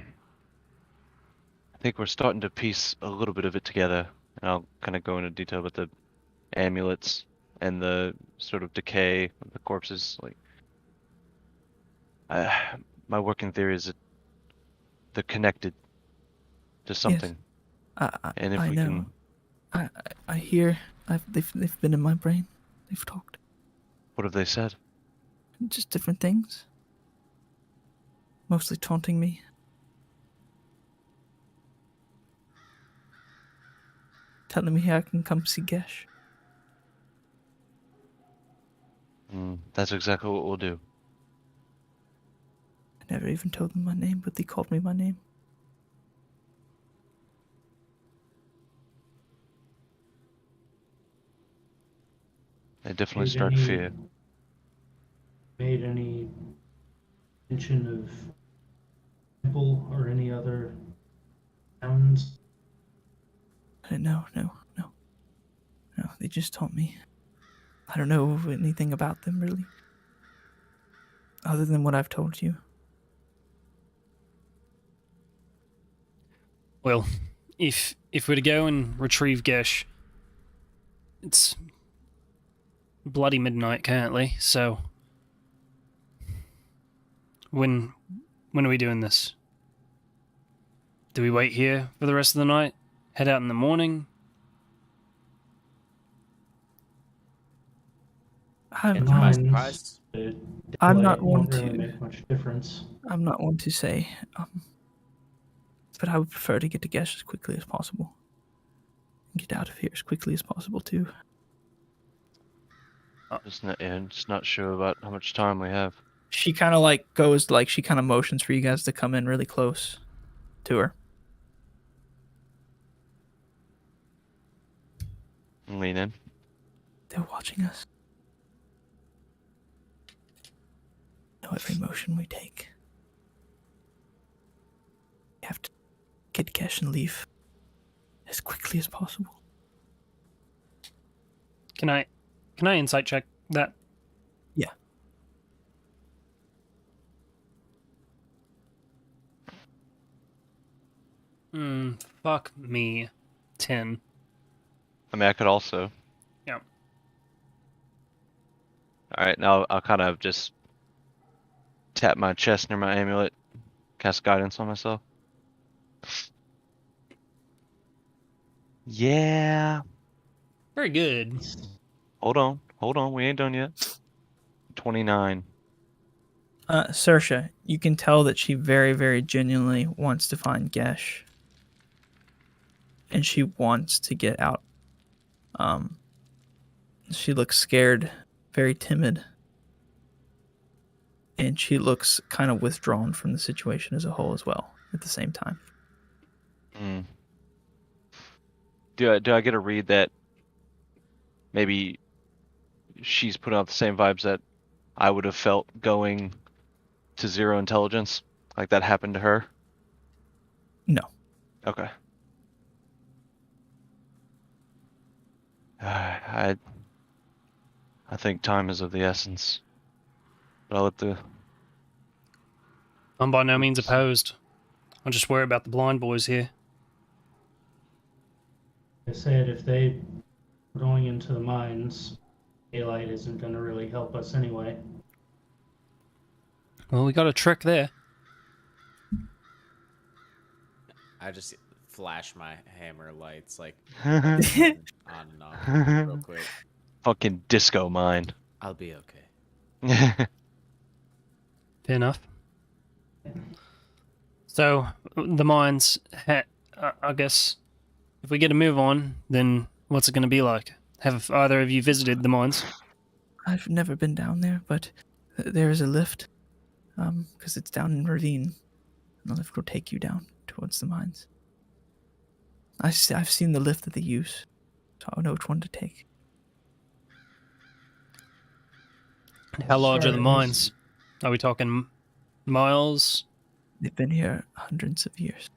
think we're starting to piece a little bit of it together. And I'll kind of go into detail with the amulets and the sort of decay of the corpses. Like, my working theory is that they're connected to something. And if I we know. can, I hear. They've been in my brain. They've talked. what have they said? Just different things. Mostly taunting me. Telling me I can come see Gesh. That's exactly what we'll do. I never even told them my name, but they called me my name. They definitely start fear. Made any mention of temple or any other towns? No. They just taunt me. I don't know anything about them, really. Other than what I've told you. Well, if we're to go and retrieve Gesh, it's bloody midnight currently, so when are we doing this? Do we wait here for the rest of the night? Head out in the morning? I'm Mines, surprised. I'm not daylight one won't really to- make much difference. not one to say, but I would prefer to get to Gesh as quickly as possible. Get out of here as quickly as possible, too. Just not sure about how much time we have. She kind of she kind of motions for you guys to come in really close to her. Lean in. They're watching us. Know every motion we take. We have to get Gesh and leave as quickly as possible. Can I insight check that? Yeah. Fuck me. 10. I mean, I could also. Yeah. Alright, now I'll kind of just tap my chest near my amulet, cast guidance on myself. Yeah. Very good. Hold on, we ain't done yet. 29. Saoirse, you can tell that she very, very genuinely wants to find Gesh. And she wants to get out. She looks scared, very timid. And she looks kind of withdrawn from the situation as a whole as well, at the same time. Do I get a read that maybe she's putting out the same vibes that I would have felt going to zero intelligence? Like that happened to her? No. Okay. I think time is of the essence. But I'll let the... I'm by no means opposed. I'll just worry about the blind boys here. I said if they are going into the mines, daylight isn't going to really help us anyway. Well, we got a trick there. I just flash my hammer lights like on and off real quick. Fucking disco mind. I'll be okay. Fair enough. So, the mines, I guess, if we get a move on, then what's it going to be like? Have either of you visited the mines? I've never been down there, but there is a lift, because it's down in ravine, and the lift will take you down towards the mines. I've seen the lift that they use, so I know which one to take. How large are the Sorry, mines? Are we talking miles? They've been here hundreds of years.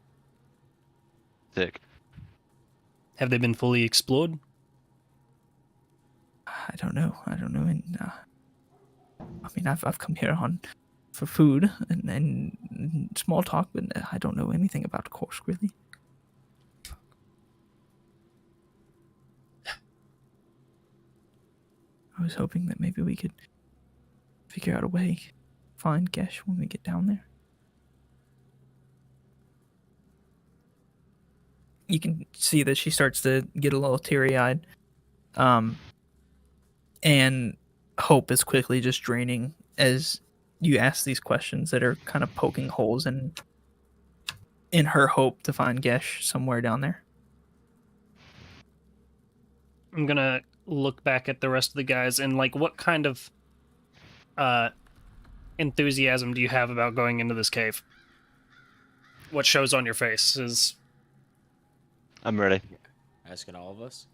Thick. Have they been fully explored? I don't know. And I mean, I've come here for food and small talk, but I don't know anything about Korsk really. I was hoping that maybe we could figure out a way, find Gesh when we get down there. You can see that she starts to get a little teary-eyed, and hope is quickly just draining as you ask these questions that are kind of poking holes in her hope to find Gesh somewhere down there. I'm gonna look back at the rest of the guys and like, what kind of enthusiasm do you have about going into this cave? What shows on your face is... I'm ready. Asking all of us.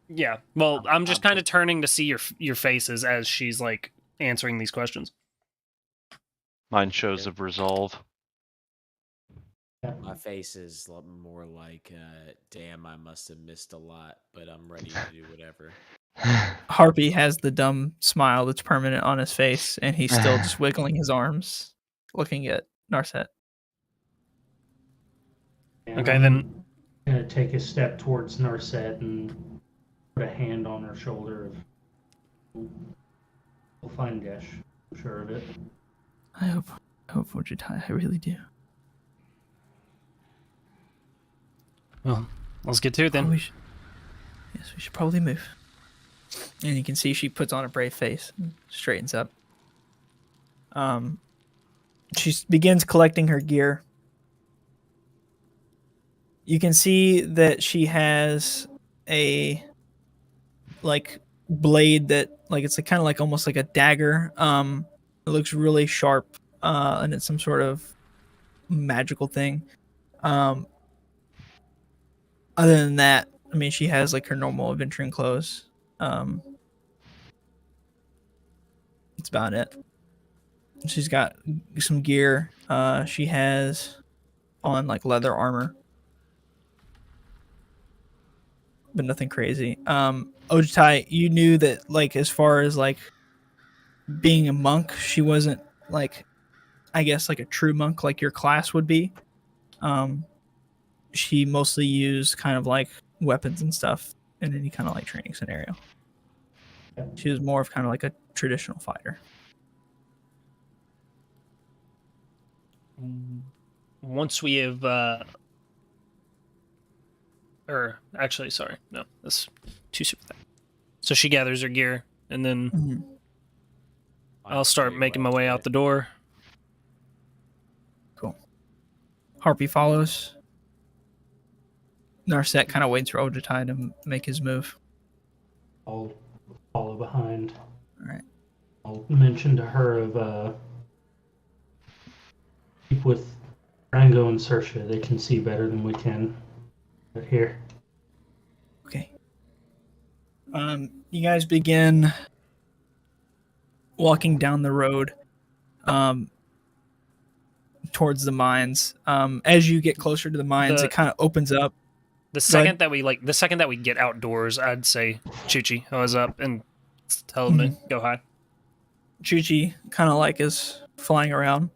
Yeah, well, I'm just I'm- kind of turning to see your faces as she's like answering these questions. Mine shows of resolve. My face is more like, damn, I must have missed a lot, but I'm ready to do whatever. Harpy has the dumb smile that's permanent on his face, and he's still just wiggling his arms, looking at Narset. And Okay, I'm then- gonna take a step towards Narset and put a hand on her shoulder. We'll find Gesh. I'm sure of it. I hope Ojitai, I really do. Well, let's get to it then. Yes, we should probably move. And you can see she puts on a brave face and straightens up. She begins collecting her gear. You can see that she has a like blade that like it's kind of like almost like a dagger. It looks really sharp, and it's some sort of magical thing. Other than that, I mean, she has like her normal adventuring clothes. That's about it. She's got some gear. She has on like leather armor, but nothing crazy. Ojitai, you knew that like as far as like being a monk, she wasn't like, I guess like a true monk like your class would be. She mostly used kind of like weapons and stuff in any kind of like training scenario. She was more of kind of like a traditional fighter. Once we have, or actually, sorry, no, that's too super. So she gathers her gear, and then Mm-hmm. I'll start making my way out the door. Cool. Harpy follows. Narset kind of waits for Ojitai to make his move. I'll follow behind. All right. I'll mention to her of keep with Rango and Sersha. They can see better than we can. But here. Okay. You guys begin walking down the road towards the mines. As you get closer to the mines, it kind of opens up. The second that we get outdoors, I'd say Chuchi, I was up and tell him to go high. Chuchi kind of like is flying around.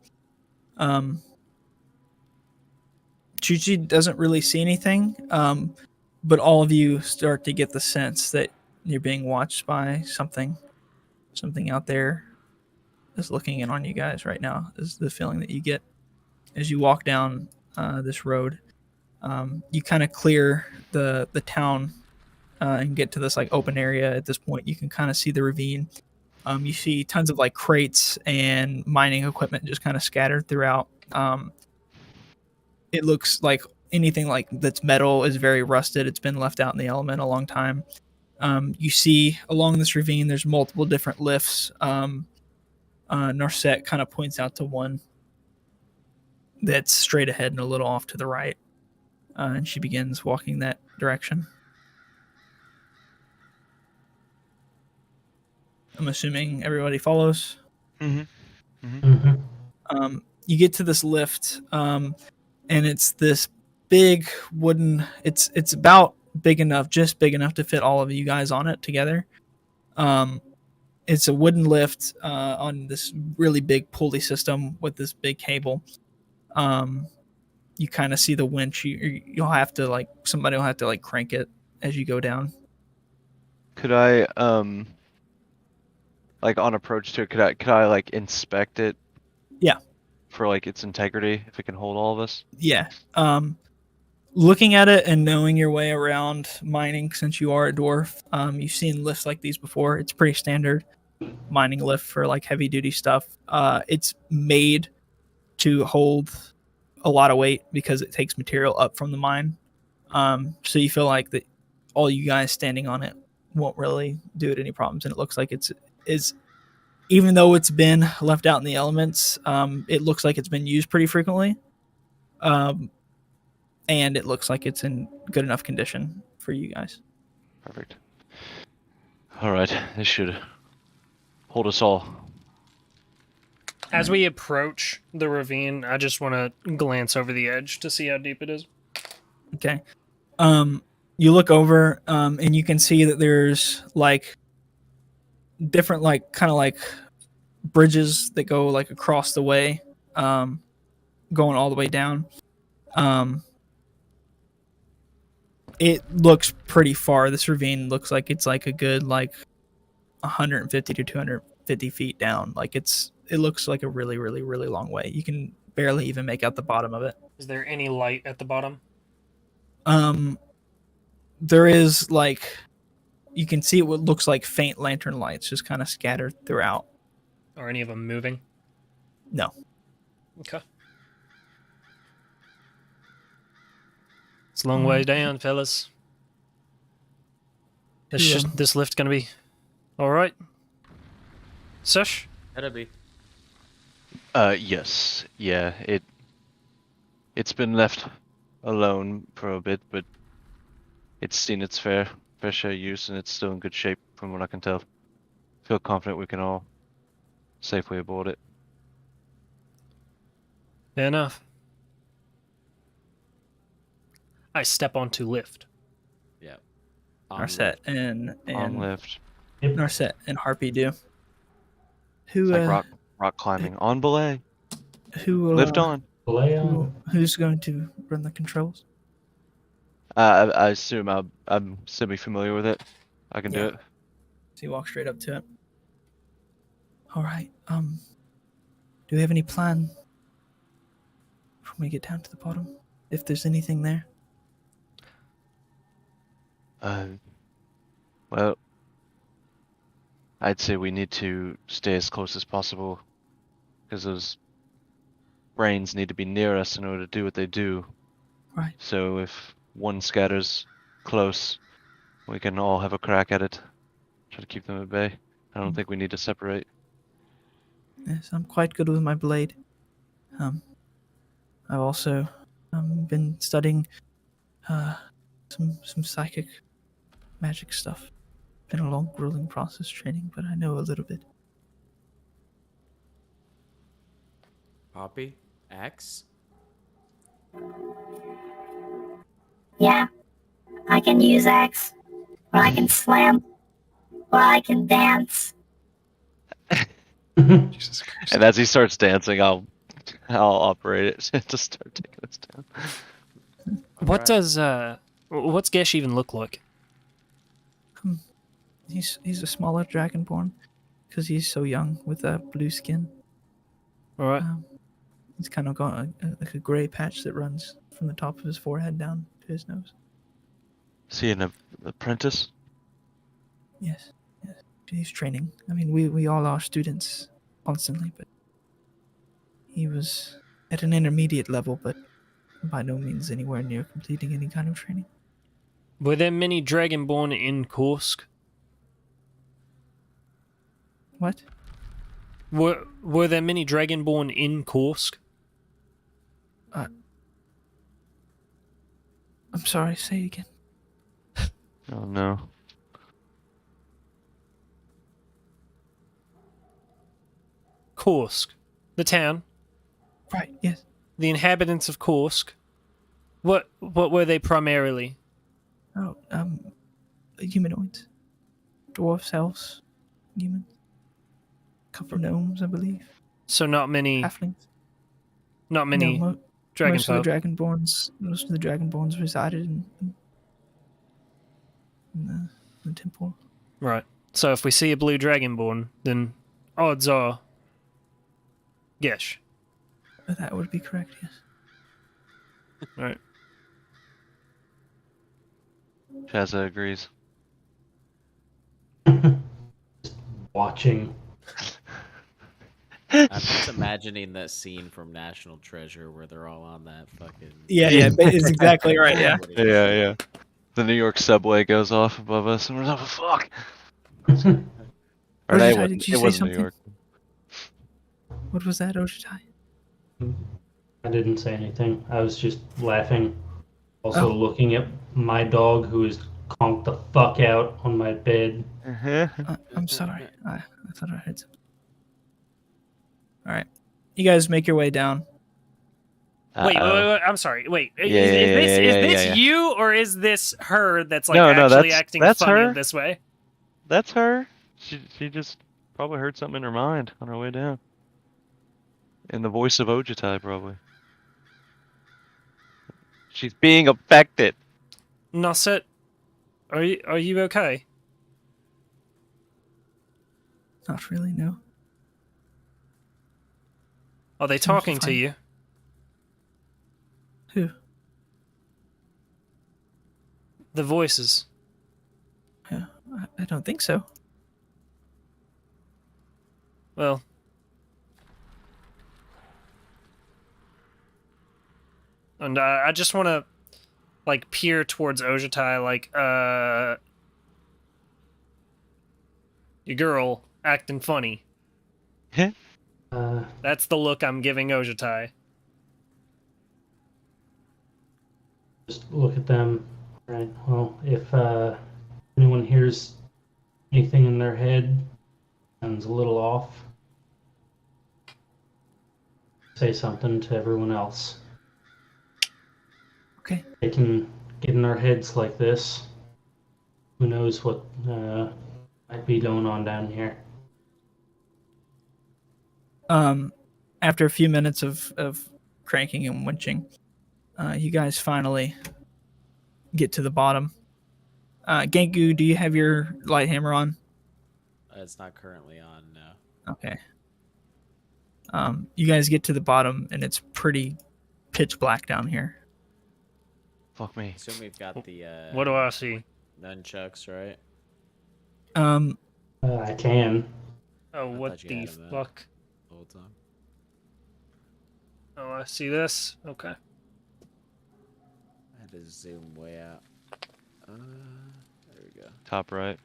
Chuchi doesn't really see anything, but all of you start to get the sense that you're being watched by something. Something out there is looking in on you guys right now, is the feeling that you get as you walk down this road. You kind of clear the town and get to this like open area. At this point, you can kind of see the ravine. You see tons of like crates and mining equipment just kind of scattered throughout. It looks like anything like that's metal is very rusted. It's been left out in the element a long time. You see along this ravine, there's multiple different lifts. Narset kind of points out to one that's straight ahead and a little off to the right. And she begins walking that direction. I'm assuming everybody follows. Mm-hmm. You get to this lift, and it's this big wooden. It's about big enough, just big enough to fit all of you guys on it together. It's a wooden lift on this really big pulley system with this big cable. You kind of see the winch. You'll have to like somebody will have to like crank it as you go down. Could I like on approach to it? Could I like inspect it? Yeah. For like its integrity, if it can hold all of us. Yeah. Looking at it and knowing your way around mining, since you are a dwarf, you've seen lifts like these before. It's pretty standard mining lift for like heavy duty stuff. It's made to hold a lot of weight because it takes material up from the mine. So you feel like that all you guys standing on it won't really do it any problems. And it looks like it's even though it's been left out in the elements, it looks like it's been used pretty frequently. And it looks like it's in good enough condition for you guys. Perfect. All right, this should hold us all. As we approach the ravine, I just want to glance over the edge to see how deep it is. Okay. You look over, and you can see that there's like different, like kind of like bridges that go like across the way, going all the way down. It looks pretty far. This ravine looks like it's like a good like 150 to 250 feet down. Like it looks like a really, really, really long way. You can barely even make out the bottom of it. Is there any light at the bottom? There is like you can see what looks like faint lantern lights just kind of scattered throughout. Are any of them moving? No. Okay. It's a long way down, fellas. This lift's gonna be all right. Sush? That'll be. Yes. Yeah, it's been left alone for a bit, but it's seen its fair share use, and it's still in good shape from what I can tell. Feel confident we can all safely aboard it. Fair enough. I step onto lift. Yeah. Narset and On lift. Narset and Harpy do. Who It's like rock climbing. On belay. who Lift on. who's going to run the controls? I assume I'm semi-familiar with it. I can do it. So you walk straight up to it. All right. Do we have any plan when we get down to the bottom? If there's anything there? Well, I'd say we need to stay as close as possible, because those brains need to be near us in order to do what they do. Right. So if one scatters close, we can all have a crack at it. Try to keep them at bay. I don't think we need to separate. Yes, I'm quite good with my blade. I've also been studying some psychic magic stuff. Been a long, grueling process training, but I know a little bit. Poppy? Axe? Yeah, I can use axe, or I can slam, or I can dance. Jesus Christ. And as he starts dancing, I'll operate it to start taking us down. What does what's Gesh even look like? He's a smaller dragonborn because he's so young with that blue skin. All right. He's kind of got like a gray patch that runs from the top of his forehead down to his nose. Is he an apprentice? Yes. He's training. I mean, we all are students constantly, but he was at an intermediate level, but by no means anywhere near completing any kind of training. Were there many dragonborn in Korsk? What? Were there many dragonborn in Korsk? I'm sorry, say again. Oh no. Korsk, the town, Right. Yes. the inhabitants of Korsk. What were they primarily? Oh, humanoids, dwarfs, elves, humans, couple gnomes, I believe, So not many halflings. not No, many dragon most of folk. the dragonborns resided in the temple. Right. So if we see a blue dragonborn, then odds are Gesh. That would be correct. Yes. Right. Shazza agrees. Watching. I'm just imagining that scene from National Treasure where they're all on that fucking. Yeah. It's exactly right. Yeah. Yeah. The New York subway goes off above us, and we're like, oh, fuck. Or Ojitai, no, did you it say wasn't New something? York. What was that, Ojitai? I didn't say anything. I was just laughing. Also Oh. looking at my dog who is conked the fuck out on my bed. I'm sorry. I thought I heard something. All right, you guys make your way down. Wait, Uh-oh. I'm sorry. Wait, Yeah, is this yeah. you or is this her that's like No, actually acting that's funny her. this way? That's her. She just probably heard something in her mind on her way down. In the voice of Ojitai, probably. She's being affected. Nasset, are you okay? Not really. No. Are they talking to fine. you? Who? The voices. Yeah, I don't think so. Well, and I just want to like peer towards Ojitai, like your girl acting funny. That's the look I'm giving Ojitai. Just look at them. Right. Well, if anyone hears anything in their head sounds a little off, say something to everyone else. Okay. They can get in our heads like this. Who knows what might be going on down here. After a few minutes of cranking and winching, you guys finally get to the bottom. Genku, do you have your light hammer on? It's not currently on, no. Okay. You guys get to the bottom, and it's pretty pitch black down here. Fuck me. Assume we've got the What do I see? nunchucks, right? I can. Oh, I what thought you the had 'em, fuck? The whole time. Oh, I see this. Okay. I had to zoom way out. There we go. Top right.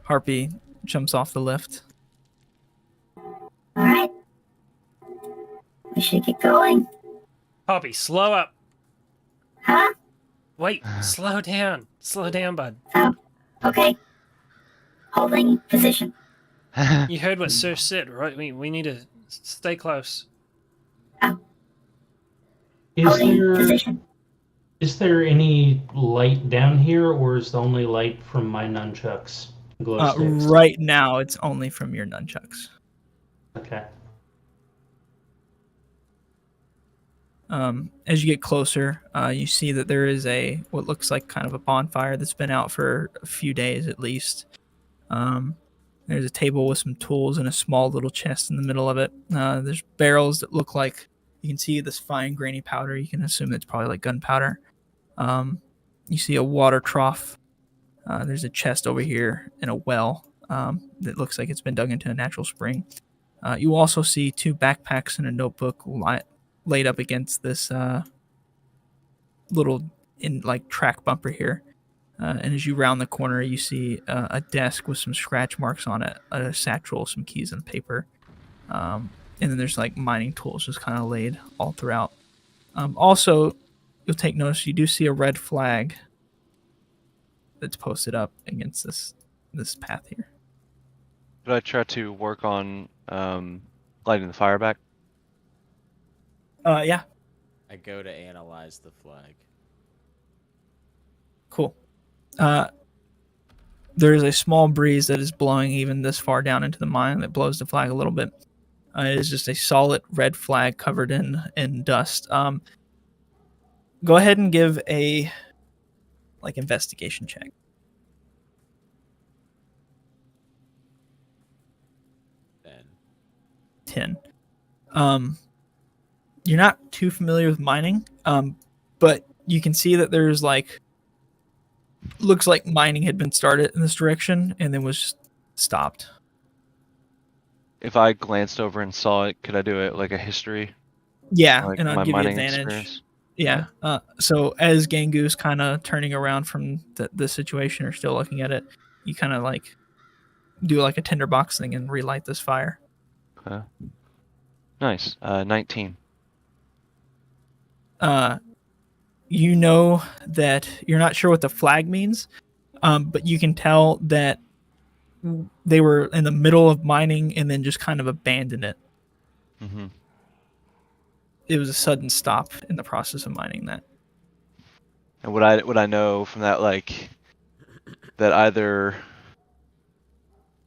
Harpy jumps off the lift. Alright. We should get going. Poppy, slow up. Huh? Wait, slow down. Slow down, bud. Oh, okay. Holding position. You heard what Sir said, right? We need to stay close. Is there any light down here, or is the only light from my nunchucks? Glow sticks? Right now, it's only from your nunchucks. Okay. As you get closer, you see that there is what looks like kind of a bonfire that's been out for a few days at least. There's a table with some tools and a small little chest in the middle of it. There's barrels that look like you can see this fine grainy powder. You can assume it's probably like gunpowder. You see a water trough. There's a chest over here and a well that looks like it's been dug into a natural spring. You also see 2 backpacks and a notebook laid up against this little track bumper here. And as you round the corner, you see a desk with some scratch marks on it, a satchel, some keys and paper. And then there's like mining tools just kind of laid all throughout. Also, you'll take notice you do see a red flag that's posted up against this path here. Could I try to work on lighting the fire back? Yeah, I go to analyze the flag. cool. There is a small breeze that is blowing even this far down into the mine that blows the flag a little bit. It is just a solid red flag covered in dust. Go ahead and give a investigation check. 10. You're not too familiar with mining, but you can see that there's looks like mining had been started in this direction and then was stopped. If I glanced over and saw it, could I do it like a history? Yeah, Like and I'll my give you mining advantage. experience? Yeah. So as Gangu's kind of turning around from the situation or still looking at it, you kind of do like a tinderbox thing and relight this fire. Okay. Nice. 19. You know that you're not sure what the flag means, but you can tell that they were in the middle of mining and then just kind of abandoned it. Mm-hmm. It was a sudden stop in the process of mining that. And would I know from that that either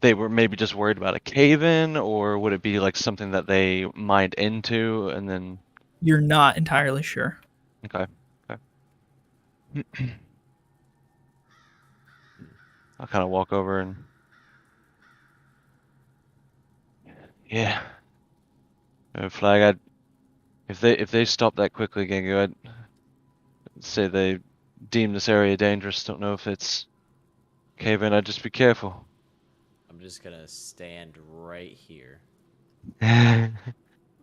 they were maybe just worried about a cave-in, or would it be like something that they mined into and then? You're not entirely sure. Okay. I'll kind of walk over and yeah. Flag. If they stop that quickly, Gangu, I'd say they deem this area dangerous. Don't know if it's cave-in. I'd just be careful. I'm just gonna stand right here.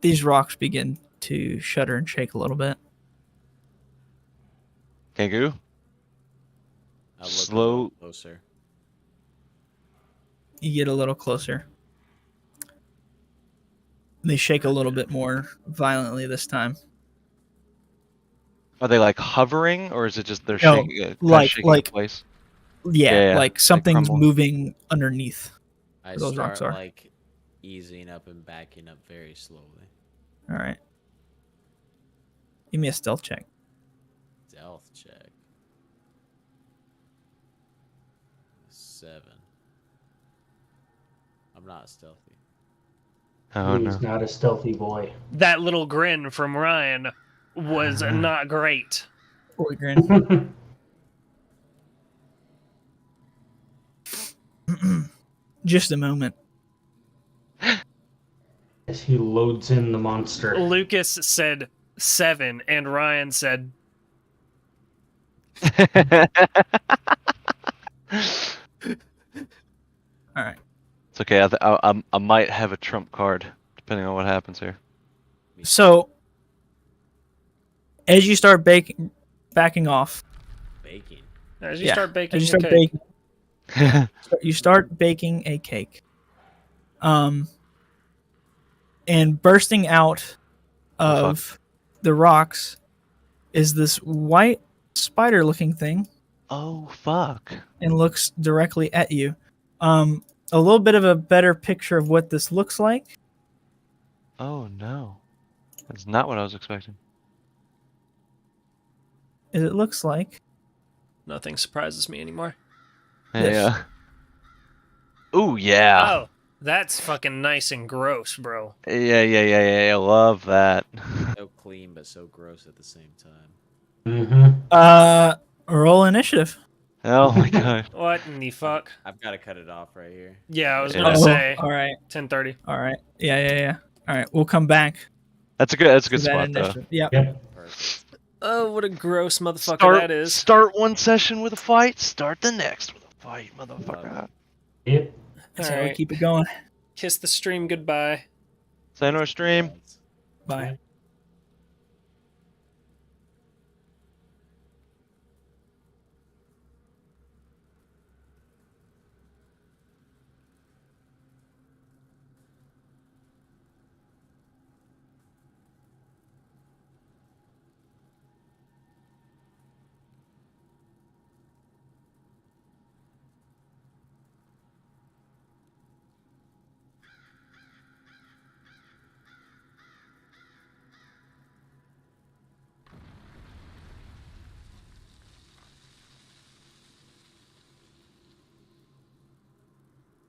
These rocks begin to shudder and shake a little bit. Gangu, I look a Slow- little closer. You get a little closer. They shake a little bit more violently this time. are they like hovering, or is it just they're No, shaking, kinda like- shaking like- in place? Yeah, Yeah, like something's crumble. moving underneath. I Where those start rocks are. like easing up and backing up very slowly. All right. Give me a stealth check. Stealth check. 7. I'm not stealthy. Oh He's no. not a stealthy boy. That little grin from Ryan was not great. Boy grin. Just a moment. As he loads in the monster. Lucas said 7, and Ryan said, All right. It's okay. I might have a trump card depending on what happens here. So, as you start backing off, Baking. as you start baking as you your start cake. baking, you start baking a cake. And bursting out of the rocks is this white spider-looking thing, Oh fuck. and looks directly at you. A little bit of a better picture of what this looks like. Oh no. That's not what I was expecting. Is it looks like Nothing surprises me anymore. Yes. Yeah. Ooh yeah. Oh, that's fucking nice and gross, bro. Yeah. Love that. So clean but so gross at the same time. Mm-hmm. Roll initiative. Oh my god. What in the fuck? I've got to cut it off right here. Yeah, I was Yeah. gonna say All right. 10:30. All right. Yeah. All right. We'll come back. That's a good to that spot though. initiative. Yep. Yep. Perfect. Oh, what a gross motherfucker that is. Start one session with a fight, start the next with a fight, motherfucker. Yep. That's All how we right. keep it going. Kiss the stream goodbye. Sayonara stream. Bye.